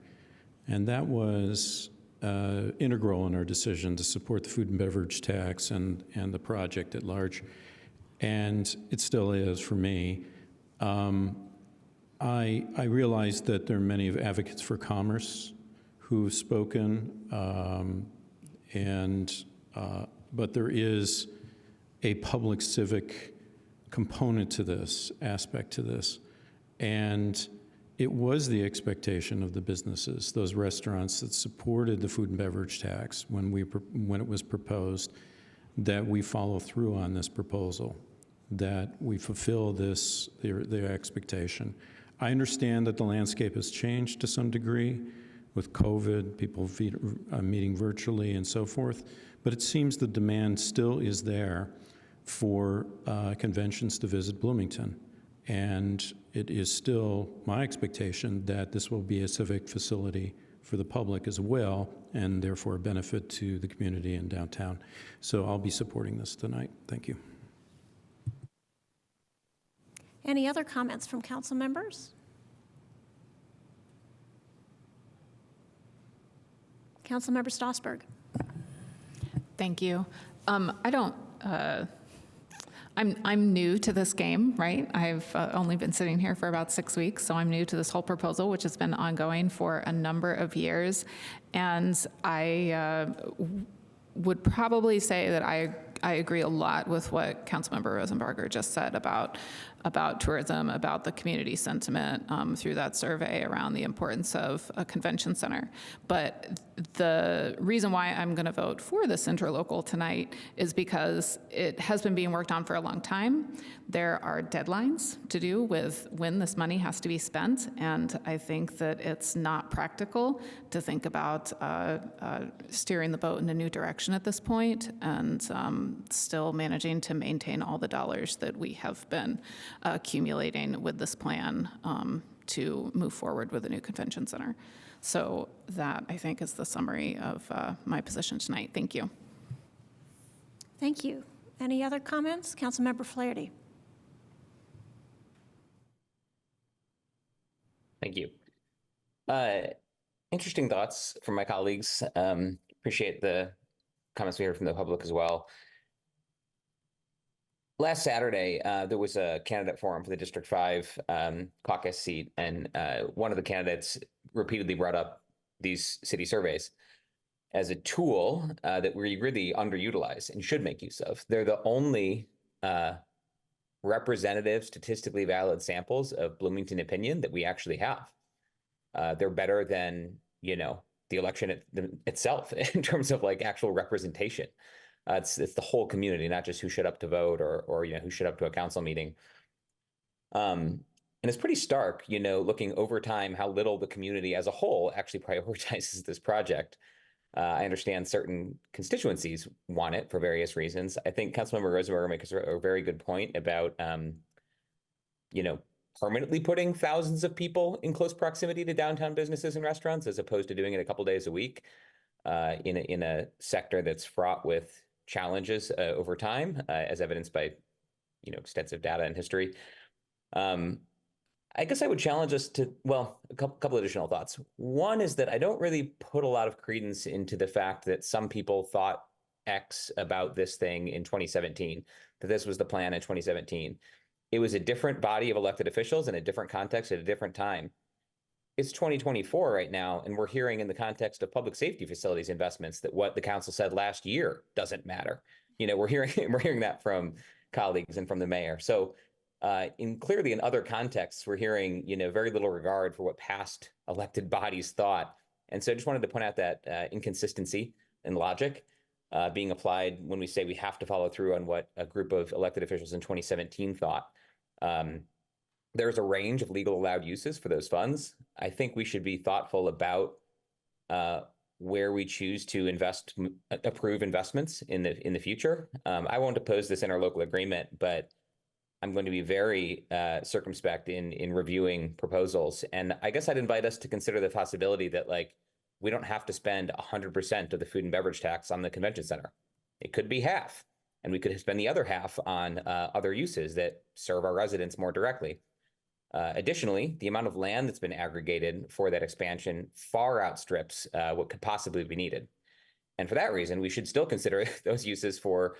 And that was integral in our decision to support the food and beverage tax and the project at large. And it still is for me. I realize that there are many advocates for commerce who've spoken, but there is a public civic component to this, aspect to this. And it was the expectation of the businesses, those restaurants that supported the food and beverage tax when it was proposed, that we follow through on this proposal, that we fulfill their expectation. I understand that the landscape has changed to some degree with COVID, people meeting virtually and so forth, but it seems the demand still is there for conventions to visit Bloomington. And it is still my expectation that this will be a civic facility for the public as well, and therefore a benefit to the community in downtown. So I'll be supporting this tonight. Thank you. Any other comments from council members? Councilmember Stossberg. Thank you. I'm new to this game, right? I've only been sitting here for about 6 weeks, so I'm new to this whole proposal, which has been ongoing for a number of years. And I would probably say that I agree a lot with what Councilmember Rosenbarger just said about tourism, about the community sentiment through that survey around the importance of a convention center. But the reason why I'm going to vote for this interlocal tonight is because it has been being worked on for a long time. There are deadlines to do with when this money has to be spent, and I think that it's not practical to think about steering the boat in a new direction at this point, and still managing to maintain all the dollars that we have been accumulating with this plan to move forward with a new convention center. So that, I think, is the summary of my position tonight. Thank you. Thank you. Any other comments? Councilmember Flaherty. Thank you. Interesting thoughts from my colleagues. Appreciate the comments we heard from the public as well. Last Saturday, there was a candidate forum for the District 5 caucus seat, and one of the candidates repeatedly brought up these city surveys as a tool that we really underutilize and should make use of. They're the only representative, statistically valid samples of Bloomington opinion that we actually have. They're better than, the election itself in terms of like actual representation. It's the whole community, not just who showed up to vote or who showed up to a council meeting. And it's pretty stark, looking over time, how little the community as a whole actually prioritizes this project. I understand certain constituencies want it for various reasons. I think Councilmember Rosenberger makes a very good point about, permanently putting thousands of people in close proximity to downtown businesses and restaurants, as opposed to doing it a couple days a week in a sector that's fraught with challenges over time, as evidenced by, extensive data and history. I guess I would challenge us to, a couple additional thoughts. One is that I don't really put a lot of credence into the fact that some people thought X about this thing in 2017, that this was the plan in 2017. It was a different body of elected officials in a different context at a different time. It's 2024 right now, and we're hearing in the context of public safety facilities investments that what the council said last year doesn't matter. We're hearing that from colleagues and from the mayor. So clearly in other contexts, we're hearing, very little regard for what past elected bodies thought. And so I just wanted to point out that inconsistency in logic being applied when we say we have to follow through on what a group of elected officials in 2017 thought. There's a range of legal allowed uses for those funds. I think we should be thoughtful about where we choose to approve investments in the future. I won't oppose this interlocal agreement, but I'm going to be very circumspect in reviewing proposals. And I guess I'd invite us to consider the possibility that like we don't have to spend 100% of the food and beverage tax on the convention center. It could be half, and we could spend the other half on other uses that serve our residents more directly. Additionally, the amount of land that's been aggregated for that expansion far outstrips what could possibly be needed. And for that reason, we should still consider those uses for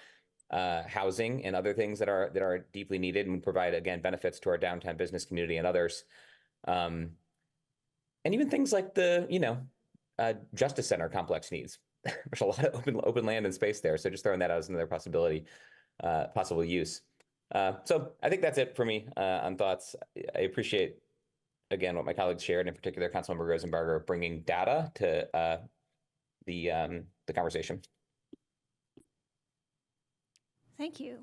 housing and other things that are deeply needed and provide, again, benefits to our downtown business community and others. And even things like the, Justice Center complex needs. There's a lot of open land and space there. So just throwing that out as another possibility, possible use. So I think that's it for me on thoughts. I appreciate, again, what my colleagues shared, in particular, Councilmember Rosenberger, bringing data to the conversation. Thank you.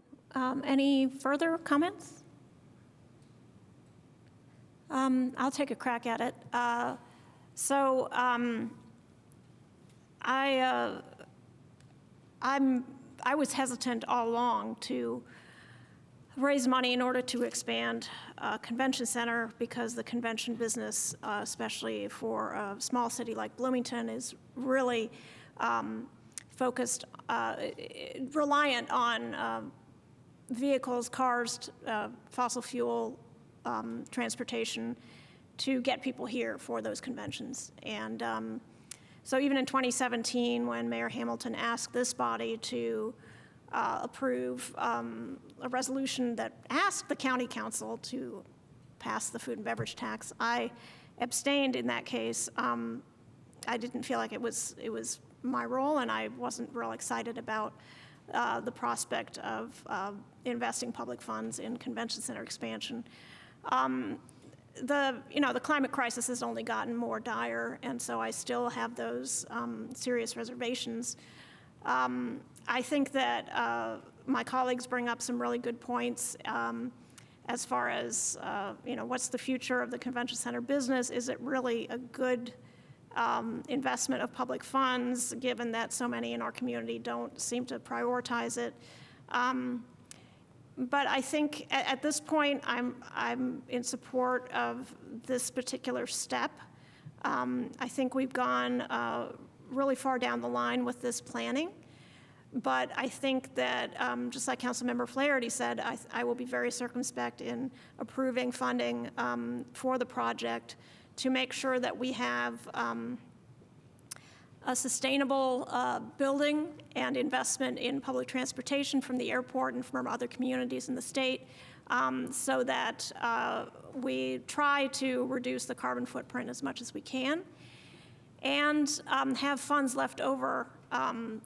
Any further comments? I'll take a crack at it. I was hesitant all along to raise money in order to expand a convention center because the convention business, especially for a small city like Bloomington, is really focused, reliant on vehicles, cars, fossil fuel transportation to get people here for those conventions. And so even in 2017, when Mayor Hamilton asked this body to approve a resolution that asked the county council to pass the food and beverage tax, I abstained in that case. I didn't feel like it was my role, and I wasn't real excited about the prospect of investing public funds in convention center expansion. The climate crisis has only gotten more dire, and so I still have those serious reservations. I think that my colleagues bring up some really good points as far as, what's the future of the convention center business? Is it really a good investment of public funds, given that so many in our community don't seem to prioritize it? But I think at this point, I'm in support of this particular step. I think we've gone really far down the line with this planning. But I think that, just like Councilmember Flaherty said, I will be very circumspect in approving funding for the project to make sure that we have a sustainable building and investment in public transportation from the airport and from other communities in the state, so that we try to reduce the carbon footprint as much as we can, and have funds left over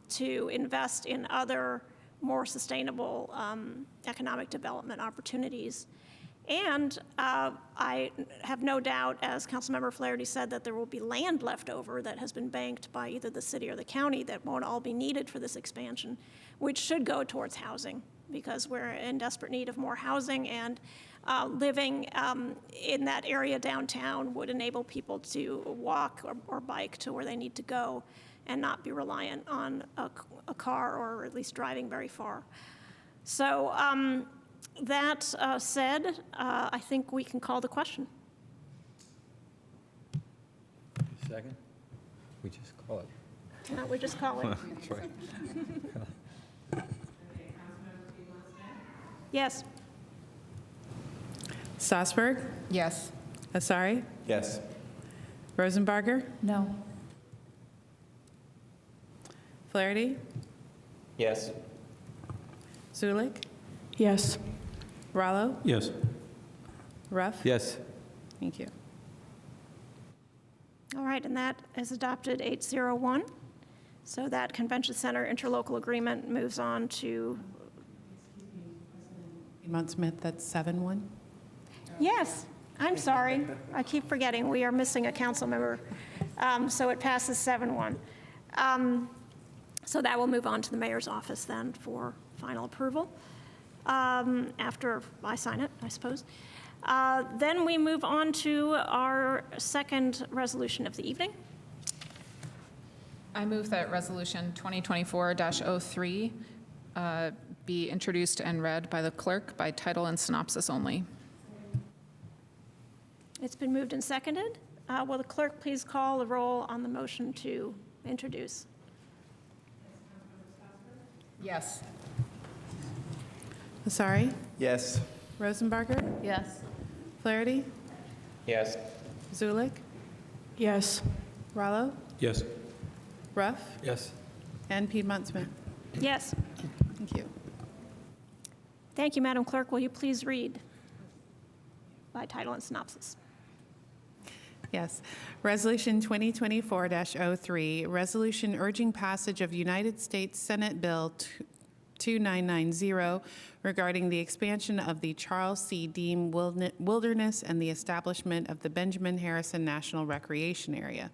to invest in other more sustainable economic development opportunities. And I have no doubt, as Councilmember Flaherty said, that there will be land left over that has been banked by either the city or the county that won't all be needed for this expansion, which should go towards housing, because we're in desperate need of more housing, and living in that area downtown would enable people to walk or bike to where they need to go and not be reliant on a car, or at least driving very far. So that said, I think we can call the question. Second? We just call it. No, we just call it. That's right. Yes. Strasburg? Yes. Asari? Yes. Rosenbarger? No. Flaherty? Yes. Zulik? Yes. Rallo? Yes. Ruff? Yes. Thank you. All right, and that is adopted 801. So that convention center interlocal agreement moves on to. Mount Smith, that's 7-1? Yes, I'm sorry. I keep forgetting. We are missing a council member. So it passes 7-1. So that will move on to the mayor's office then for final approval after I sign it, I suppose. Then we move on to our second resolution of the evening. I move that Resolution 2024-03 be introduced and read by the clerk by title and synopsis only. It's been moved and seconded. Will the clerk please call the roll on the motion to introduce? Yes. Asari? Yes. Rosenbarger? Yes. Flaherty? Yes. Zulik? Yes. Rallo? Yes. Ruff? Yes. And Piedmont Smith. Yes. Thank you. Thank you, Madam Clerk. Will you please read by title and synopsis? Yes. Resolution 2024-03, resolution urging passage of United States Senate Bill 2990 regarding the expansion of the Charles C. Dean Wilderness and the establishment of the Benjamin Harrison National Recreation Area.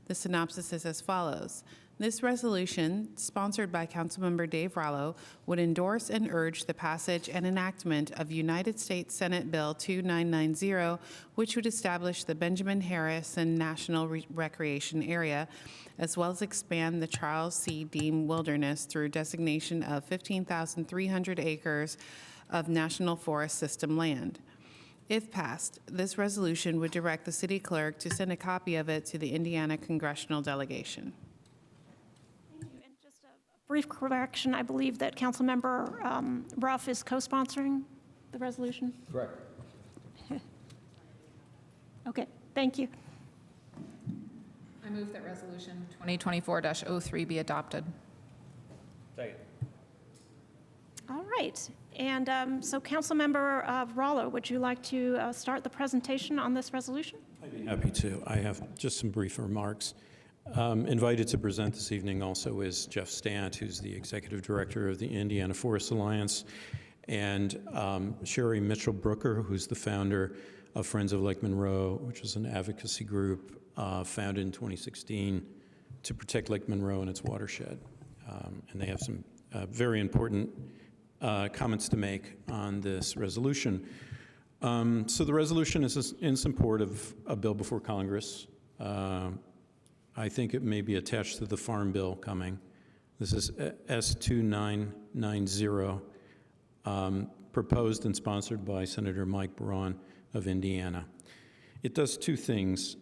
The synopsis is as follows. This resolution, sponsored by Councilmember Dave Rallo, would endorse and urge the passage and enactment of United States Senate Bill 2990, which would establish the Benjamin Harrison National Recreation Area, as well as expand the Charles C. Dean Wilderness through designation of 15,300 acres of National Forest System land. If passed, this resolution would direct the city clerk to send a copy of it to the Indiana congressional delegation. Brief correction, I believe that Councilmember Ruff is co-sponsoring the resolution? Correct. Okay, thank you. I move that Resolution 2024-03 be adopted. Second. All right, and so Councilmember Rallo, would you like to start the presentation on this resolution? I'd be happy to. I have just some brief remarks. Invited to present this evening also is Jeff Stant, who's the Executive Director of the Indiana Forest Alliance, and Sherry Mitchell-Brooker, who's the founder of Friends of Lake Monroe, which is an advocacy group founded in 2016 to protect Lake Monroe and its watershed. And they have some very important comments to make on this resolution. So the resolution is in support of a bill before Congress. I think it may be attached to the Farm Bill coming. This is S2990, proposed and sponsored by Senator Mike Braun of Indiana. It does two things.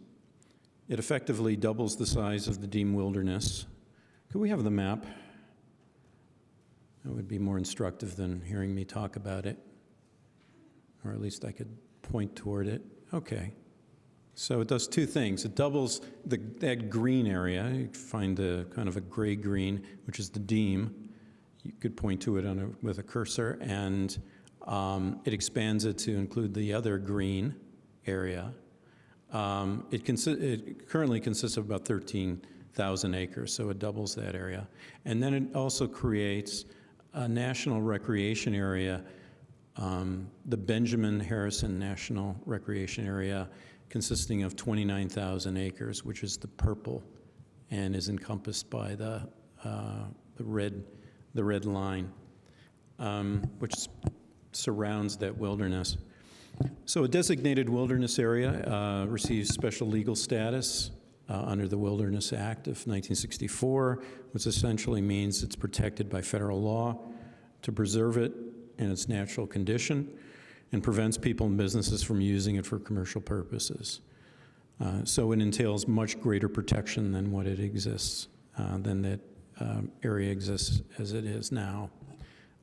It effectively doubles the size of the Dean Wilderness. Could we have the map? That would be more instructive than hearing me talk about it, or at least I could point toward it. Okay. So it does two things. It doubles that green area. You find the kind of a gray-green, which is the Deem. You could point to it with a cursor, and it expands it to include the other green area. It currently consists of about 13,000 acres, so it doubles that area. And then it also creates a national recreation area, the Benjamin Harrison National Recreation Area, consisting of 29,000 acres, which is the purple, and is encompassed by the red line, which surrounds that wilderness. So a designated wilderness area receives special legal status under the Wilderness Act of 1964, which essentially means it's protected by federal law to preserve it in its natural condition, and prevents people and businesses from using it for commercial purposes. So it entails much greater protection than what it exists, than that area exists as it is now.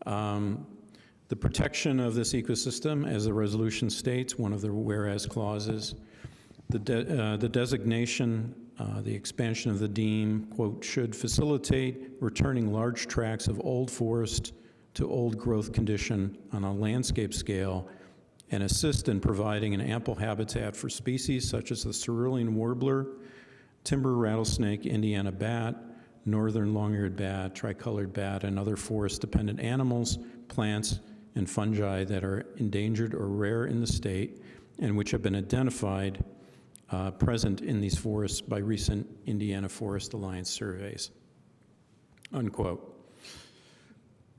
The protection of this ecosystem, as the resolution states, one of the whereas clauses, the designation, the expansion of the Deem, quote, should facilitate returning large tracts of old forest to old growth condition on a landscape scale and assist in providing an ample habitat for species such as the cerulean warbler, timber rattlesnake, Indiana bat, northern long-eared bat, tricolored bat, and other forest-dependent animals, plants, and fungi that are endangered or rare in the state and which have been identified present in these forests by recent Indiana Forest Alliance surveys, unquote.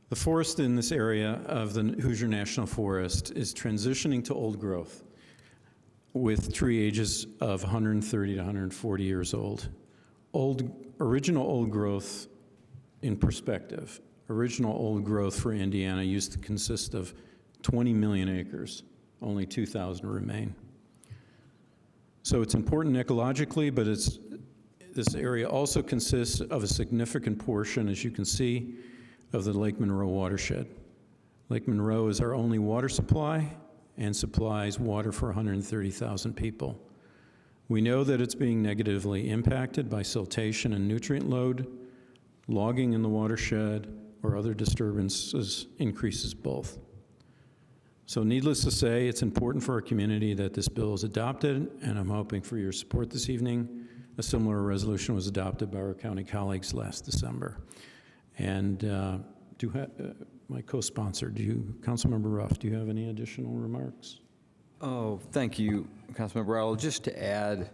The forest in this area of the Hoosier National Forest is transitioning to old growth with tree ages of 130 to 140 years old. original old growth in perspective. Original old growth for Indiana used to consist of 20 million acres. Only 2,000 remain. So it's important ecologically, but this area also consists of a significant portion, as you can see, of the Lake Monroe watershed. Lake Monroe is our only water supply and supplies water for 130,000 people. We know that it's being negatively impacted by siltation and nutrient load. Logging in the watershed or other disturbances increases both. So needless to say, it's important for our community that this bill is adopted, and I'm hoping for your support this evening. A similar resolution was adopted by our county colleagues last December. And my co-sponsor, Councilmember Ruff, do you have any additional remarks? Oh, thank you, Councilmember Rattle. Just to add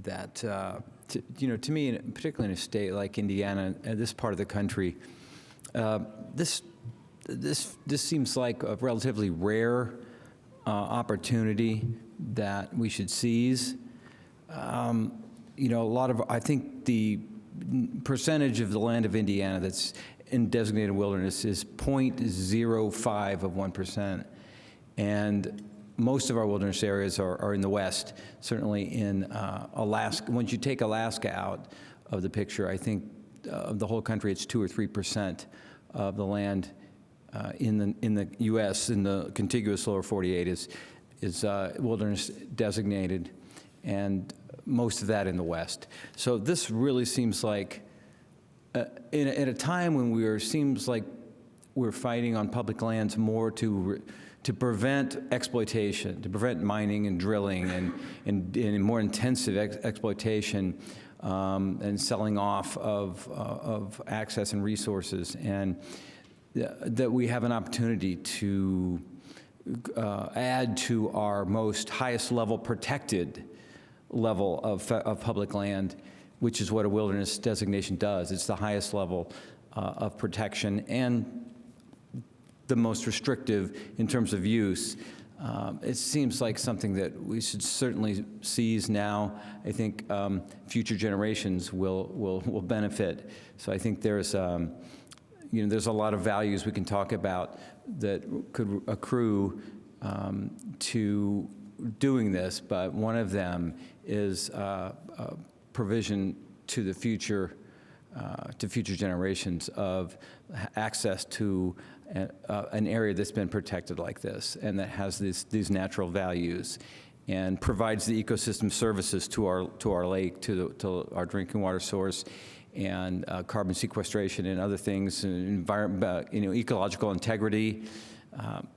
that, to me, particularly in a state like Indiana, this part of the country, this seems like a relatively rare opportunity that we should seize. I think the percentage of the land of Indiana that's in designated wilderness is 0.05 of 1%. And most of our wilderness areas are in the West, certainly in Alaska. Once you take Alaska out of the picture, I think of the whole country, it's 2 or 3% of the land in the U.S. in the contiguous lower 48 is wilderness designated, and most of that in the West. So this really seems like, at a time when seems like we're fighting on public lands more to prevent exploitation, to prevent mining and drilling and more intensive exploitation and selling off of access and resources, and that we have an opportunity to add to our most highest level protected level of public land, which is what a wilderness designation does. It's the highest level of protection and the most restrictive in terms of use. It seems like something that we should certainly seize now. I think future generations will benefit. So I think there's there's a lot of values we can talk about that could accrue to doing this, but one of them is provision to the future generations of access to an area that's been protected like this and that has these natural values and provides the ecosystem services to our lake, to our drinking water source, and carbon sequestration and other things, ecological integrity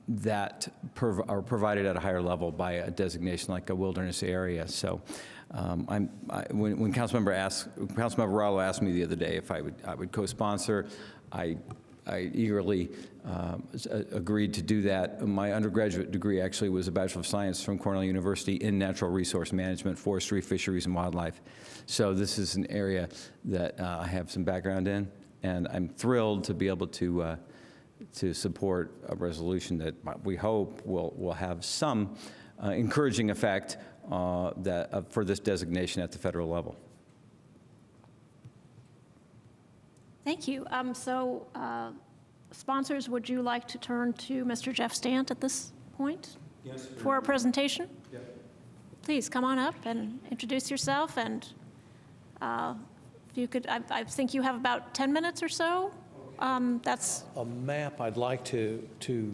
that are provided at a higher level by a designation like a wilderness area. So when Councilmember Rallo asked me the other day if I would co-sponsor, I eagerly agreed to do that. My undergraduate degree actually was a Bachelor of Science from Cornell University in Natural Resource Management, Forestry, Fisheries, and Wildlife. So this is an area that I have some background in, and I'm thrilled to be able to support a resolution that we hope will have some encouraging effect for this designation at the federal level. Thank you. Sponsors, would you like to turn to Mr. Jeff Stant at this point? Yes. For a presentation? Yeah. Please come on up and introduce yourself, and if you could, I think you have about 10 minutes or so. That's a map I'd like to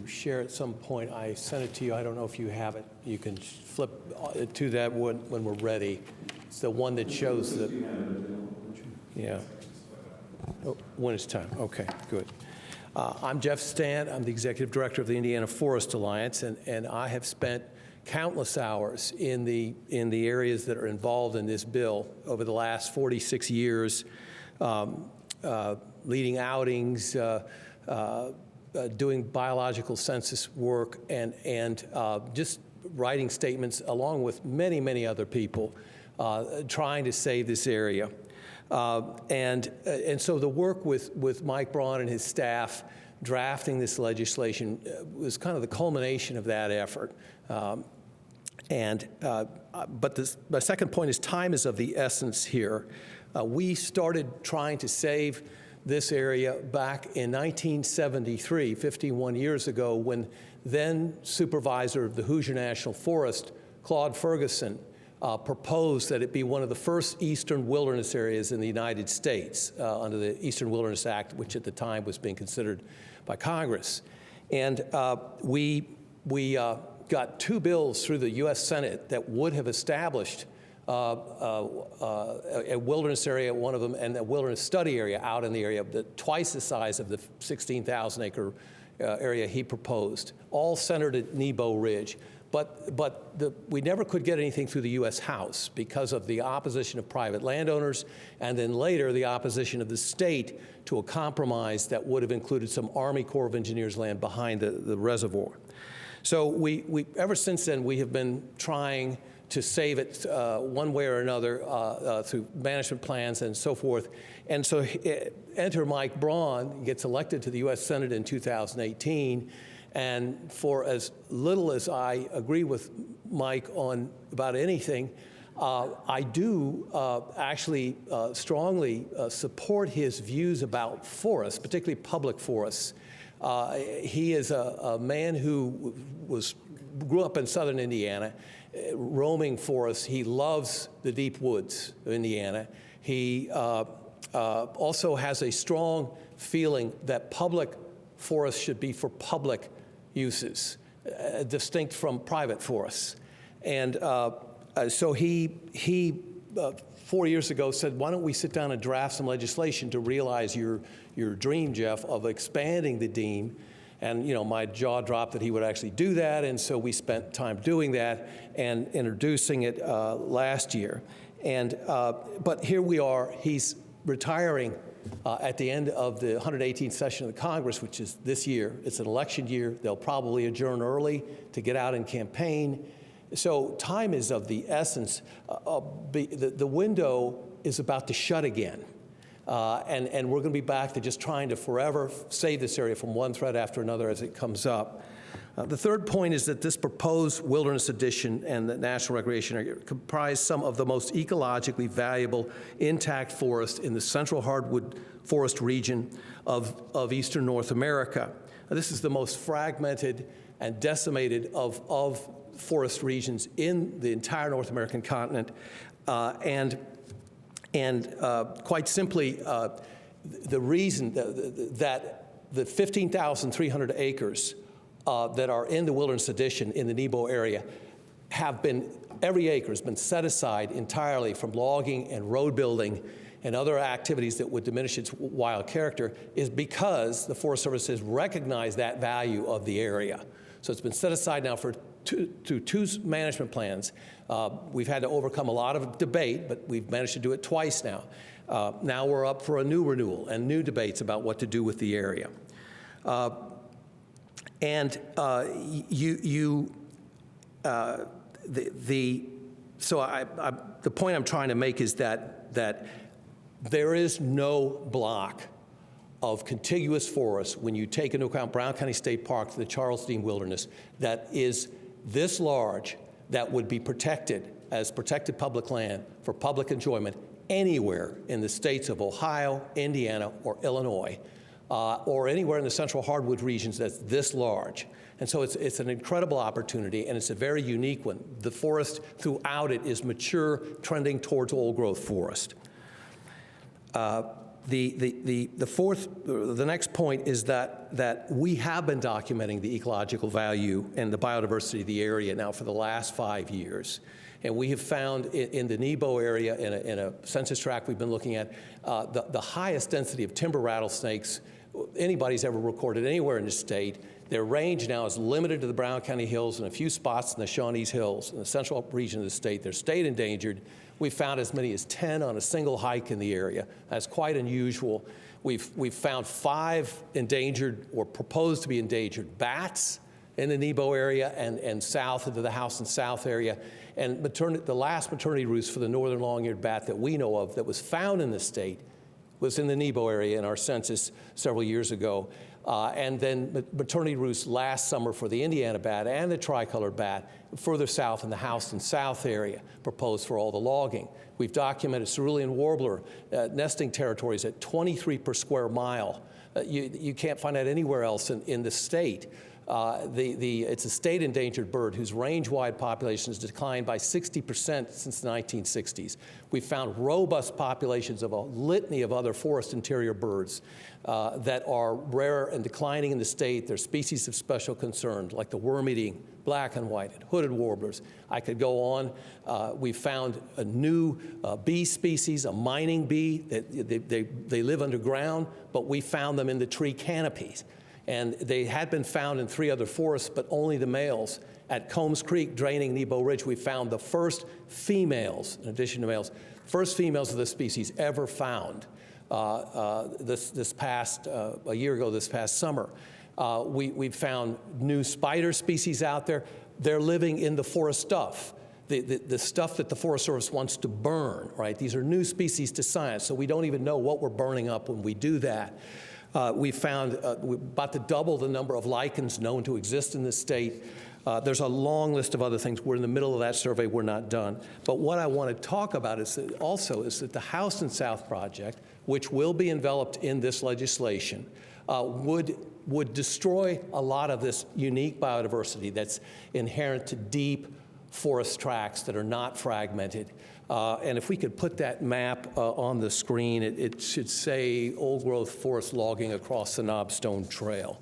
share at some point. I sent it to you. I don't know if you have it. You can flip to that when we're ready. It's the one that shows the. Yeah. Oh, when it's time. Okay, good. I'm Jeff Stant. I'm the Executive Director of the Indiana Forest Alliance, and I have spent countless hours in the areas that are involved in this bill over the last 46 years, leading outings, doing biological census work, and just writing statements along with many, many other people trying to save this area. And so the work with Mike Braun and his staff drafting this legislation was kind of the culmination of that effort. But my second point is time is of the essence here. We started trying to save this area back in 1973, 51 years ago, when then supervisor of the Hoosier National Forest, Claude Ferguson, proposed that it be one of the first eastern wilderness areas in the United States under the Eastern Wilderness Act, which at the time was being considered by Congress. And we got 2 bills through the U.S. Senate that would have established a wilderness area, one of them, and a wilderness study area out in the area, twice the size of the 16,000-acre area he proposed, all centered at Nebo Ridge. But we never could get anything through the U.S. House because of the opposition of private landowners, and then later the opposition of the state to a compromise that would have included some Army Corps of Engineers land behind the reservoir. So we ever since then, we have been trying to save it one way or another through management plans and so forth. And so enter Mike Braun, gets elected to the U.S. Senate in 2018, and for as little as I agree with Mike on about anything, I do actually strongly support his views about forests, particularly public forests. He is a man who grew up in southern Indiana, roaming forests. He loves the deep woods of Indiana. He also has a strong feeling that public forests should be for public uses, distinct from private forests. And so he 4 years ago said, why don't we sit down and draft some legislation to realize your dream, Jeff, of expanding the Dean. And my jaw dropped that he would actually do that, and so we spent time doing that and introducing it last year. And but here we are. He's retiring at the end of the 118th session of the Congress, which is this year. It's an election year. They'll probably adjourn early to get out and campaign. So time is of the essence. The window is about to shut again. And we're going to be back to just trying to forever save this area from one threat after another as it comes up. The third point is that this proposed wilderness addition and the national recreation area comprise some of the most ecologically valuable intact forest in the central hardwood forest region of eastern North America. This is the most fragmented and decimated of forest regions in the entire North American continent. And quite simply, the reason that the 15,300 acres that are in the wilderness addition in the Nebo area every acre has been set aside entirely from logging and road building and other activities that would diminish its wild character, is because the Forest Service has recognized that value of the area. So it's been set aside now for two management plans. We've had to overcome a lot of debate, but we've managed to do it twice now. Now we're up for a new renewal and new debates about what to do with the area. The point I'm trying to make is that there is no block of contiguous forests when you take into account Brown County State Park to the Charles Dean Wilderness that is this large that would be protected as protected public land for public enjoyment anywhere in the states of Ohio, Indiana, or Illinois, or anywhere in the central hardwood regions that's this large. And so it's an incredible opportunity, and it's a very unique one. The forest throughout it is mature, trending towards old growth forest. The next point is that we have been documenting the ecological value and the biodiversity of the area now for the last 5 years. And we have found in the Nebo area, in a census tract we've been looking at, the highest density of timber rattlesnakes anybody's ever recorded anywhere in the state. Their range now is limited to the Brown County Hills and a few spots in the Shawnees Hills in the central region of the state. They're state endangered. We found as many as 10 on a single hike in the area. That's quite unusual. We've found 5 endangered or proposed to be endangered bats in the Nebo area and south into the House and South area. And the last maternity roost for the northern long-eared bat that we know of that was found in the state was in the Nebo area in our census several years ago. And then maternity roosts last summer for the Indiana bat and the tricolored bat further south in the Houston South area, proposed for all the logging. We've documented cerulean warbler nesting territories at 23 per square mile. You can't find that anywhere else in the state. It's a state endangered bird whose range-wide population has declined by 60% since the 1960s. We've found robust populations of a litany of other forest interior birds that are rare and declining in the state. They're species of special concern, like the worm-eating black and whited, hooded warblers. I could go on. We found a new bee species, a mining bee. They live underground, but we found them in the tree canopies. And they had been found in 3 other forests, but only the males. At Combs Creek, draining Nebo Ridge, we found the first females, in addition to males, first females of this species ever found a year ago, this past summer. We found new spider species out there. They're living in the forest stuff. The stuff that the Forest Service wants to burn, right? These are new species to science, so we don't even know what we're burning up when we do that. We found about to double the number of lichens known to exist in this state. There's a long list of other things. We're in the middle of that survey. We're not done. But what I want to talk about is that the Houston South project, which will be enveloped in this legislation, would destroy a lot of this unique biodiversity that's inherent to deep forest tracts that are not fragmented. And if we could put that map on the screen, it should say old-growth forest logging across the Knobstone Trail.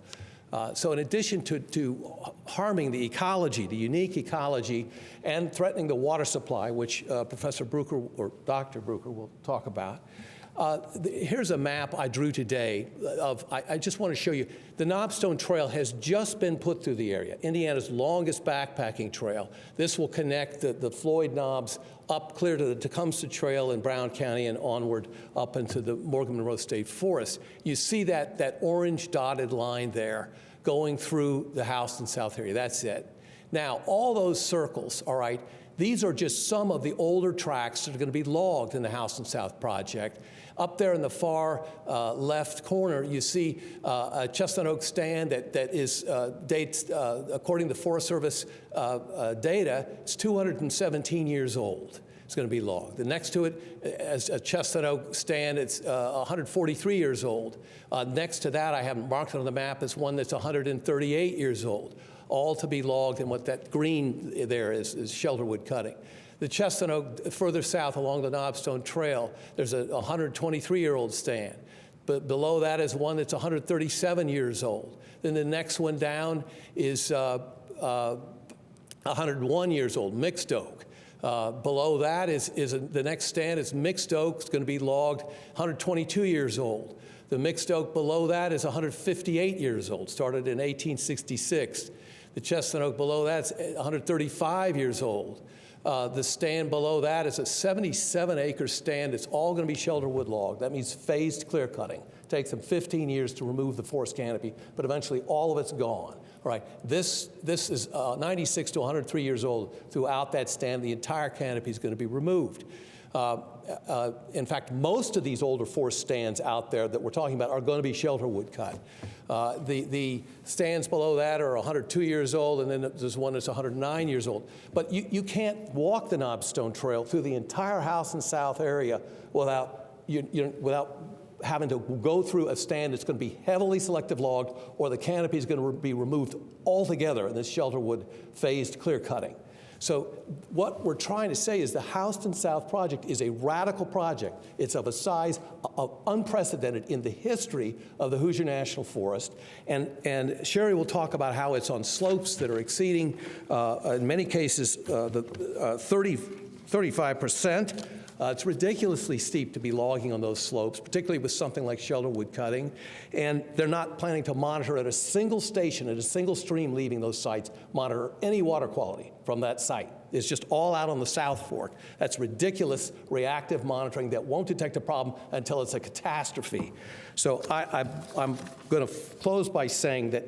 So in addition to harming the ecology, the unique ecology, and threatening the water supply, which Professor Brucker or Dr. Brucker will talk about, here's a map I drew today I just want to show you. The Knobstone Trail has just been put through the area, Indiana's longest backpacking trail. This will connect the Floyd Knobs up clear to the Tecumseh Trail in Brown County and onward up into the Morgan Monroe State Forest. You see that orange dotted line there going through the Houston South area. That's it. Now, all those circles, all right, these are just some of the older tracts that are going to be logged in the Houston South project. Up there in the far left corner, you see a chestnut oak stand that dates, according to Forest Service data, it's 217 years old. It's going to be logged. The next to it, as a chestnut oak stand, it's 143 years old. Next to that, I haven't marked it on the map, is one that's 138 years old, all to be logged, and what that green there is shelterwood cutting. The chestnut oak further south along the Knobstone Trail, there's a 123-year-old stand. But below that is one that's 137 years old. Then the next one down is 101 years old, mixed oak. Below that is the next stand is mixed oak. It's going to be logged 122 years old. The mixed oak below that is 158 years old, started in 1866. The chestnut oak below that's 135 years old. The stand below that is a 77-acre stand. It's all going to be shelterwood logged. That means phased clear cutting. It takes them 15 years to remove the forest canopy, but eventually all of it's gone. All right, this is 96 to 103 years old. Throughout that stand, the entire canopy is going to be removed. In fact, most of these older forest stands out there that we're talking about are going to be shelterwood cut. The stands below that are 102 years old, and then there's one that's 109 years old. But you can't walk the Knobstone Trail through the entire Houston South area without having to go through a stand that's going to be heavily selective logged, or the canopy is going to be removed altogether in this shelterwood phased clear cutting. So what we're trying to say is the Houston South project is a radical project. It's of a size of unprecedented in the history of the Hoosier National Forest. And Sherry will talk about how it's on slopes that are exceeding, in many cases, the 35%. It's ridiculously steep to be logging on those slopes, particularly with something like shelterwood cutting. And they're not planning to monitor at a single station, at a single stream leaving those sites, monitor any water quality from that site. It's just all out on the South Fork. That's ridiculous reactive monitoring that won't detect a problem until it's a catastrophe. So I'm going to close by saying that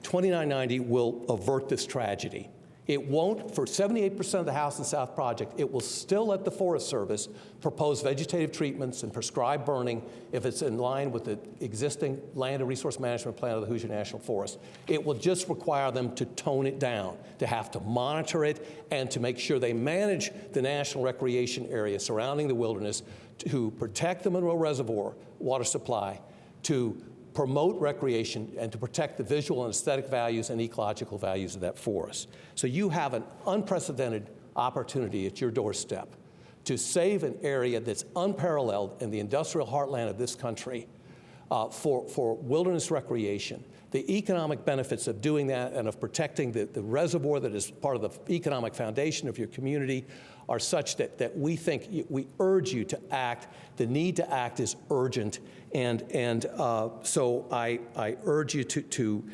2990 will avert this tragedy. It won't, for 78% of the House and South project, it will still let the Forest Service propose vegetative treatments and prescribe burning if it's in line with the existing land and resource management plan of the Hoosier National Forest. It will just require them to tone it down, to have to monitor it, and to make sure they manage the national recreation area surrounding the wilderness to protect the Monroe Reservoir water supply, to promote recreation, and to protect the visual and aesthetic values and ecological values of that forest. So you have an unprecedented opportunity at your doorstep to save an area that's unparalleled in the industrial heartland of this country for wilderness recreation. The economic benefits of doing that and of protecting the reservoir that is part of the economic foundation of your community are such that we think, we urge you to act. The need to act is urgent, and so I urge you to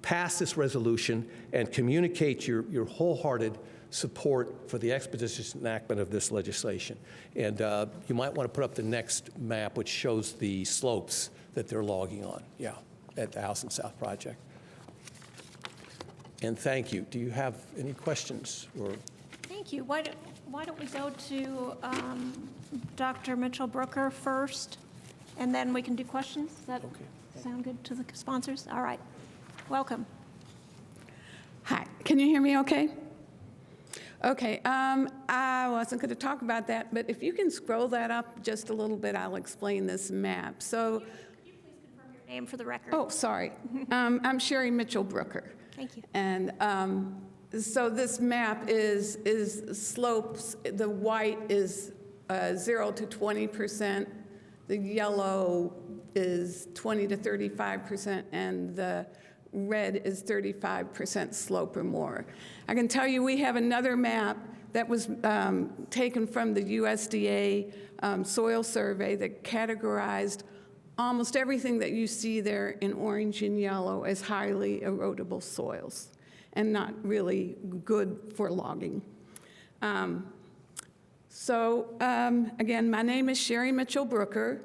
pass this resolution and communicate your wholehearted support for the expeditious enactment of this legislation. And you might want to put up the next map, which shows the slopes that they're logging on, at the House and South project. And thank you. Do you have any questions? Or Thank you. Why don't we go to Dr. Mitchell Brooker first, and then we can do questions? Does that sound good to the sponsors? All right. Welcome. Hi. Can you hear me okay? Okay. I wasn't going to talk about that, but if you can scroll that up just a little bit, I'll explain this map. So, Could you please confirm your name for the record? oh, sorry. I'm Sherry Mitchell Brooker. Thank you. And so this map is slopes. The white is 0 to 20%. The yellow is 20 to 35%, and the red is 35% slope or more. I can tell you we have another map that was taken from the USDA soil survey that categorized almost everything that you see there in orange and yellow as highly erodible soils and not really good for logging. Again, my name is Sherry Mitchell Brooker.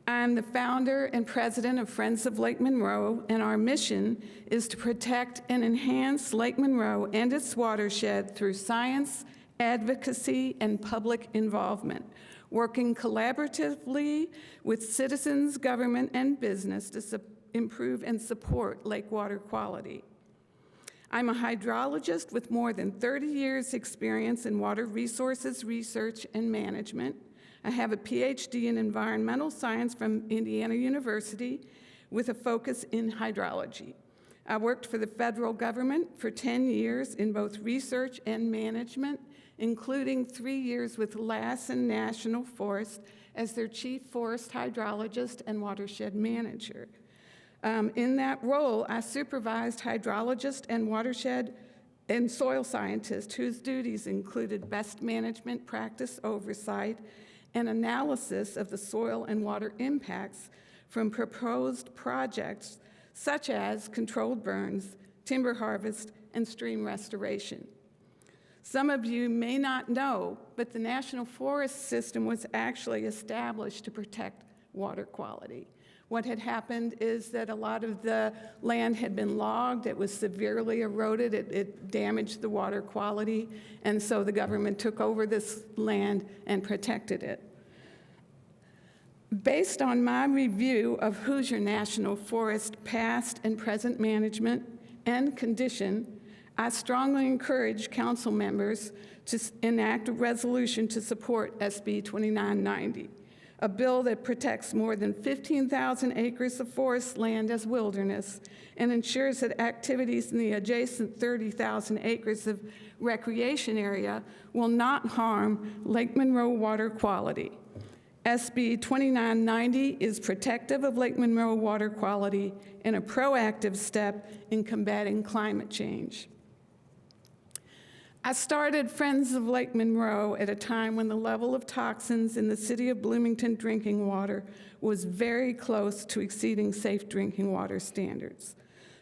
I'm the founder and president of Friends of Lake Monroe, and our mission is to protect and enhance Lake Monroe and its watershed through science, advocacy, and public involvement, working collaboratively with citizens, government, and business to improve and support lake water quality. I'm a hydrologist with more than 30 years' experience in water resources research and management. I have a PhD in environmental science from Indiana University with a focus in hydrology. I worked for the federal government for 10 years in both research and management, including 3 years with Lassen National Forest as their chief forest hydrologist and watershed manager. In that role, I supervised hydrologists and watershed and soil scientists whose duties included best management practice oversight and analysis of the soil and water impacts from proposed projects such as controlled burns, timber harvest, and stream restoration. Some of you may not know, but the National Forest System was actually established to protect water quality. What had happened is that a lot of the land had been logged, it was severely eroded, it damaged the water quality, and so the government took over this land and protected it. Based on my review of Hoosier National Forest past and present management and condition, I strongly encourage council members to enact a resolution to support SB 2990, a bill that protects more than 15,000 acres of forest land as wilderness and ensures that activities in the adjacent 30,000 acres of recreation area will not harm Lake Monroe water quality. SB 2990 is protective of Lake Monroe water quality and a proactive step in combating climate change. I started Friends of Lake Monroe at a time when the level of toxins in the city of Bloomington drinking water was very close to exceeding safe drinking water standards.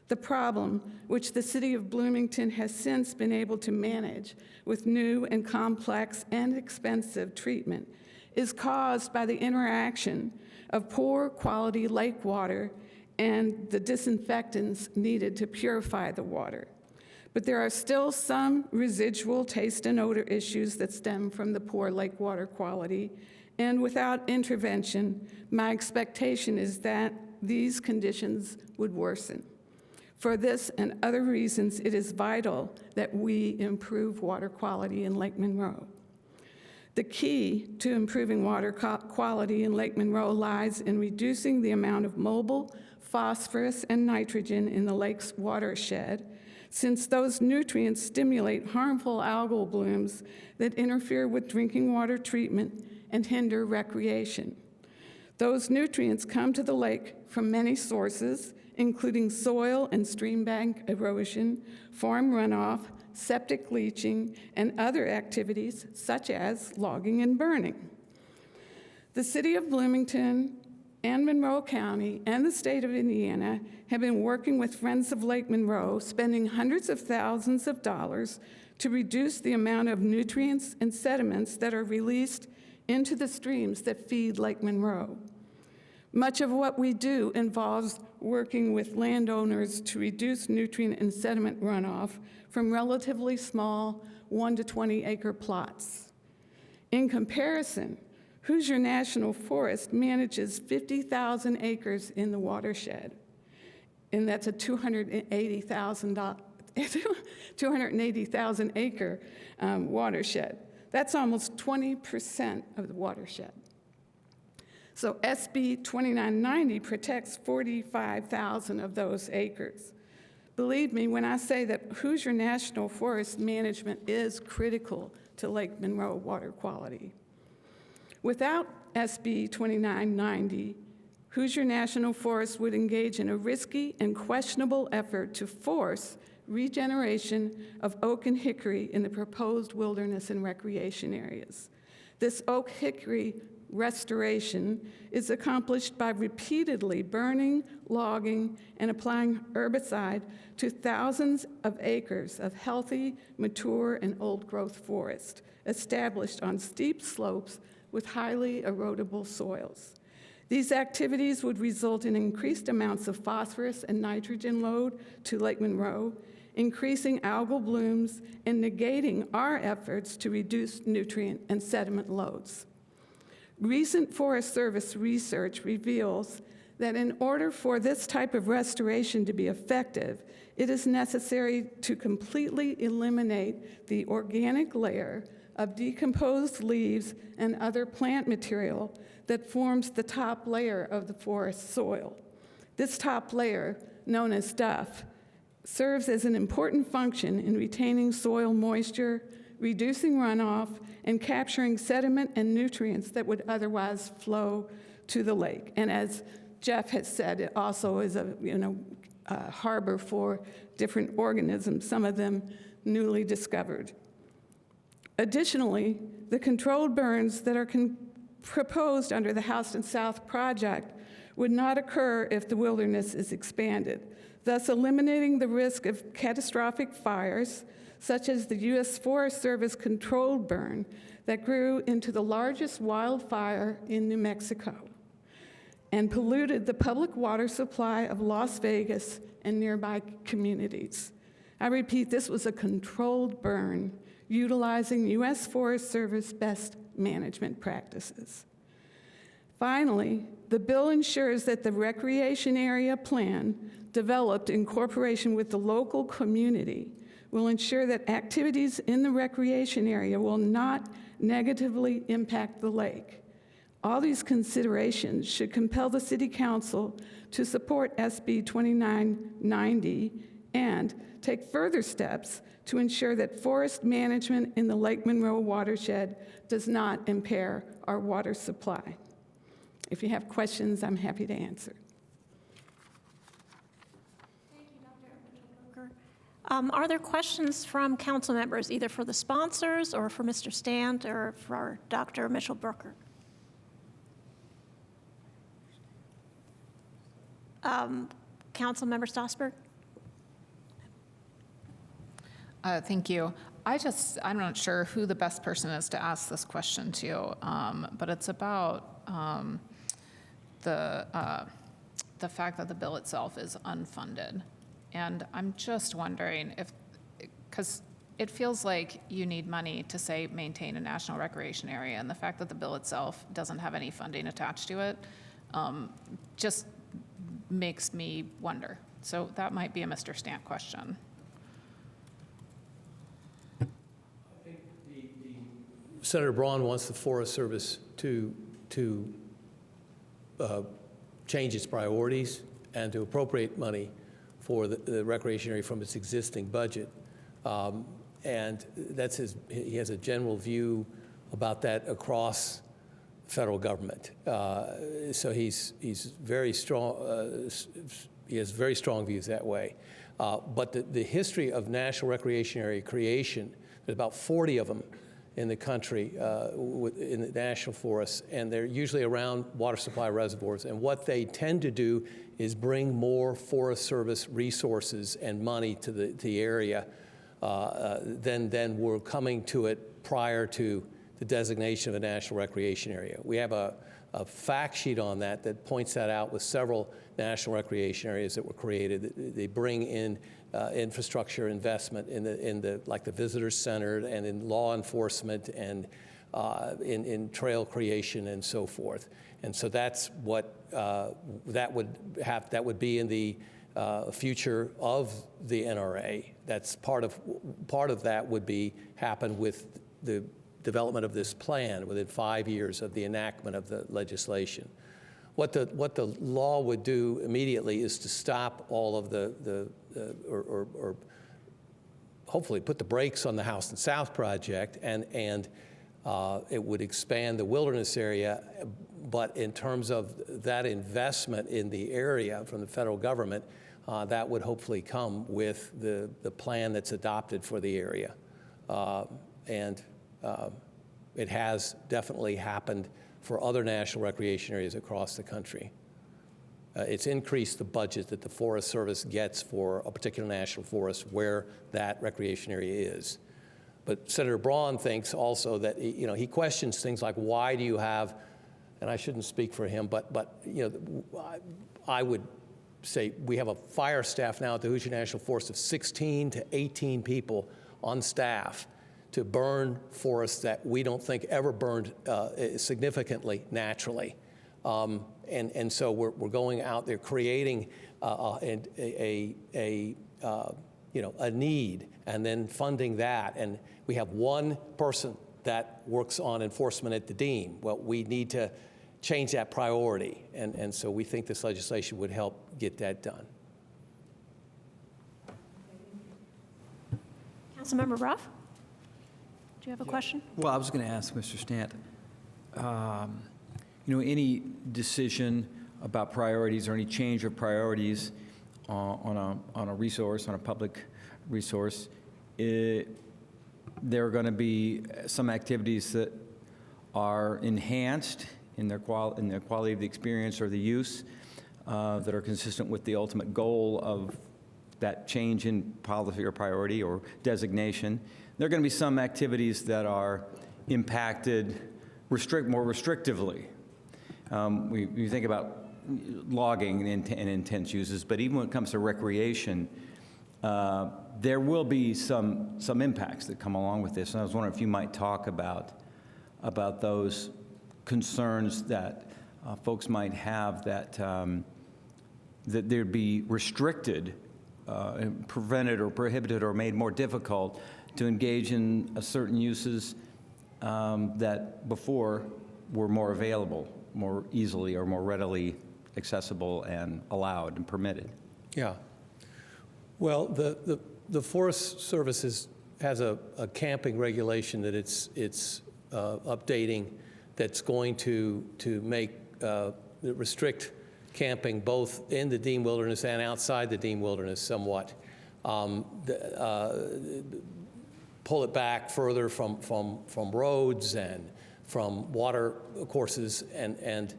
The problem, which the city of Bloomington has since been able to manage with new and complex and expensive treatment, is caused by the interaction of poor quality lake water and the disinfectants needed to purify the water. But there are still some residual taste and odor issues that stem from the poor lake water quality, and without intervention, my expectation is that these conditions would worsen. For this and other reasons, it is vital that we improve water quality in Lake Monroe. The key to improving water quality in Lake Monroe lies in reducing the amount of mobile phosphorus and nitrogen in the lake's watershed, since those nutrients stimulate harmful algal blooms that interfere with drinking water treatment and hinder recreation. Those nutrients come to the lake from many sources, including soil and stream bank erosion, farm runoff, septic leaching, and other activities such as logging and burning. The City of Bloomington and Monroe County and the state of Indiana have been working with Friends of Lake Monroe, spending hundreds of thousands of dollars to reduce the amount of nutrients and sediments that are released into the streams that feed Lake Monroe. Much of what we do involves working with landowners to reduce nutrient and sediment runoff from relatively small 1 to 20 acre plots. In comparison, Hoosier National Forest manages 50,000 acres in the watershed, and that's a 280,000 acre watershed. That's almost 20% of the watershed. So SB 2990 protects 45,000 of those acres. Believe me when I say that Hoosier National Forest management is critical to Lake Monroe water quality. Without SB 2990, Hoosier National Forest would engage in a risky and questionable effort to force regeneration of oak and hickory in the proposed wilderness and recreation areas. This oak hickory restoration is accomplished by repeatedly burning, logging, and applying herbicide to thousands of acres of healthy, mature, and old-growth forest established on steep slopes with highly erodible soils. These activities would result in increased amounts of phosphorus and nitrogen load to Lake Monroe, increasing algal blooms, and negating our efforts to reduce nutrient and sediment loads. Recent Forest Service research reveals that in order for this type of restoration to be effective, it is necessary to completely eliminate the organic layer of decomposed leaves and other plant material that forms the top layer of the forest soil. This top layer, known as duff, serves as an important function in retaining soil moisture, reducing runoff, and capturing sediment and nutrients that would otherwise flow to the lake. And as Jeff has said, it also is a harbor for different organisms, some of them newly discovered. Additionally, the controlled burns that are proposed under the Houston South project would not occur if the wilderness is expanded, thus eliminating the risk of catastrophic fires, such as the U.S. Forest Service controlled burn that grew into the largest wildfire in New Mexico and polluted the public water supply of Las Vegas and nearby communities. I repeat, this was a controlled burn utilizing U.S. Forest Service best management practices. Finally, the bill ensures that the recreation area plan, developed in cooperation with the local community, will ensure that activities in the recreation area will not negatively impact the lake. All these considerations should compel the City Council to support SB 2990 and take further steps to ensure that forest management in the Lake Monroe watershed does not impair our water supply. If you have questions, I'm happy to answer. Are there questions from council members, either for the sponsors or for Mr. Stant or for Dr. Mitchell-Brooker? Councilmember Stossberg? Thank you. I'm not sure who the best person is to ask this question to, but it's about the fact that the bill itself is unfunded. And I'm just wondering if, Because it feels like you need money to, say, maintain a national recreation area, and the fact that the bill itself doesn't have any funding attached to it just makes me wonder. So that might be a Mr. Stant question. Senator Braun wants the Forest Service to change its priorities and to appropriate money for the recreation area from its existing budget. And that's he has a general view about that across federal government. So he's very strong, he has very strong views that way. But the history of national recreation area creation, there's about 40 of them in the country in the national forests, and they're usually around water supply reservoirs. And what they tend to do is bring more Forest Service resources and money to the area than were coming to it prior to the designation of a national recreation area. We have a fact sheet on that points that out with several national recreation areas that were created. They bring in infrastructure investment in the like the visitor center and in law enforcement and in trail creation and so forth. And so that's what that would be in the future of the NRA. That's part of that would happen with the development of this plan within 5 years of the enactment of the legislation. What the law would do immediately is to stop all of or hopefully put the brakes on the House and South project, and it would expand the wilderness area. But in terms of that investment in the area from the federal government, that would hopefully come with the plan that's adopted for the area. It has definitely happened for other national recreation areas across the country. It's increased the budget that the Forest Service gets for a particular national forest where that recreation area is. But Senator Braun thinks also that, he questions things like, why do you have, and I shouldn't speak for him, but I would say we have a fire staff now at the Hoosier National Forest of 16 to 18 people on staff to burn forests that we don't think ever burned significantly naturally. And so we're going out there creating a need and then funding that. And we have one person that works on enforcement at the Dean. Well, we need to change that priority. And so we think this legislation would help get that done. Councilmember Ruff, do you have a question? Well, I was going to ask Mr. Stant, any decision about priorities or any change of priorities on a resource, on a public resource, there are going to be some activities that are enhanced in their quality of the experience or the use that are consistent with the ultimate goal of that change in policy or priority or designation. There are going to be some activities that are impacted more restrictively. We think about logging and intense uses, but even when it comes to recreation, there will be some impacts that come along with this. And I was wondering if you might talk about those concerns that folks might have that there'd be restricted, prevented or prohibited or made more difficult to engage in certain uses that before were more available, more easily or more readily accessible and allowed and permitted. Yeah. Well, the Forest Service has a camping regulation that it's updating that's going to make restrict camping both in the Dean Wilderness and outside the Dean Wilderness somewhat. Pull it back further from roads and from water courses, and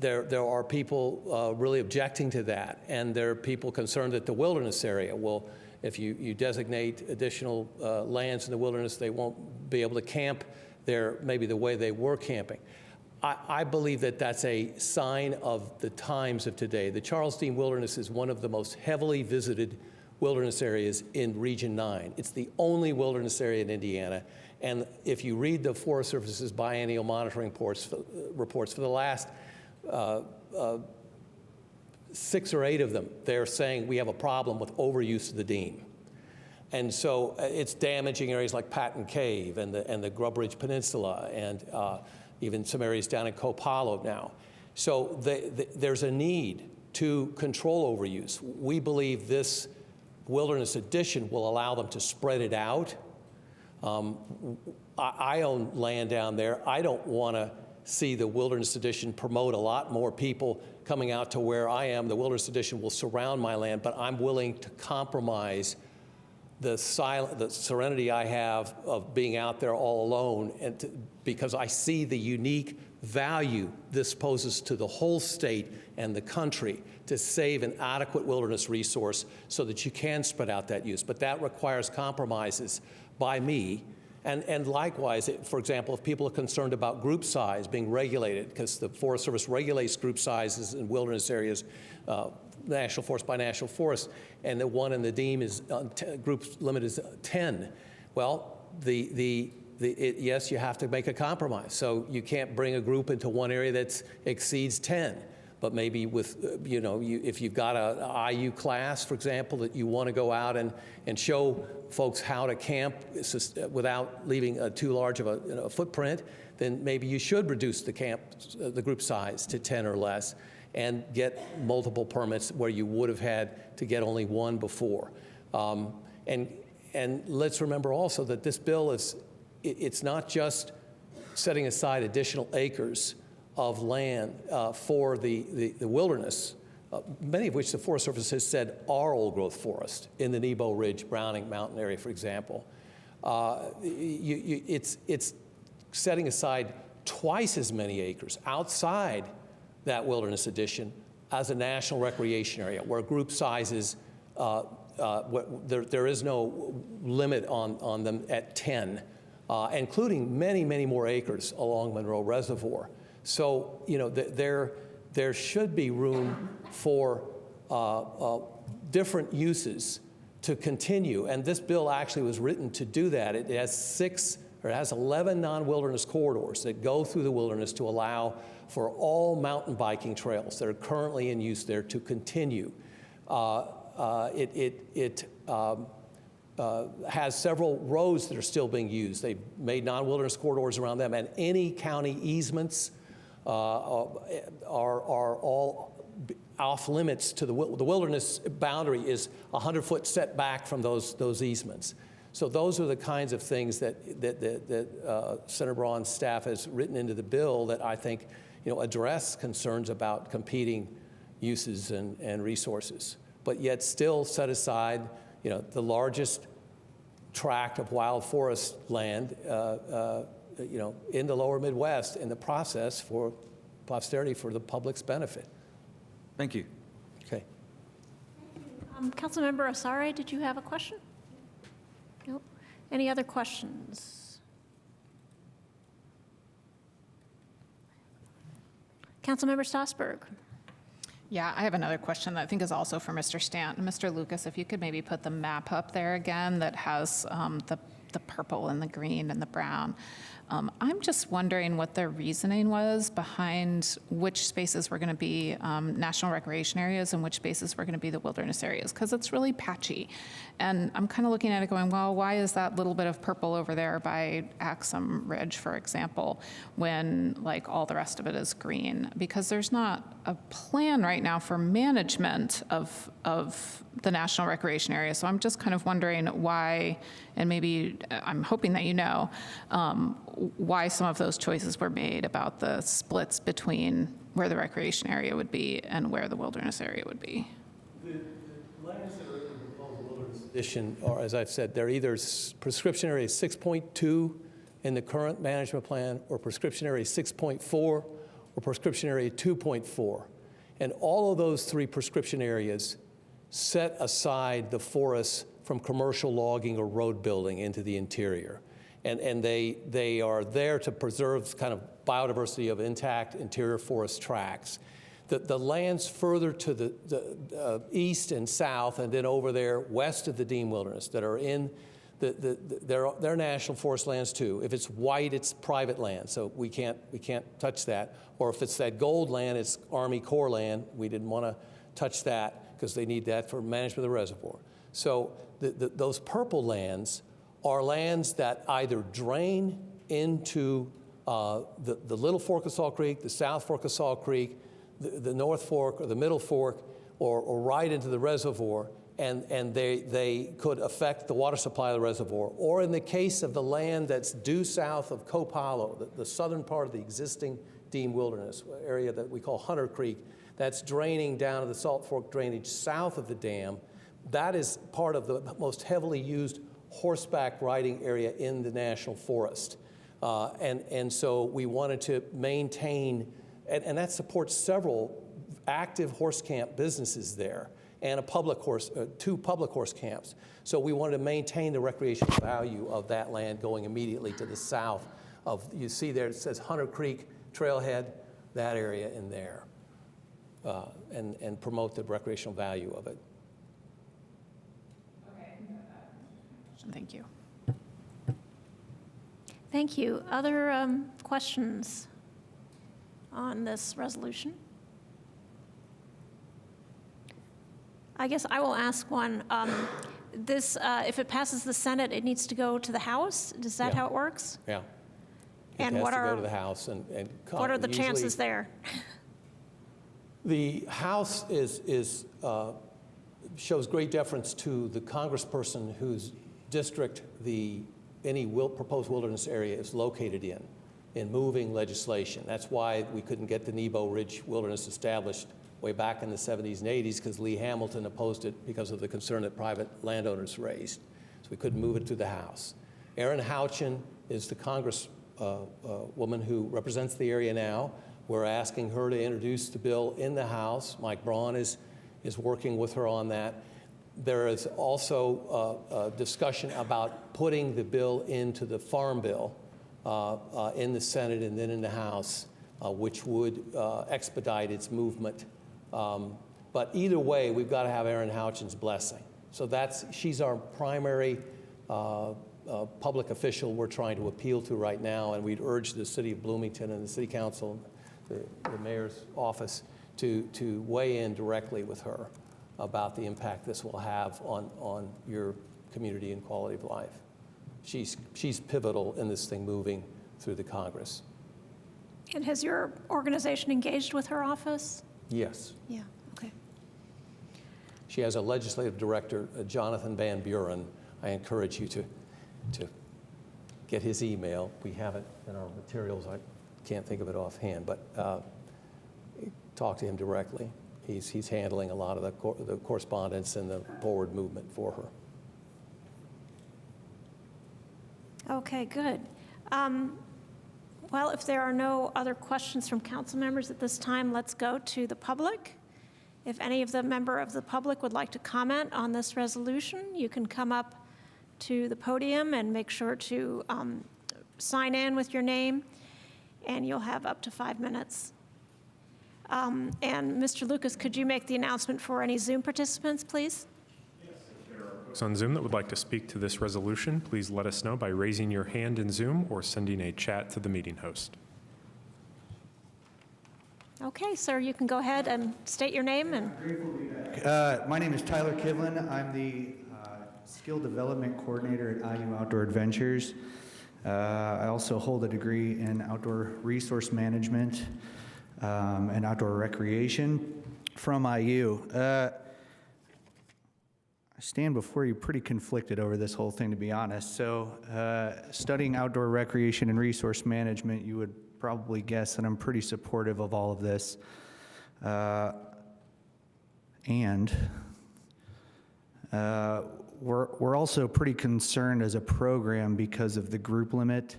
there are people really objecting to that, and there are people concerned that the wilderness area will, if you designate additional lands in the wilderness, they won't be able to camp there maybe the way they were camping. I believe that that's a sign of the times of today. The Charles Dean Wilderness is one of the most heavily visited wilderness areas in Region 9. It's the only wilderness area in Indiana. And if you read the Forest Service's biennial monitoring reports for the last 6 or 8 of them, they're saying we have a problem with overuse of the Dean. And so it's damaging areas like Patton Cave and the Grub Ridge Peninsula and even some areas down in Copalo now. So there's a need to control overuse. We believe this wilderness addition will allow them to spread it out. I own land down there. I don't want to see the wilderness addition promote a lot more people coming out to where I am. The wilderness addition will surround my land, but I'm willing to compromise the serenity I have of being out there all alone, and because I see the unique value this poses to the whole state and the country to save an adequate wilderness resource so that you can spread out that use. But that requires compromises by me. And likewise, for example, if people are concerned about group size being regulated, because the Forest Service regulates group sizes in wilderness areas, national forest by national forest, and the one in the Deem is group limit is 10. Well, yes, you have to make a compromise. So you can't bring a group into one area that exceeds 10. But maybe with, if you've got a IU class, for example, that you want to go out and show folks how to camp without leaving too large of a footprint, then maybe you should reduce the group size to 10 or less and get multiple permits where you would have had to get only one before. And let's remember also that this bill it's not just setting aside additional acres of land for the wilderness, many of which the Forest Service has said are old growth forest in the Nebo Ridge, Browning Mountain area, for example. It's setting aside twice as many acres outside that wilderness addition as a national recreation area where group sizes, there is no limit on them at 10, including many, many more acres along Monroe Reservoir. So, there should be room for different uses to continue. And this bill actually was written to do that. It has 11 non-wilderness corridors that go through the wilderness to allow for all mountain biking trails that are currently in use there to continue. It has several roads that are still being used. They've made non-wilderness corridors around them, and any county easements are all off limits to the wilderness boundary is 100-foot setback from those easements. So those are the kinds of things that Senator Braun's staff has written into the bill that I think address concerns about competing uses and resources, but yet still set aside the largest tract of wild forest land in the lower Midwest in the process for posterity for the public's benefit. Thank you. Okay. Councilmember Asare, did you have a question? Nope. Any other questions? Councilmember Strasburg. Yeah, I have another question that I think is also for Mr. Stanton. Mr. Lucas, if you could maybe put the map up there again that has the purple and the green and the brown. I'm just wondering what the reasoning was behind which spaces were going to be national recreation areas and which spaces were going to be the wilderness areas, because it's really patchy. And I'm kind of looking at it going, well, why is that little bit of purple over there by Axum Ridge, for example, when like all the rest of it is green? Because there's not a plan right now for management of the national recreation area. So I'm just kind of wondering why, and maybe I'm hoping that why some of those choices were made about the splits between where the recreation area would be and where the wilderness area would be. The lands that are in the proposed wilderness addition are, as I've said, they're either prescription area 6.2 in the current management plan, or prescription area 6.4, or prescription area 2.4. And all of those three prescription areas set aside the forests from commercial logging or road building into the interior. And they are there to preserve kind of biodiversity of intact interior forest tracts. The lands further to the east and south, and then over there west of the Dean Wilderness that are in they're national forest lands too. If it's white, it's private land, so we can't touch that. Or if it's that gold land, it's Army Corps land. We didn't want to touch that because they need that for management of the reservoir. So those purple lands are lands that either drain into the Little Fork of Salt Creek, the South Fork of Salt Creek, the North Fork or the Middle Fork, or right into the reservoir, and they could affect the water supply of the reservoir. Or in the case of the land that's due south of Copalo, the southern part of the existing Dean Wilderness area that we call Hunter Creek, that's draining down to the Salt Fork drainage south of the dam. That is part of the most heavily used horseback riding area in the National Forest. And so we wanted to maintain, and that supports several active horse camp businesses there, and two public horse camps. So we wanted to maintain the recreational value of that land going immediately to the south of, you see there, it says Hunter Creek Trailhead, that area in there, and promote the recreational value of it. Thank you. Thank you. Other questions on this resolution? I guess I will ask one. This, if it passes the Senate, it needs to go to the House? Is that how it works? Yeah. And it has what to are go to the House and what are the usually, chances there? The House shows great deference to the congressperson whose district any proposed wilderness area is located in moving legislation. That's why we couldn't get the Nebo Ridge Wilderness established way back in the 70s and 80s, because Lee Hamilton opposed it because of the concern that private landowners raised. So we couldn't move it to the House. Erin Houchin is the woman who represents the area now. We're asking her to introduce the bill in the House. Mike Braun is working with her on that. There is also a discussion about putting the bill into the Farm Bill in the Senate and then in the House, which would expedite its movement. But either way, we've got to have Erin Houchin's blessing. So she's our primary public official we're trying to appeal to right now, and we'd urge the City of Bloomington and the City Council, the Mayor's office, to weigh in directly with her about the impact this will have on your community and quality of life. She's pivotal in this thing moving through the Congress. And has your organization engaged with her office? Yes. Yeah, okay. She has a legislative director, Jonathan Van Buren. I encourage you to get his email. We have it in our materials. I can't think of it offhand, but talk to him directly. He's handling a lot of the correspondence and the forward movement for her. Okay, good. Well, if there are no other questions from council members at this time, let's go to the public. If any of the member of the public would like to comment on this resolution, you can come up to the podium and make sure to sign in with your name, and you'll have up to 5 minutes. And Mr. Lucas, could you make the announcement for any Zoom participants, please? On Zoom that would like to speak to this resolution, please let us know by raising your hand in Zoom or sending a chat to the meeting host. Okay, sir, you can go ahead and state your name. My name is Tyler Kivlin. I'm the Skill Development Coordinator at IU Outdoor Adventures. I also hold a degree in Outdoor Resource Management and Outdoor Recreation from IU. I stand before you pretty conflicted over this whole thing, to be honest. So studying outdoor recreation and resource management, you would probably guess that I'm pretty supportive of all of this. And we're also pretty concerned as a program because of the group limit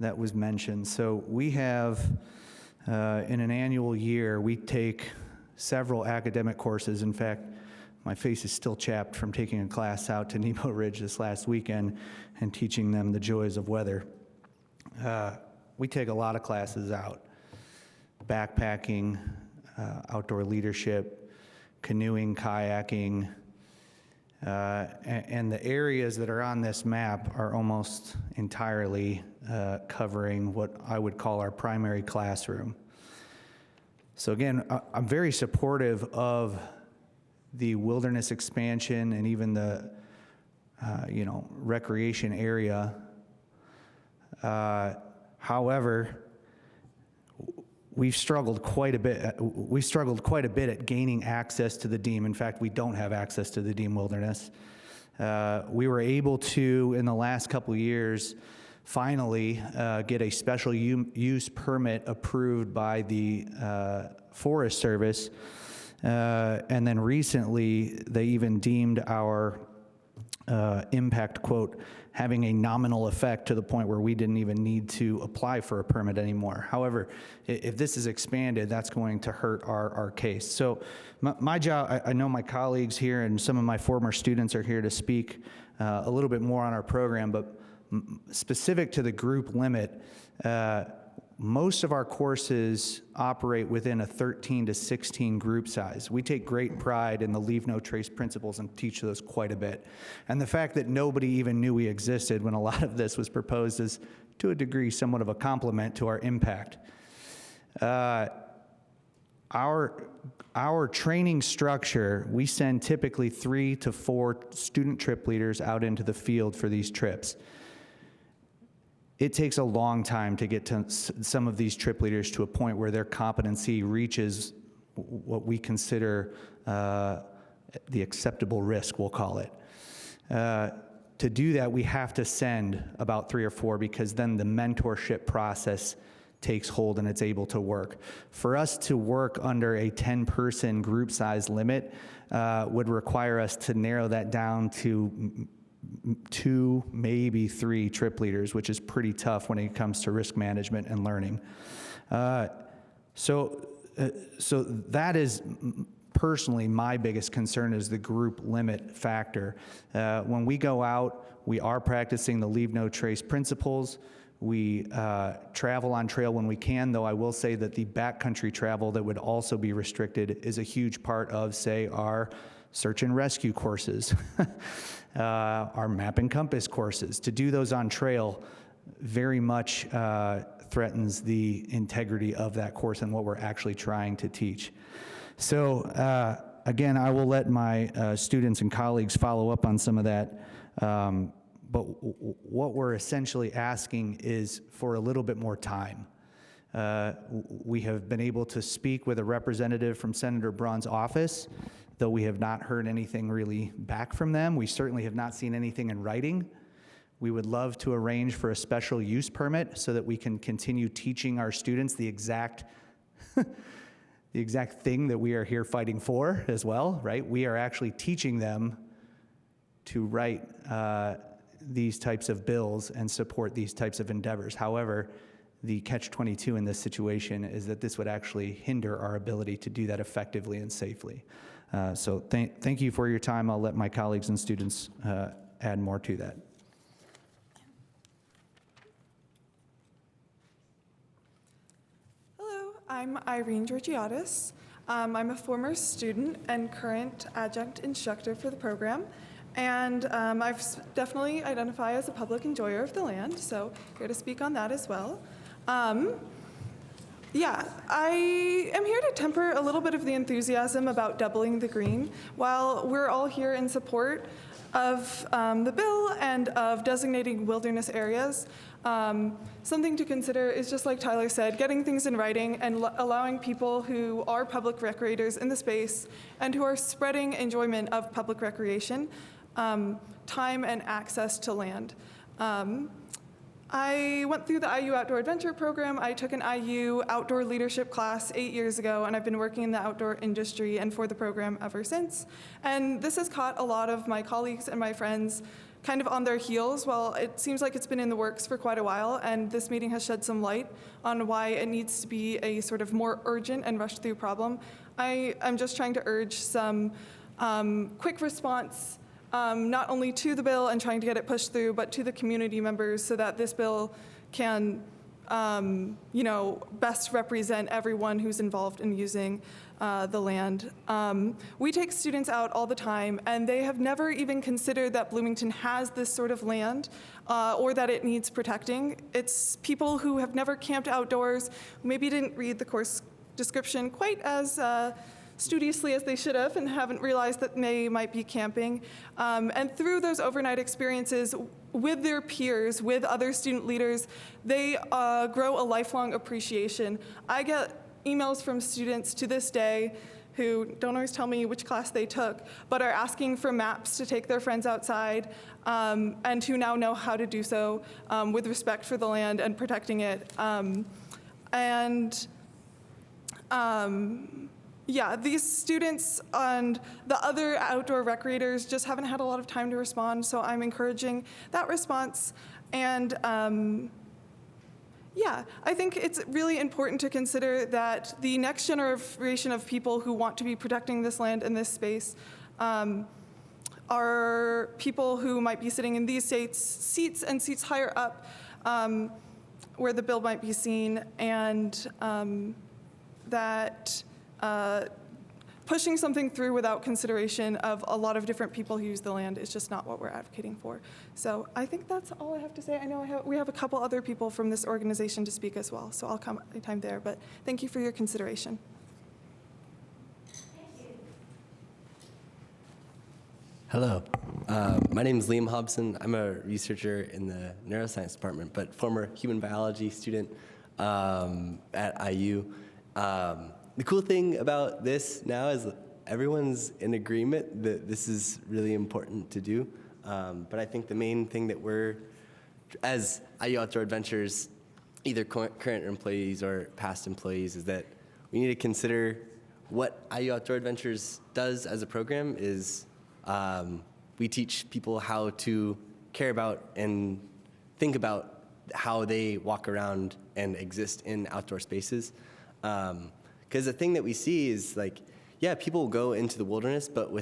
that was mentioned. So we have, in an annual year, we take several academic courses. In fact, my face is still chapped from taking a class out to Nebo Ridge this last weekend and teaching them the joys of weather. We take a lot of classes out: backpacking, outdoor leadership, canoeing, kayaking, and the areas that are on this map are almost entirely covering what I would call our primary classroom. So again, I'm very supportive of the wilderness expansion and even the recreation area. However, we've struggled quite a bit. At gaining access to the Deem. In fact, we don't have access to the Deem Wilderness. We were able to, in the last couple of years, finally get a special use permit approved by the Forest Service. And then recently, they even deemed our impact quote having a nominal effect to the point where we didn't even need to apply for a permit anymore. However, if this is expanded, that's going to hurt our case. So my job, I know my colleagues here and some of my former students are here to speak a little bit more on our program, but specific to the group limit, most of our courses operate within a 13 to 16 group size. We take great pride in the leave no trace principles and teach those quite a bit. And the fact that nobody even knew we existed when a lot of this was proposed is, to a degree, somewhat of a compliment to our impact. Our training structure, we send typically 3 to 4 student trip leaders out into the field for these trips. It takes a long time to get to some of these trip leaders to a point where their competency reaches what we consider the acceptable risk, we'll call it. To do that, we have to send about 3 or 4 because then the mentorship process takes hold and it's able to work. For us to work under a 10-person group size limit would require us to narrow that down to 2, maybe 3 trip leaders, which is pretty tough when it comes to risk management and learning. So that is personally my biggest concern, is the group limit factor. When we go out, we are practicing the leave no trace principles. We travel on trail when we can, though I will say that the backcountry travel that would also be restricted is a huge part of, say, our search and rescue courses, our map and compass courses. To do those on trail very much threatens the integrity of that course and what we're actually trying to teach. So again, I will let my students and colleagues follow up on some of that. But what we're essentially asking is for a little bit more time. We have been able to speak with a representative from Senator Braun's office, though we have not heard anything really back from them. We certainly have not seen anything in writing. We would love to arrange for a special use permit so that we can continue teaching our students the exact thing that we are here fighting for as well, right? We are actually teaching them to write these types of bills and support these types of endeavors. However, the catch-22 in this situation is that this would actually hinder our ability to do that effectively and safely. So thank you for your time. I'll let my colleagues and students add more to that. Hello, I'm Irene Georgiadis. I'm a former student and current adjunct instructor for the program. And I've definitely identify as a public enjoyer of the land, so here to speak on that as well. Yeah, I am here to temper a little bit of the enthusiasm about doubling the green. While we're all here in support of the bill and of designating wilderness areas, something to consider is, just like Tyler said, getting things in writing and allowing people who are public recreators in the space and who are spreading enjoyment of public recreation time and access to land. I went through the IU Outdoor Adventure Program. I took an IU outdoor leadership class 8 years ago, and I've been working in the outdoor industry and for the program ever since. And this has caught a lot of my colleagues and my friends kind of on their heels. Well, it seems like it's been in the works for quite a while, and this meeting has shed some light on why it needs to be a sort of more urgent and rushed through problem. I'm just trying to urge some quick response, not only to the bill and trying to get it pushed through, but to the community members so that this bill can, best represent everyone who's involved in using the land. We take students out all the time, and they have never even considered that Bloomington has this sort of land or that it needs protecting. It's people who have never camped outdoors, who maybe didn't read the course description quite as studiously as they should have and haven't realized that they might be camping. And through those overnight experiences with their peers, with other student leaders, they grow a lifelong appreciation. I get emails from students to this day who don't always tell me which class they took, but are asking for maps to take their friends outside, and who now know how to do so with respect for the land and protecting it. Yeah, these students and the other outdoor recreators just haven't had a lot of time to respond, so I'm encouraging that response. And yeah, I think it's really important to consider that the next generation of people who want to be protecting this land and this space are people who might be sitting in these seats and seats higher up where the bill might be seen, and that pushing something through without consideration of a lot of different people who use the land is just not what we're advocating for. So I think that's all I have to say. I know we have a couple other people from this organization to speak as well, so I'll come anytime there, but thank you for your consideration. Hello, my name is Liam Hobson. I'm a researcher in the neuroscience department, but former human biology student at IU. The cool thing about this now is everyone's in agreement that this is really important to do. But I think the main thing that we're, as IU Outdoor Adventures, either current employees or past employees, is that we need to consider what IU Outdoor Adventures does as a program is we teach people how to care about and think about how they walk around and exist in outdoor spaces. Because the thing that we see is like, yeah, people will go into the wilderness, but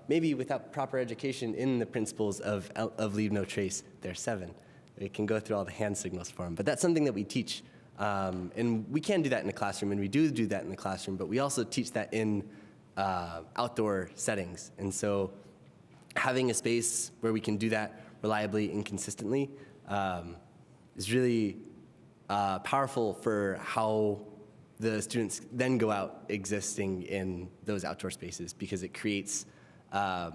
maybe without proper education in the principles of leave no trace, they're 7. They can go through all the hand signals for them. But that's something that we teach. And we can do that in the classroom, and we do that in the classroom, but we also teach that in outdoor settings. And so having a space where we can do that reliably and consistently is really powerful for how the students then go out existing in those outdoor spaces, because it creates a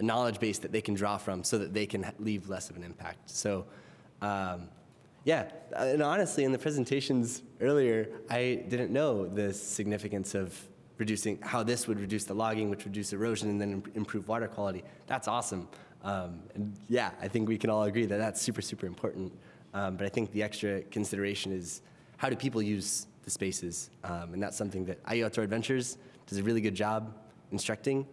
knowledge base that they can draw from so that they can leave less of an impact. So yeah, and honestly, in the presentations earlier, I didn't know the significance of how this would reduce the logging, which would reduce erosion and then improve water quality. That's awesome. And yeah, I think we can all agree that that's super, super important. But I think the extra consideration is how do people use the spaces, and that's something that IU Outdoor Adventures does a really good job instructing.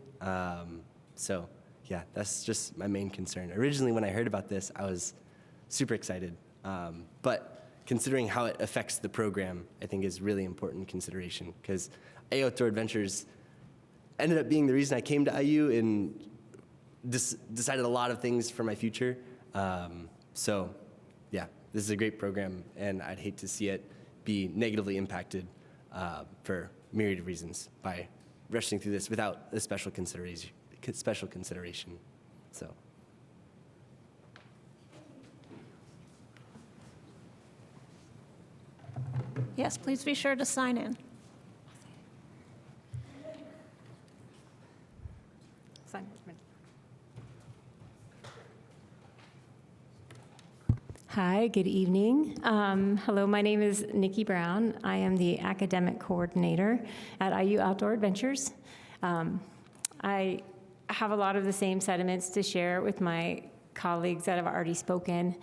So yeah, that's just my main concern. Originally, when I heard about this, I was super excited, but considering how it affects the program, I think is really important consideration, because IU Outdoor Adventures ended up being the reason I came to IU and decided a lot of things for my future. So yeah, this is a great program, and I'd hate to see it be negatively impacted for myriad of reasons by rushing through this without a special consideration. So. Yes, please be sure to sign in. Hi, good evening. Hello, my name is Nikki Brown. I am the academic coordinator at IU Outdoor Adventures. I have a lot of the same sentiments to share with my colleagues that have already spoken.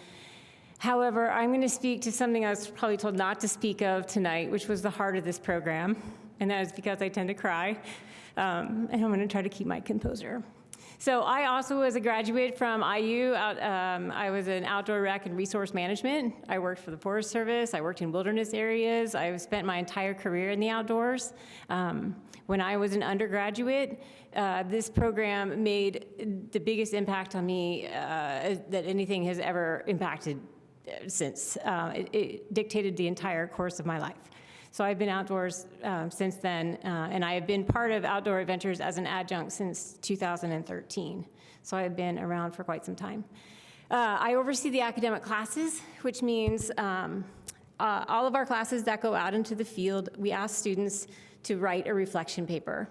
However, I'm going to speak to something I was probably told not to speak of tonight, which was the heart of this program, and that is because I tend to cry, and I'm going to try to keep my composure. So I also was a graduate from IU. I was in outdoor rec and resource management. I worked for the Forest Service. I worked in wilderness areas. I've spent my entire career in the outdoors. When I was an undergraduate, this program made the biggest impact on me that anything has ever impacted since. It dictated the entire course of my life. So I've been outdoors since then, and I have been part of Outdoor Adventures as an adjunct since 2013. So I've been around for quite some time. I oversee the academic classes, which means all of our classes that go out into the field, we ask students to write a reflection paper.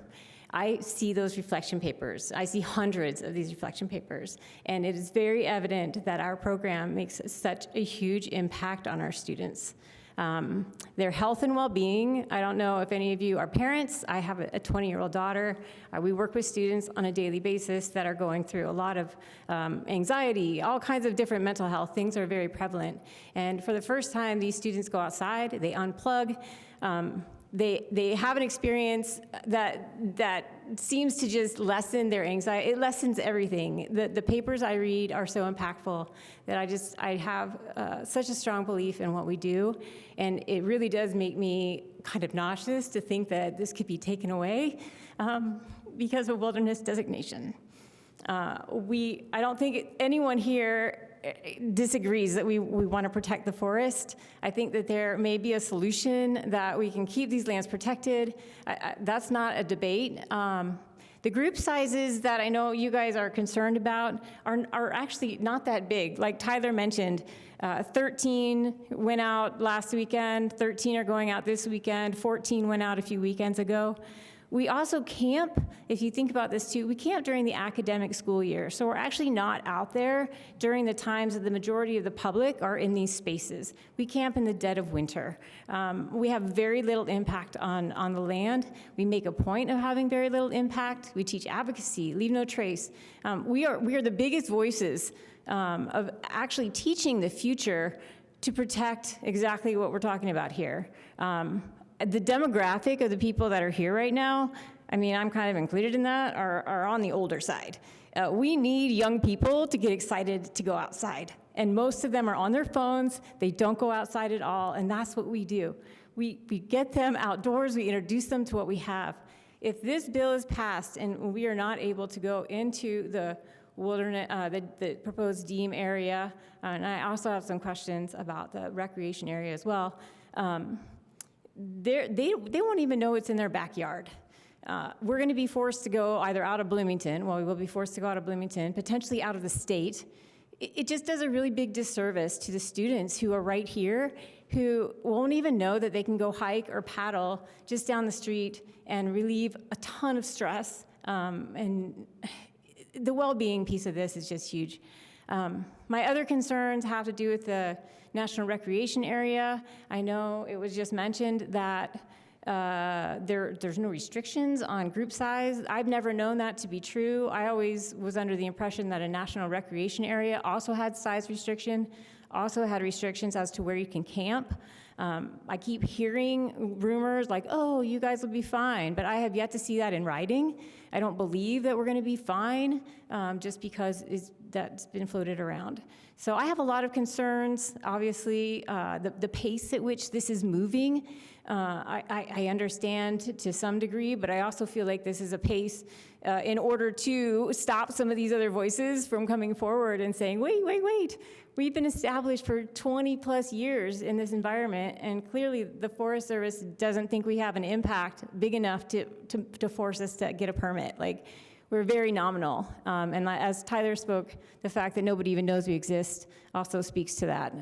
I see those reflection papers. I see hundreds of these reflection papers, and it is very evident that our program makes such a huge impact on our students. Their health and well-being, I don't know if any of you are parents. I have a 20-year-old daughter. We work with students on a daily basis that are going through a lot of anxiety, all kinds of different mental health. Things are very prevalent. And for the first time, these students go outside, they unplug, they have an experience that seems to just lessen their anxiety. It lessens everything. The papers I read are so impactful that I have such a strong belief in what we do, and it really does make me kind of nauseous to think that this could be taken away because of wilderness designation. I don't think anyone here disagrees that we want to protect the forest. I think that there may be a solution that we can keep these lands protected. That's not a debate. The group sizes that I know you guys are concerned about are actually not that big. Like Tyler mentioned, 13 went out last weekend, 13 are going out this weekend, 14 went out a few weekends ago. We also camp, if you think about this too, we camp during the academic school year. So we're actually not out there during the times that the majority of the public are in these spaces. We camp in the dead of winter. We have very little impact on the land. We make a point of having very little impact. We teach advocacy, leave no trace. We are the biggest voices of actually teaching the future to protect exactly what we're talking about here. The demographic of the people that are here right now, I mean, I'm kind of included in that, are on the older side. We need young people to get excited to go outside. And most of them are on their phones. They don't go outside at all, and that's what we do. We get them outdoors. We introduce them to what we have. If this bill is passed and we are not able to go into the wilderness, the proposed DEEM area, and I also have some questions about the recreation area as well, they won't even know it's in their backyard. We're going to be forced to go either out of Bloomington, we will be forced to go out of Bloomington, potentially out of the state. It just does a really big disservice to the students who are right here, who won't even know that they can go hike or paddle just down the street and relieve a ton of stress. And the well-being piece of this is just huge. My other concerns have to do with the National Recreation Area. I know it was just mentioned that there's no restrictions on group size. I've never known that to be true. I always was under the impression that a National Recreation Area also had size restriction, also had restrictions as to where you can camp. I keep hearing rumors like, oh, you guys will be fine, but I have yet to see that in writing. I don't believe that we're going to be fine just because that's been floated around. So I have a lot of concerns. Obviously, the pace at which this is moving, I understand to some degree, but I also feel like this is a pace in order to stop some of these other voices from coming forward and saying, wait. We've been established for 20 plus years in this environment, and clearly the Forest Service doesn't think we have an impact big enough to force us to get a permit. Like, we're very nominal. And as Tyler spoke, the fact that nobody even knows we exist also speaks to that.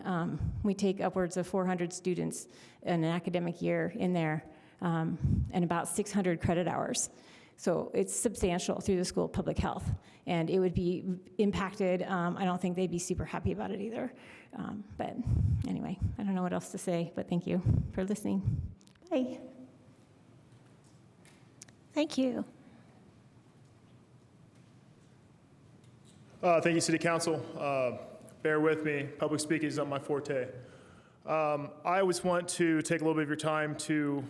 We take upwards of 400 students in an academic year in there, and about 600 credit hours. So it's substantial through the School of Public Health, and it would be impacted. I don't think they'd be super happy about it either. But anyway, I don't know what else to say, but thank you for listening. Bye. Thank you. Thank you, City Council. Bear with me. Public speaking is not my forte. I always want to take a little bit of your time to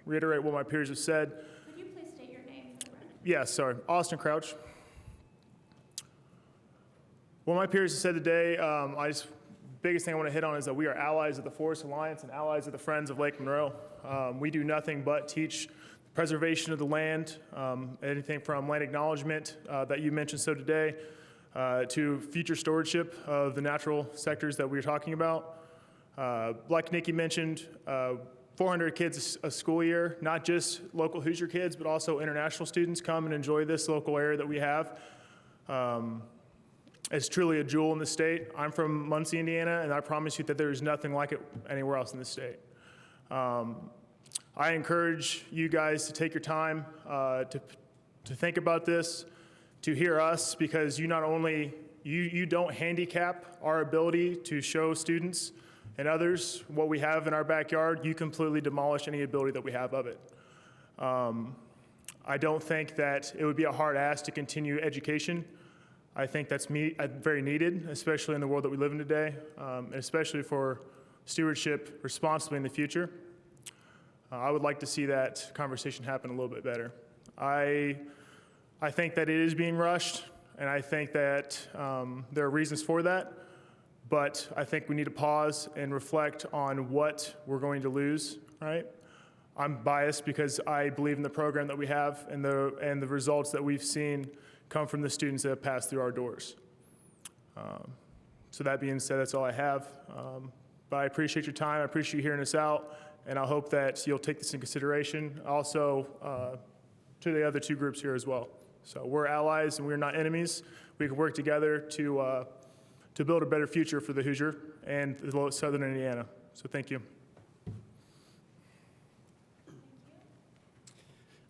reiterate what my peers have said. Could you please state your name? Yes, sorry. Austin Crouch. What my peers have said today, biggest thing I want to hit on is that we are allies of the Forest Alliance and allies of the Friends of Lake Monroe. We do nothing but teach preservation of the land, anything from land acknowledgement that you mentioned so today, to future stewardship of the natural sectors that we're talking about. Like Nikki mentioned, 400 kids a school year, not just local Hoosier kids, but also international students come and enjoy this local area that we have. It's truly a jewel in the state. I'm from Muncie, Indiana, and I promise you that there is nothing like it anywhere else in the state. I encourage you guys to take your time to think about this, to hear us, because you not only, you don't handicap our ability to show students and others what we have in our backyard, you completely demolish any ability that we have of it. I don't think that it would be a hard ask to continue education. I think that's very needed, especially in the world that we live in today, and especially for stewardship responsibly in the future. I would like to see that conversation happen a little bit better. I think that it is being rushed, and I think that there are reasons for that, but I think we need to pause and reflect on what we're going to lose, right? I'm biased because I believe in the program that we have and the results that we've seen come from the students that have passed through our doors. So that being said, that's all I have. But I appreciate your time. I appreciate you hearing us out, and I hope that you'll take this in consideration. Also, to the other two groups here as well. So we're allies and we're not enemies. We can work together to build a better future for the Hoosier and Southern Indiana. So thank you.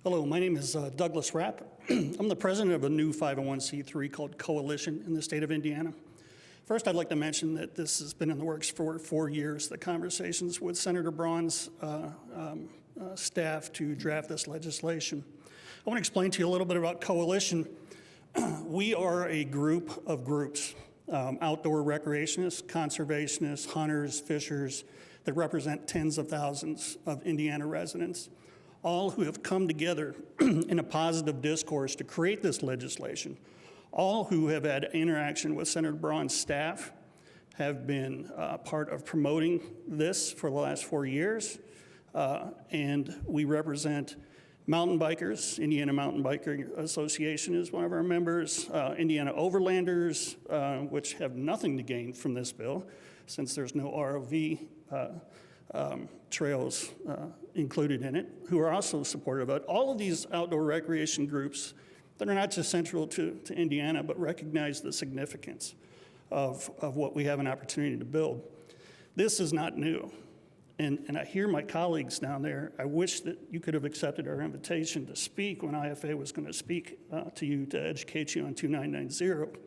Hello, my name is Douglas Rapp. I'm the president of a new 501c3 called Coalition in the state of Indiana. First, I'd like to mention that this has been in the works for 4 years, the conversations with Senator Braun's staff to draft this legislation. I want to explain to you a little bit about Coalition. We are a group of groups, outdoor recreationists, conservationists, hunters, fishers, that represent tens of thousands of Indiana residents, all who have come together in a positive discourse to create this legislation. All who have had interaction with Senator Braun's staff have been part of promoting this for the last 4 years, and we represent mountain bikers. Indiana Mountain Biker Association is one of our members. Indiana Overlanders, which have nothing to gain from this bill, since there's no ROV trails included in it, who are also supportive of it. All of these outdoor recreation groups that are not just central to Indiana, but recognize the significance of what we have an opportunity to build. This is not new. And I hear my colleagues down there, I wish that you could have accepted our invitation to speak when IFA was going to speak to you to educate you on 2990.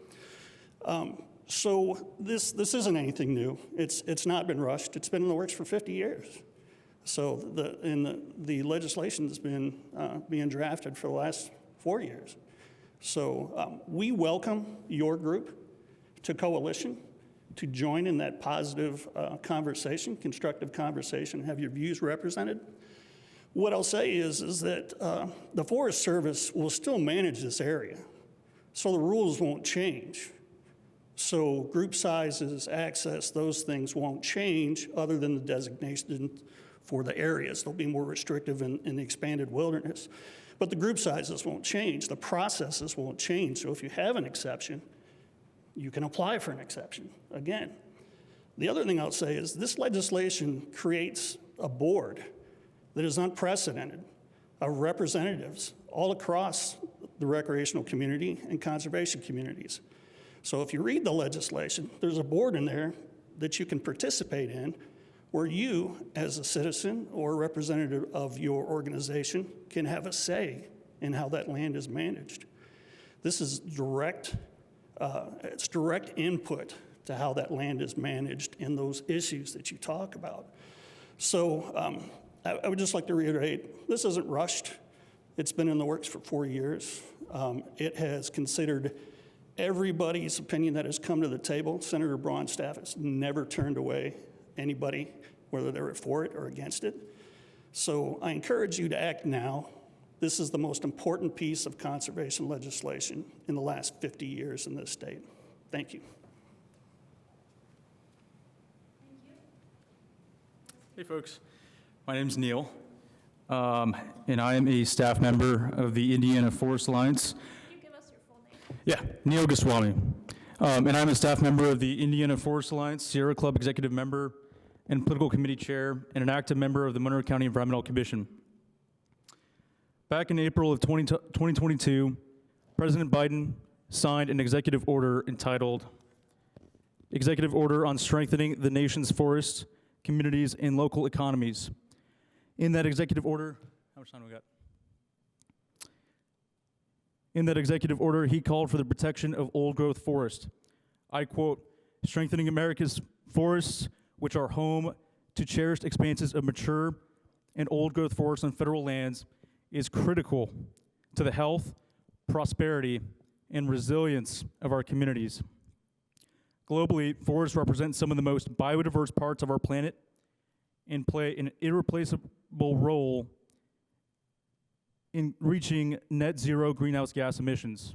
So this isn't anything new. It's not been rushed. It's been in the works for 50 years. So the legislation has been being drafted for the last 4 years. So we welcome your group to Coalition to join in that positive conversation, constructive conversation, have your views represented. What I'll say is that the Forest Service will still manage this area, so the rules won't change. So group sizes, access, those things won't change other than the designation for the areas. They'll be more restrictive in the expanded wilderness. But the group sizes won't change. The processes won't change. So if you have an exception, you can apply for an exception again. The other thing I'll say is this legislation creates a board that is unprecedented of representatives all across the recreational community and conservation communities. So if you read the legislation, there's a board in there that you can participate in where you, as a citizen or a representative of your organization, can have a say in how that land is managed. This is direct input to how that land is managed and those issues that you talk about. So I would just like to reiterate, this isn't rushed. It's been in the works for 4 years. It has considered everybody's opinion that has come to the table. Senator Braun's staff has never turned away anybody, whether they were for it or against it. So I encourage you to act now. This is the most important piece of conservation legislation in the last 50 years in this state. Thank you. Hey folks, my name's Neil, and I am a staff member of the Indiana Forest Alliance. Can you give us your full name? Yeah, Neil Goswami. And I'm a staff member of the Indiana Forest Alliance, Sierra Club executive member, and political committee chair, and an active member of the Monroe County Environmental Commission. Back in April of 2022, President Biden signed an executive order entitled Executive Order on Strengthening the Nation's Forests, Communities, and Local Economies. In that executive order, how much time do we got? In that executive order, he called for the protection of old-growth forest. I quote, "Strengthening America's forests, which are home to cherished expanses of mature and old-growth forests on federal lands, is critical to the health, prosperity, and resilience of our communities. Globally, forests represent some of the most biodiverse parts of our planet and play an irreplaceable role in reaching net zero greenhouse gas emissions.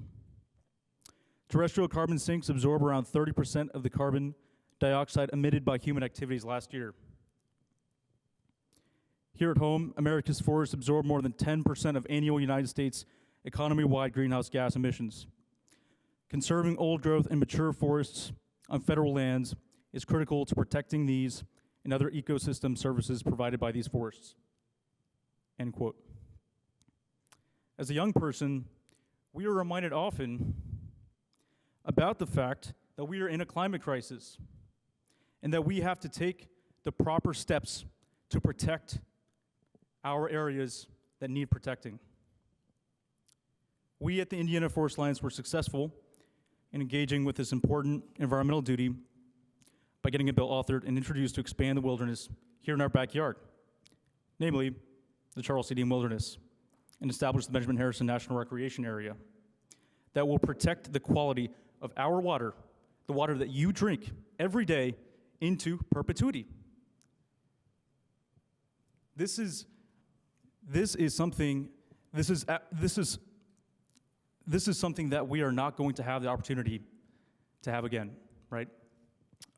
Terrestrial carbon sinks absorb around 30% of the carbon dioxide emitted by human activities last year. Here at home, America's forests absorb more than 10% of annual United States economy-wide greenhouse gas emissions. Conserving old growth and mature forests on federal lands is critical to protecting these and other ecosystem services provided by these forests." End quote. As a young person, we are reminded often about the fact that we are in a climate crisis and that we have to take the proper steps to protect our areas that need protecting. We at the Indiana Forest Alliance were successful in engaging with this important environmental duty by getting a bill authored and introduced to expand the wilderness here in our backyard, namely the Charles C. Dean Wilderness, and establish the Benjamin Harrison National Recreation Area that will protect the quality of our water, the water that you drink every day, into perpetuity. This is something that we are not going to have the opportunity to have again, right?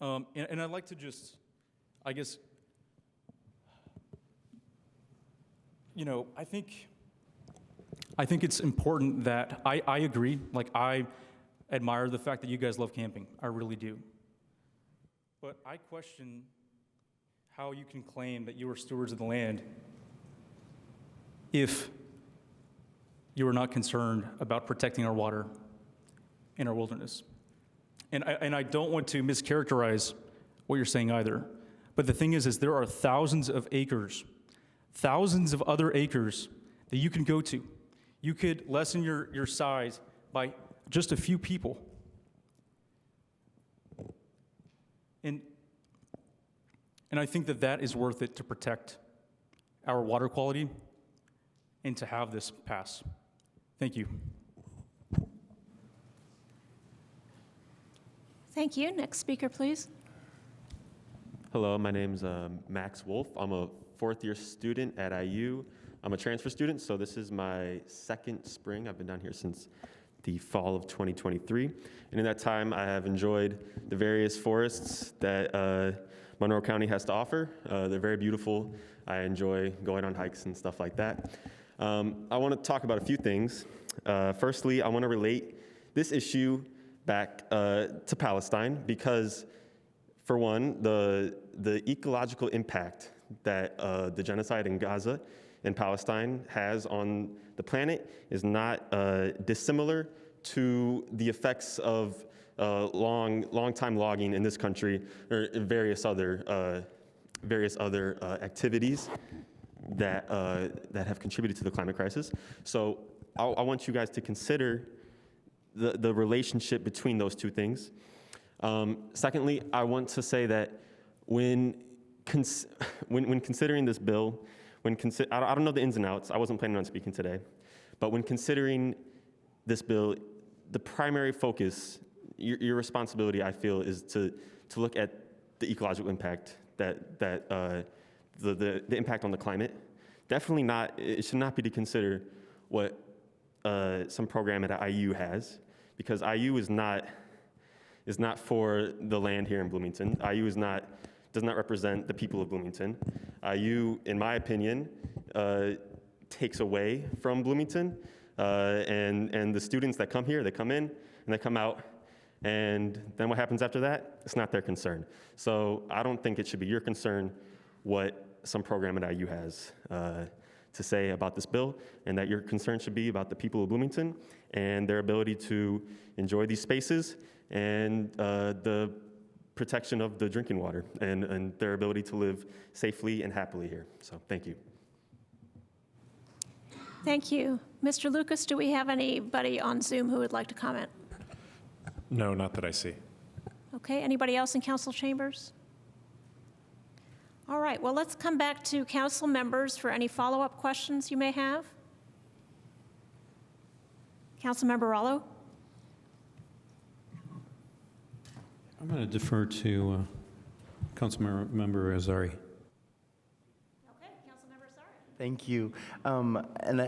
And I'd like to just, I guess, I think it's important that I agree. Like, I admire the fact that you guys love camping. I really do. But I question how you can claim that you are stewards of the land if you are not concerned about protecting our water and our wilderness. And I don't want to mischaracterize what you're saying either. But the thing is there are thousands of acres, thousands of other acres that you can go to. You could lessen your size by just a few people. And I think that is worth it to protect our water quality and to have this pass. Thank you. Thank you. Next speaker, please. Hello, my name's Max Wolf. I'm a fourth-year student at IU. I'm a transfer student, so this is my second spring. I've been down here since the fall of 2023. And in that time, I have enjoyed the various forests that Monroe County has to offer. They're very beautiful. I enjoy going on hikes and stuff like that. I want to talk about a few things. Firstly, I want to relate this issue back to Palestine because, for one, the ecological impact that the genocide in Gaza and Palestine has on the planet is not dissimilar to the effects of long time logging in this country or various other activities that have contributed to the climate crisis. So I want you guys to consider the relationship between those two things. Secondly, I want to say that when considering this bill, I don't know the ins and outs. I wasn't planning on speaking today, but when considering this bill, the primary focus, your responsibility, I feel, is to look at the ecological impact that the impact on the climate. Definitely not. It should not be to consider what some program at IU has, because IU is not for the land here in Bloomington. IU does not represent the people of Bloomington. IU, in my opinion, takes away from Bloomington, and the students that come here, they come in and they come out And then what happens after that? It's not their concern. So I don't think it should be your concern what some program at IU has to say about this bill, and that your concern should be about the people of Bloomington and their ability to enjoy these spaces and the protection of the drinking water and their ability to live safely and happily here. So thank you. Thank you. Mr. Lucas, do we have anybody on Zoom who would like to comment? No, not that I see. Okay, anybody else in council chambers? All right, well, let's come back to council members for any follow-up questions you may have. Councilmember Rollo? I'm going to defer to Councilmember Azari. Thank you. And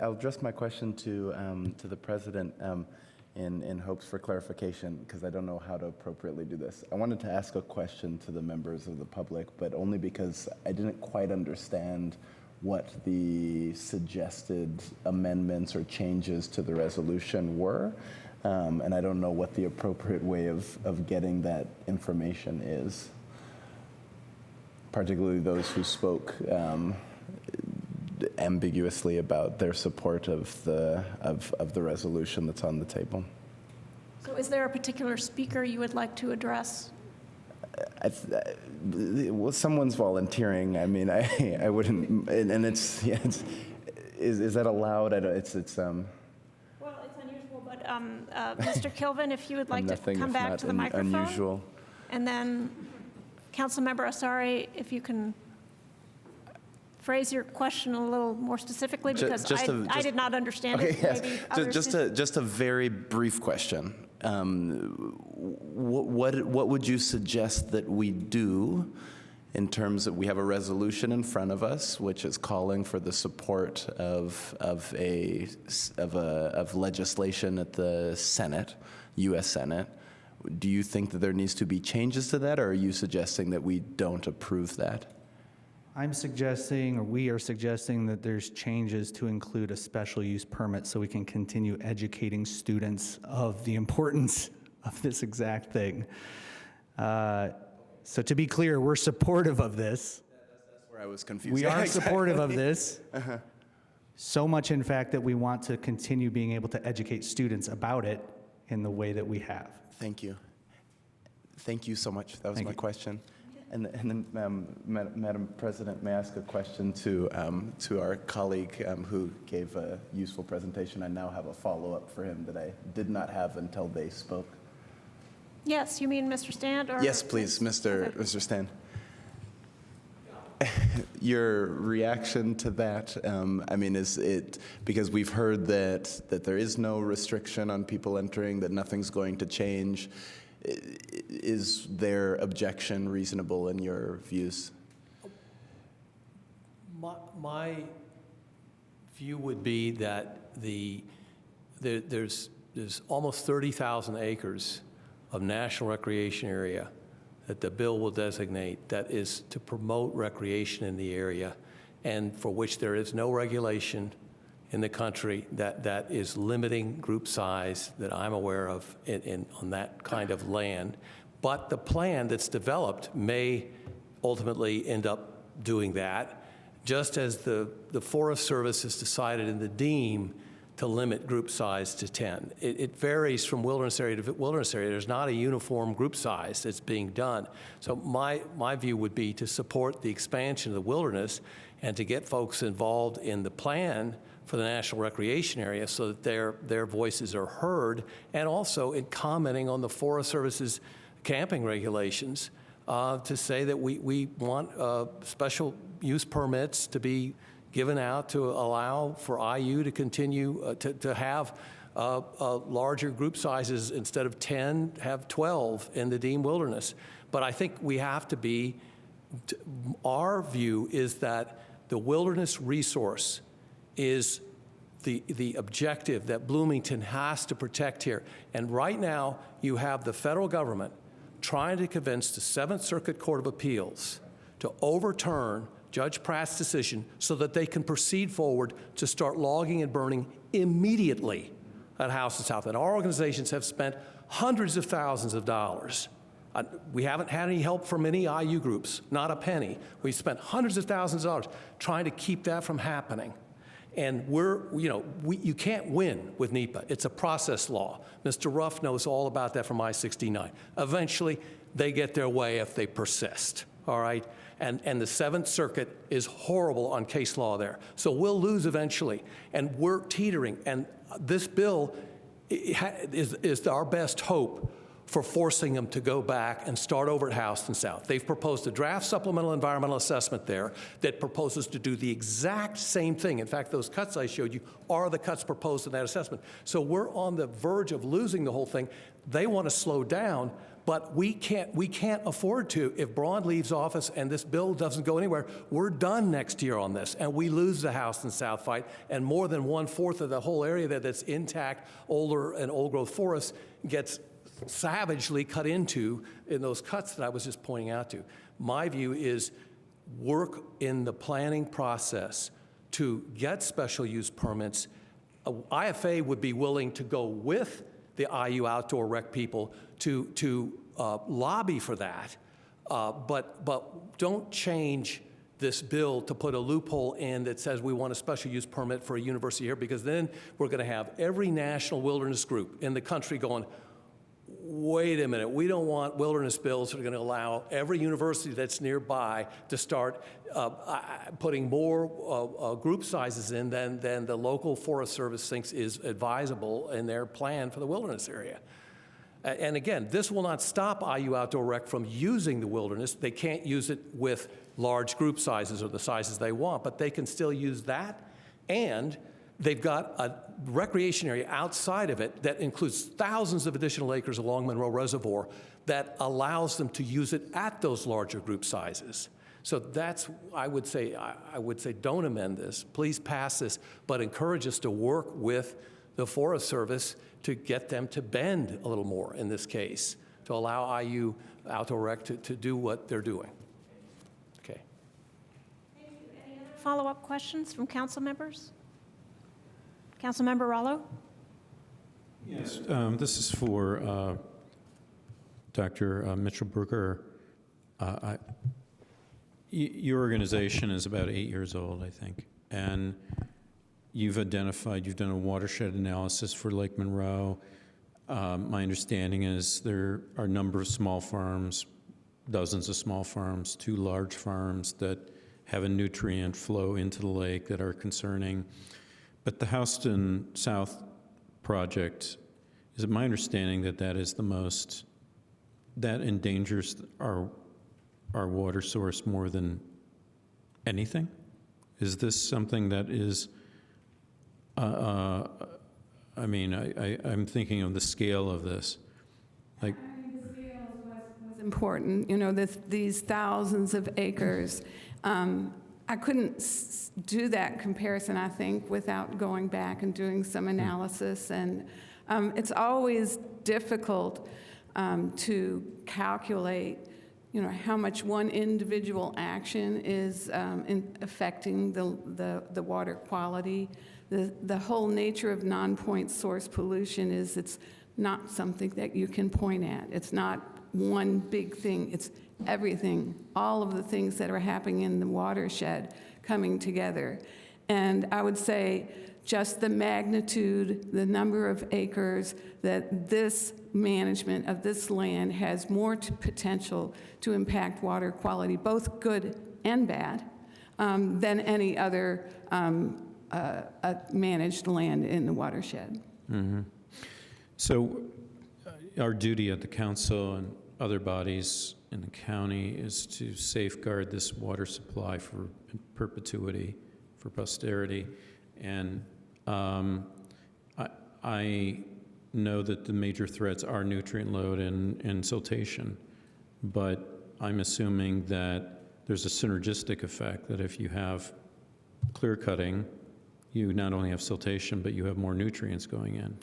I'll address my question to the president in hopes for clarification, because I don't know how to appropriately do this. I wanted to ask a question to the members of the public, but only because I didn't quite understand what the suggested amendments or changes to the resolution were. And I don't know what the appropriate way of getting that information is, particularly those who spoke ambiguously about their support of the resolution that's on the table. So is there a particular speaker you would like to address? Well, someone's volunteering. I mean, I wouldn't, and it's, yeah, is that allowed? Well, it's unusual, but Mr. Kilvin, if you would like to come back to the microphone. Unusual. And then Councilmember Asari, if you can phrase your question a little more specifically, because I did not understand it. Yes. Maybe others Just a very brief question. What would you suggest that we do in terms of, we have a resolution in front of us which is calling for the support of legislation at the Senate, U.S. Senate. Do you think that there needs to be changes to that, or are you suggesting that we don't approve that? I'm suggesting, or we are suggesting, that there's changes to include a special use permit so we can continue educating students of the importance of this exact thing. So to be clear, we're supportive of this. That's where I was confused. We are supportive of this. So much, in fact, that we want to continue being able to educate students about it in the way that we have. Thank you. Thank you so much. That was my question. And then, Madam President, may I ask a question to our colleague who gave a useful presentation? I now have a follow-up for him that I did not have until they spoke. Yes, you mean Mr. Stand? Or Yes, please, Mr. Stan. Your reaction to that, I mean, is it, because we've heard that there is no restriction on people entering, that nothing's going to change. Is their objection reasonable in your views? My view would be that there's almost 30,000 acres of national recreation area that the bill will designate that is to promote recreation in the area, and for which there is no regulation in the country that is limiting group size that I'm aware of on that kind of land. But the plan that's developed may ultimately end up doing that, just as the Forest Service has decided in the Deem to limit group size to 10. It varies from wilderness area to wilderness area. There's not a uniform group size that's being done. So my view would be to support the expansion of the wilderness and to get folks involved in the plan for the National Recreation Area so that their voices are heard, and also in commenting on the Forest Service's camping regulations to say that we want special use permits to be given out to allow for IU to continue to have larger group sizes. Instead of 10, have 12 in the Dean Wilderness. But I think we have to be, our view is that the wilderness resource is the objective that Bloomington has to protect here. And right now, you have the federal government trying to convince the Seventh Circuit Court of Appeals to overturn Judge Pratt's decision so that they can proceed forward to start logging and burning immediately. at House and South. And our organizations have spent hundreds of thousands of dollars. We haven't had any help from any IU groups, not a penny. We've spent hundreds of thousands of dollars trying to keep that from happening. And you can't win with NEPA. It's a process law. Mr. Ruff knows all about that from I-69. Eventually, they get their way if they persist, all right? And the Seventh Circuit is horrible on case law there. So we'll lose eventually, and we're teetering. And this bill is our best hope for forcing them to go back and start over at House and South. They've proposed a draft supplemental environmental assessment there that proposes to do the exact same thing. In fact, those cuts I showed you are the cuts proposed in that assessment. So we're on the verge of losing the whole thing. They want to slow down, but we can't afford to. If Braun leaves office and this bill doesn't go anywhere, we're done next year on this, and we lose the House and South fight, and more than 1/4 of the whole area that's intact, older and old-growth forests gets savagely cut into in those cuts that I was just pointing out to. My view is work in the planning process to get special use permits. IFA would be willing to go with the IU outdoor rec people to lobby for that, but don't change this bill to put a loophole in that says we want a special use permit for a university here, because then we're going to have every national wilderness group in the country going, wait a minute, we don't want wilderness bills that are going to allow every university that's nearby to start putting more group sizes in than the local Forest Service thinks is advisable in their plan for the wilderness area. And again, this will not stop IU Outdoor Rec from using the wilderness. They can't use it with large group sizes or the sizes they want, but they can still use that, and they've got a recreation area outside of it that includes thousands of additional acres along Monroe Reservoir that allows them to use it at those larger group sizes. So that's, I would say don't amend this. Please pass this, but encourage us to work with the Forest Service to get them to bend a little more in this case, to allow IU Outdoor Rec to do what they're doing. Okay. Thank you. Any other follow-up questions from council members? Councilmember Rollo? Yes, this is for Dr. Mitchell-Brooker. Your organization is about 8 years old, I think, and you've done a watershed analysis for Lake Monroe. My understanding is there are a number of small farms, dozens of small farms, 2 large farms that have a nutrient flow into the lake that are concerning. But the Houston South project, is it my understanding that that is the most, that endangers our water source more than anything? Is this something that is, I mean, I'm thinking of the scale of this. Like, the scale was important, you know, these thousands of acres. I couldn't do that comparison, I think, without going back and doing some analysis. And it's always difficult to calculate, you know, how much one individual action is affecting the water quality. The whole nature of non-point source pollution is it's not something that you can point at. It's not one big thing. It's everything, all of the things that are happening in the watershed coming together. And I would say just the magnitude, the number of acres, that this management of this land has more potential to impact water quality, both good and bad, than any other managed land in the watershed. Mm-hmm. So our duty at the council and other bodies in the county is to safeguard this water supply for perpetuity, for posterity. And I know that the major threats are nutrient load and siltation, but I'm assuming that there's a synergistic effect, that if you have clear cutting, you not only have siltation, but you have more nutrients going in.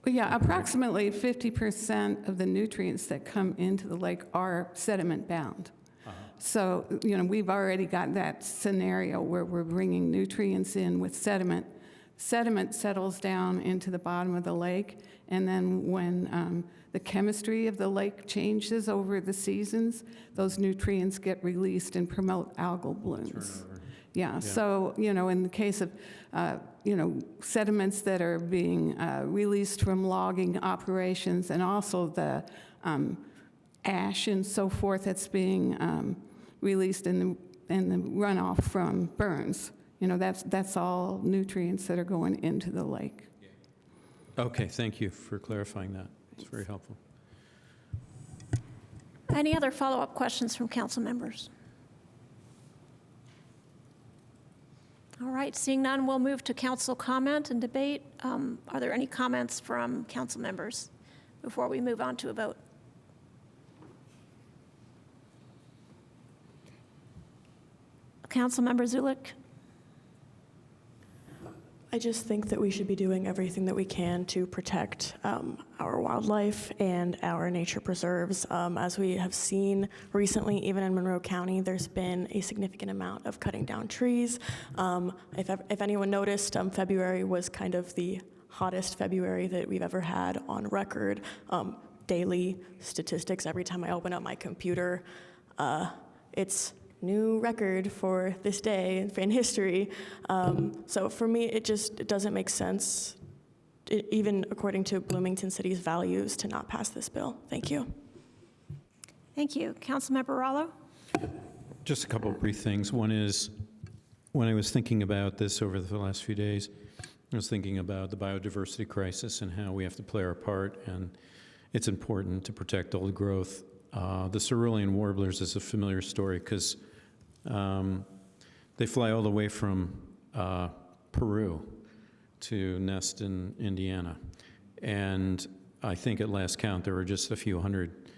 Yeah, approximately 50% of the nutrients that come into the lake are sediment bound. So, you know, we've already got that scenario where we're bringing nutrients in with sediment sediment settles down into the bottom of the lake, and then when the chemistry of the lake changes over the seasons, those nutrients get released and promote algal blooms. Yeah, so, in the case of, sediments that are being released from logging operations, and also the ash and so forth that's being released in the runoff from burns, that's all nutrients that are going into the lake. Okay, thank you for clarifying that. It's very helpful. Any other follow-up questions from council members? All right, seeing none, we'll move to council comment and debate. Are there any comments from council members before we move on to a vote? Councilmember Zulik. I just think that we should be doing everything that we can to protect our wildlife and our nature preserves. As we have seen recently, even in Monroe County, there's been a significant amount of cutting down trees. If anyone noticed, February was kind of the hottest February that we've ever had on record. Daily statistics, every time I open up my computer, it's new record for this day in history. So for me, it doesn't make sense, even according to Bloomington City's values, to not pass this bill. Thank you. Thank you. Councilmember Rallo. Just a couple of brief things. One is, when I was thinking about this over the last few days, I was thinking about the biodiversity crisis and how we have to play our part, and it's important to protect old growth. The cerulean warblers is a familiar story because they fly all the way from Peru to nest in Indiana. And I think at last count there were just a few hundred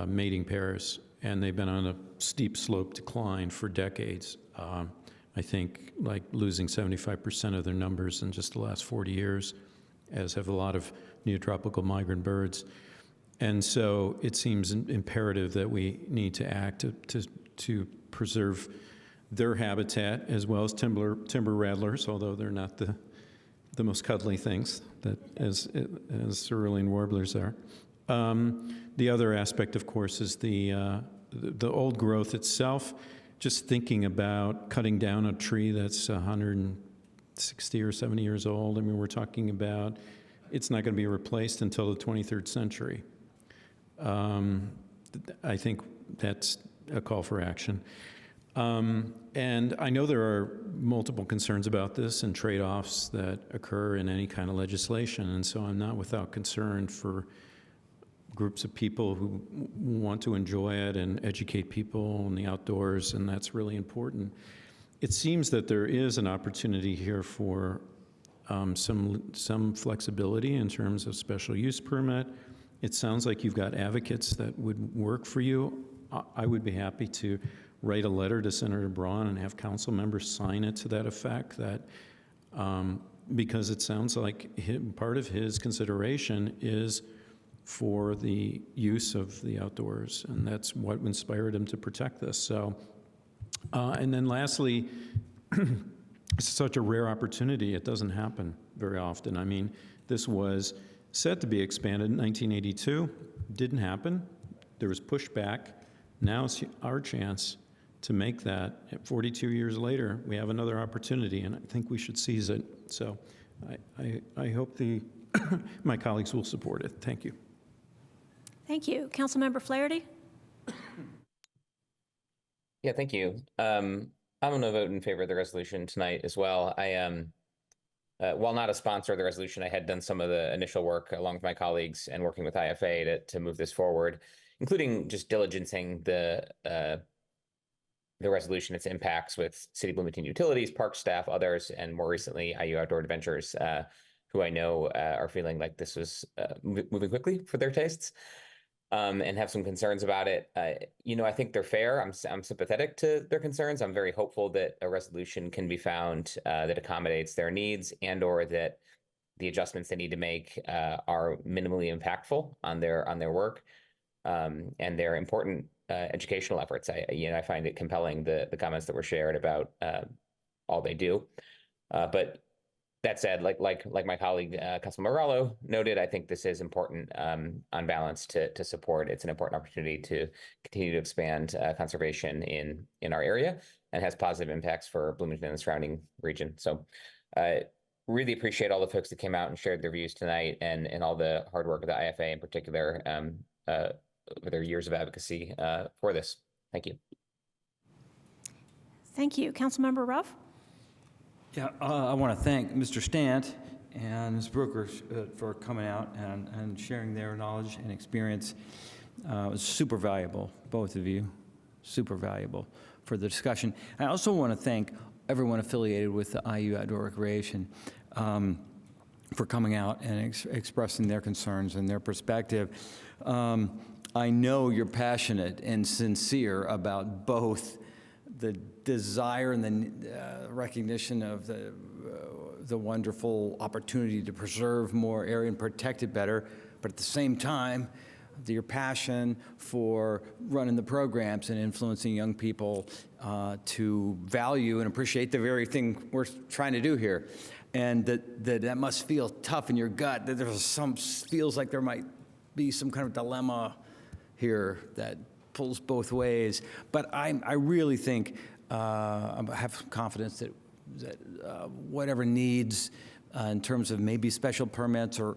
mating pairs, and they've been on a steep slope decline for decades. I think like losing 75% of their numbers in just the last 40 years, as have a lot of neotropical migrant birds. And so it seems imperative that we need to act to preserve their habitat, as well as timber rattlers, although they're not the most cuddly things that as cerulean warblers are. The other aspect, of course, is the old growth itself. Just thinking about cutting down a tree that's 160 or 70 years old. I mean, we're talking about it's not going to be replaced until the 23rd century. I think that's a call for action. And I know there are multiple concerns about this and trade-offs that occur in any kind of legislation, and so I'm not without concern for groups of people who want to enjoy it and educate people in the outdoors, and that's really important. It seems that there is an opportunity here for some flexibility in terms of special use permit. It sounds like you've got advocates that would work for you. I would be happy to write a letter to Senator Braun and have council members sign it to that effect, that because it sounds like part of his consideration is for the use of the outdoors, and that's what inspired him to protect this. So, and then lastly, it's such a rare opportunity. It doesn't happen very often. I mean, this was set to be expanded in 1982, didn't happen. There was pushback. Now it's our chance to make that. 42 years later, we have another opportunity, and I think we should seize it. So I hope my colleagues will support it. Thank you. Thank you. Councilmember Flaherty? Yeah, thank you. I'm going to vote in favor of the resolution tonight as well. I while not a sponsor of the resolution, I had done some of the initial work along with my colleagues and working with IFA to move this forward, including just diligencing the resolution, its impacts with City of Bloomington utilities, park staff, others, and more recently IU Outdoor Adventures, who I know are feeling like this was moving quickly for their tastes. And have some concerns about it. I think they're fair. I'm sympathetic to their concerns. I'm very hopeful that a resolution can be found that accommodates their needs, and/or that the adjustments they need to make are minimally impactful on their work and their important educational efforts. I find it compelling the comments that were shared about all they do. But That said, like my colleague Councilmember Morello noted, I think this is important on balance to support. It's an important opportunity to continue to expand conservation in our area, and has positive impacts for Bloomington and the surrounding region. So really appreciate all the folks that came out and shared their views tonight, and all the hard work of the IFA in particular over their years of advocacy for this. Thank you. Thank you. Councilmember Ruff? Yeah, I want to thank Mr. Stant and Ms. Brooker for coming out and sharing their knowledge and experience. It was super valuable, both of you, super valuable for the discussion. I also want to thank everyone affiliated with the IU Outdoor Recreation for coming out and expressing their concerns and their perspective. I know you're passionate and sincere about both the desire and the recognition of the wonderful opportunity to preserve more area and protect it better, but at the same time, your passion for running the programs and influencing young people to value and appreciate the very thing we're trying to do here. And that must feel tough in your gut, that there's feels like there might be some kind of dilemma here that pulls both ways. But I really think, I have confidence that whatever needs in terms of maybe special permits or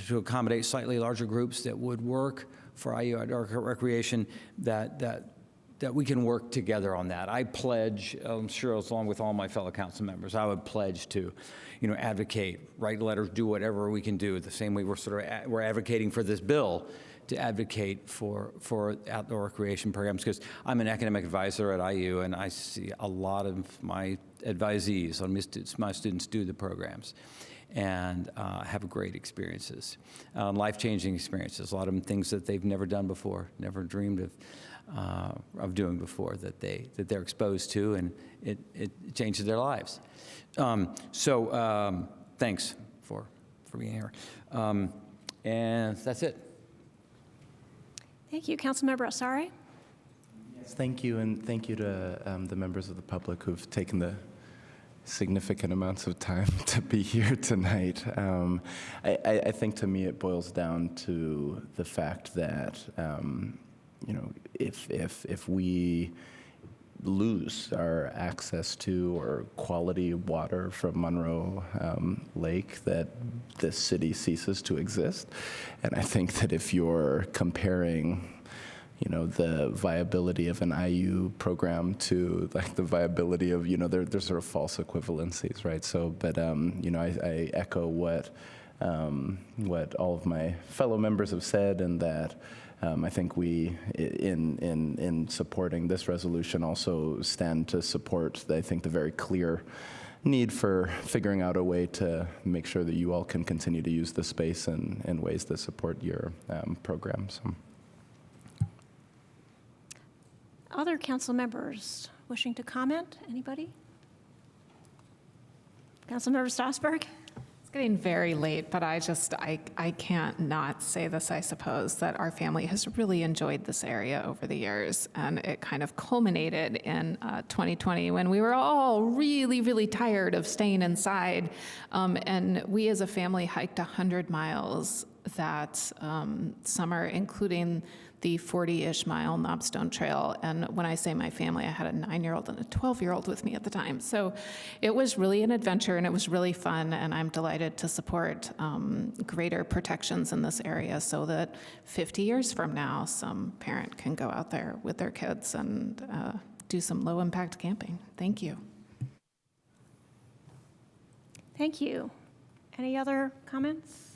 to accommodate slightly larger groups that would work for IU Outdoor Recreation, that we can work together on that. I pledge, I'm sure along with all my fellow council members, I would pledge to, advocate, write letters, do whatever we can do. The same way we're advocating for this bill, to advocate for outdoor recreation programs, because I'm an academic advisor at IU, and I see a lot of my advisees, my students do the programs, and have great experiences, life-changing experiences. A lot of them things that they've never done before, never dreamed of doing before, that they're exposed to, and it changes their lives. Thanks for being here, and that's it. Thank you. Councilmember Asare? Yes, thank you, and thank you to the members of the public who've taken the significant amounts of time to be here tonight. I think to me it boils down to the fact that if we lose our access to or quality water from Monroe Lake, that the city ceases to exist. And I think that if you're comparing the viability of an IU program to like the viability of, there's sort of false equivalencies, right? So, but, I echo what all of my fellow members have said, and that I think we, in supporting this resolution, also stand to support, I think, the very clear need for figuring out a way to make sure that you all can continue to use the space in ways that support your programs. Other council members wishing to comment? Anybody? Councilmember Strasburg? It's getting very late, but I can't not say this, I suppose, that our family has really enjoyed this area over the years, and it kind of culminated in 2020 when we were all really, really tired of staying inside, and we as a family hiked 100 miles that summer, including the 40-ish mile Knobstone Trail. And when I say my family, I had a 9-year-old and a 12-year-old with me at the time. So it was really an adventure, and it was really fun, and I'm delighted to support greater protections in this area so that 50 years from now, some parent can go out there with their kids and do some low-impact camping. Thank you. Thank you. Any other comments?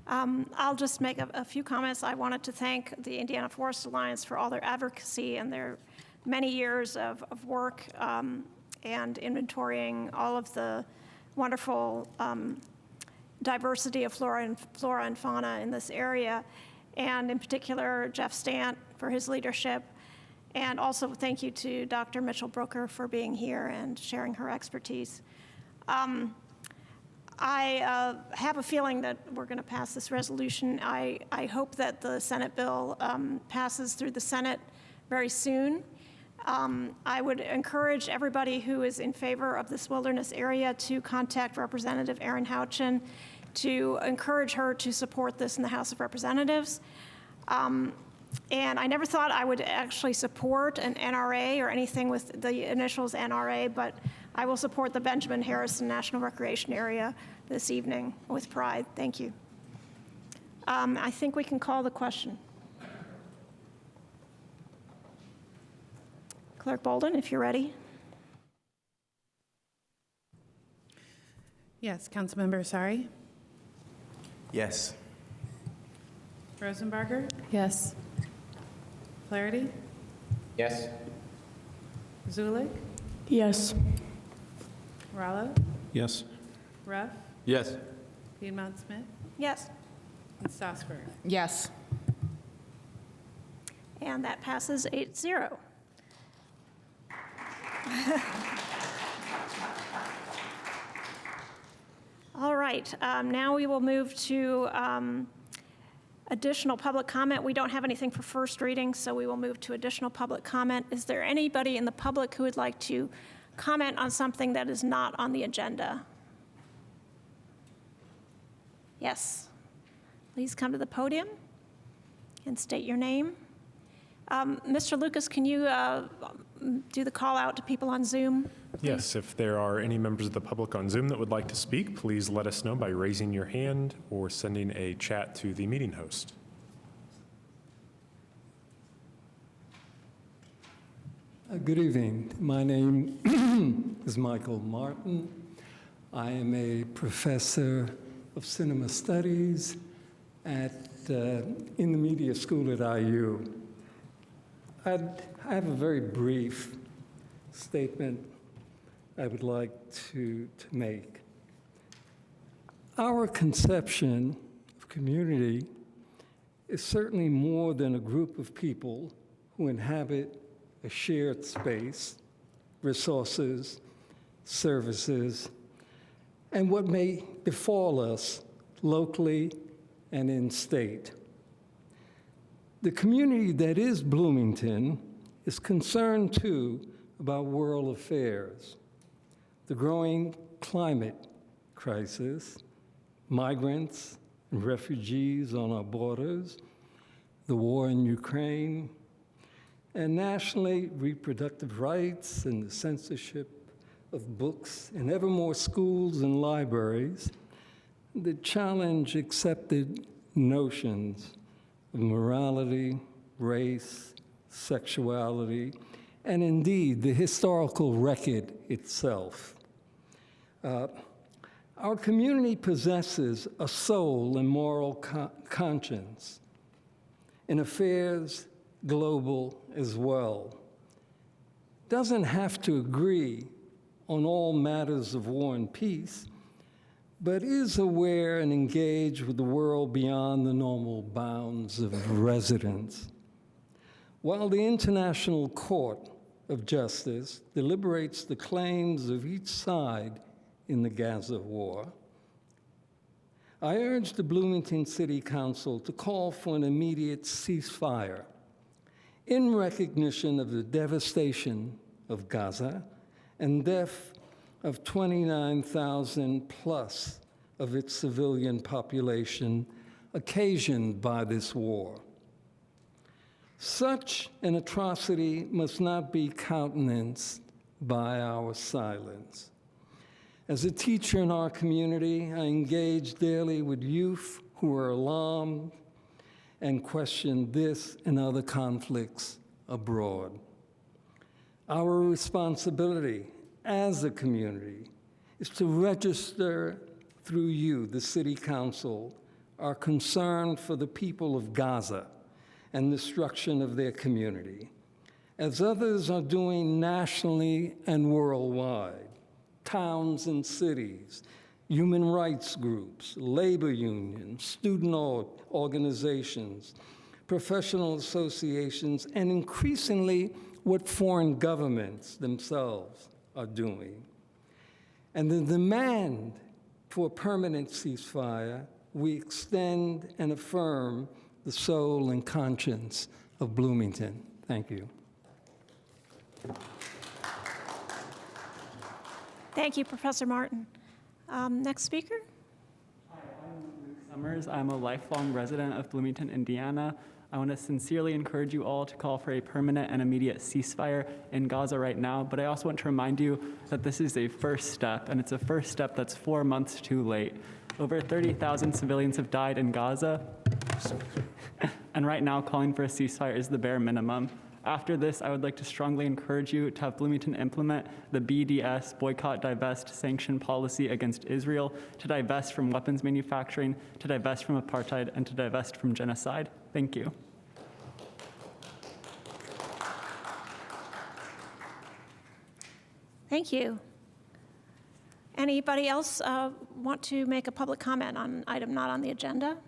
I'll just make a few comments. I wanted to thank the Indiana Forest Alliance for all their advocacy and their many years of work and inventorying all of the wonderful diversity of flora and fauna in this area, and in particular Jeff Stant for his leadership. And also thank you to Dr. Mitchell Brooker for being here and sharing her expertise. I have a feeling that we're going to pass this resolution. I hope that the Senate bill passes through the Senate very soon. I would encourage everybody who is in favor of this wilderness area to contact Representative Erin Houchin to encourage her to support this in the House of Representatives. And I never thought I would actually support an NRA or anything with the initials NRA, but I will support the Benjamin Harrison National Recreation Area this evening with pride. Thank you. I think we can call the question. Clerk Bolden, if you're ready. Yes, Councilmember Asari? Yes. Rosenbarger? Yes. Flaherty? Yes. Zulik? Yes. Rallo? Yes. Ruff? Yes. Piedmont Smith? Yes. And Strasburg? Yes. And that passes 8-0. All right, now we will move to additional public comment. We don't have anything for first reading, so we will move to additional public comment. Is there anybody in the public who would like to comment on something that is not on the agenda? Yes. Please come to the podium and state your name. Mr. Lucas, can you do the call out to people on Zoom? Yes, if there are any members of the public on Zoom that would like to speak, please let us know by raising your hand or sending a chat to the meeting host. Good evening. My name is Michael Martin. I am a professor of cinema studies in the media school at IU. I have a very brief statement I would like to make. Our conception of community is certainly more than a group of people who inhabit a shared space, resources, services, and what may befall us locally and in state. The community that is Bloomington is concerned too about world affairs, the growing climate crisis, migrants and refugees on our borders, the war in Ukraine, and nationally, reproductive rights and the censorship of books in ever more schools and libraries that challenge accepted notions of morality, race, sexuality, and indeed the historical record itself. Our community possesses a soul and moral conscience in affairs global as well. Doesn't have to agree on all matters of war and peace, but is aware and engaged with the world beyond the normal bounds of residence. While the International Court of Justice deliberates the claims of each side in the Gaza war, I urge the Bloomington City Council to call for an immediate ceasefire in recognition of the devastation of Gaza and death of 29,000 plus of its civilian population occasioned by this war. Such an atrocity must not be countenanced by our silence. As a teacher in our community, I engage daily with youth who are alarmed and question this and other conflicts abroad. Our responsibility as a community is to register through you, the City Council, our concern for the people of Gaza and the destruction of their community, as others are doing nationally and worldwide, towns and cities, human rights groups, labor unions, student organizations, professional associations, and increasingly what foreign governments themselves are doing. And the demand for a permanent ceasefire, we extend and affirm the soul and conscience of Bloomington. Thank you. Thank you, Professor Martin. Next speaker. Hi, I'm Luke Summers. I'm a lifelong resident of Bloomington, Indiana. I want to sincerely encourage you all to call for a permanent and immediate ceasefire in Gaza right now, but I also want to remind you that this is a first step, and it's a first step that's 4 months too late. Over 30,000 civilians have died in Gaza, and right now calling for a ceasefire is the bare minimum. After this, I would like to strongly encourage you to have Bloomington implement the BDS, boycott, divest, sanction policy against Israel, to divest from weapons manufacturing, to divest from apartheid, and to divest from genocide. Thank you. Thank you. Anybody else want to make a public comment on an item not on the agenda?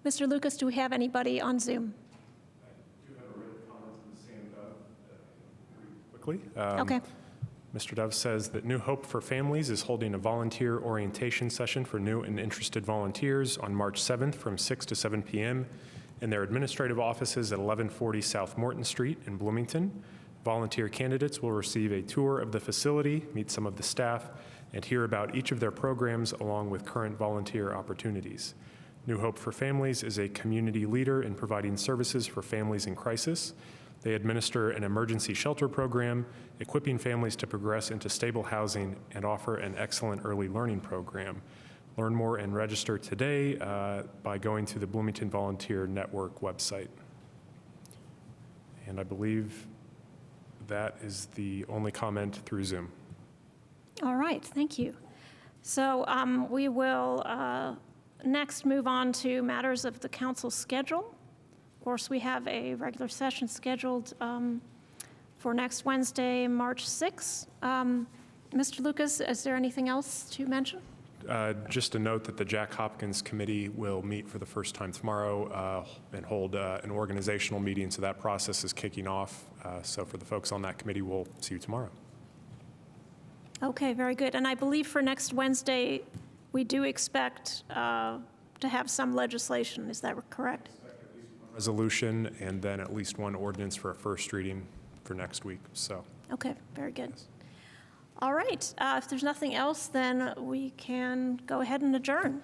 Mr. Lucas, do we have anybody on Zoom? Quickly. Okay. Mr. Dove says that New Hope for Families is holding a volunteer orientation session for new and interested volunteers on March 7th from 6 to 7 p.m. in their administrative offices at 1140 South Morton Street in Bloomington. Volunteer candidates will receive a tour of the facility, meet some of the staff, and hear about each of their programs along with current volunteer opportunities. New Hope for Families is a community leader in providing services for families in crisis. They administer an emergency shelter program, equipping families to progress into stable housing, and offer an excellent early learning program. Learn more and register today by going to the Bloomington Volunteer Network website. And I believe that is the only comment through Zoom. All right, thank you. So we will next move on to matters of the council schedule. Of course, we have a regular session scheduled for next Wednesday, March 6th. Mr. Lucas, is there anything else to mention? Just a note that the Jack Hopkins Committee will meet for the first time tomorrow and hold an organizational meeting, so that process is kicking off. So for the folks on that committee, we'll see you tomorrow. Okay, very good. And I believe for next Wednesday, we do expect to have some legislation. Is that correct? Resolution and then at least one ordinance for a first reading for next week. So. Okay, very good. All right, if there's nothing else, then we can go ahead and adjourn.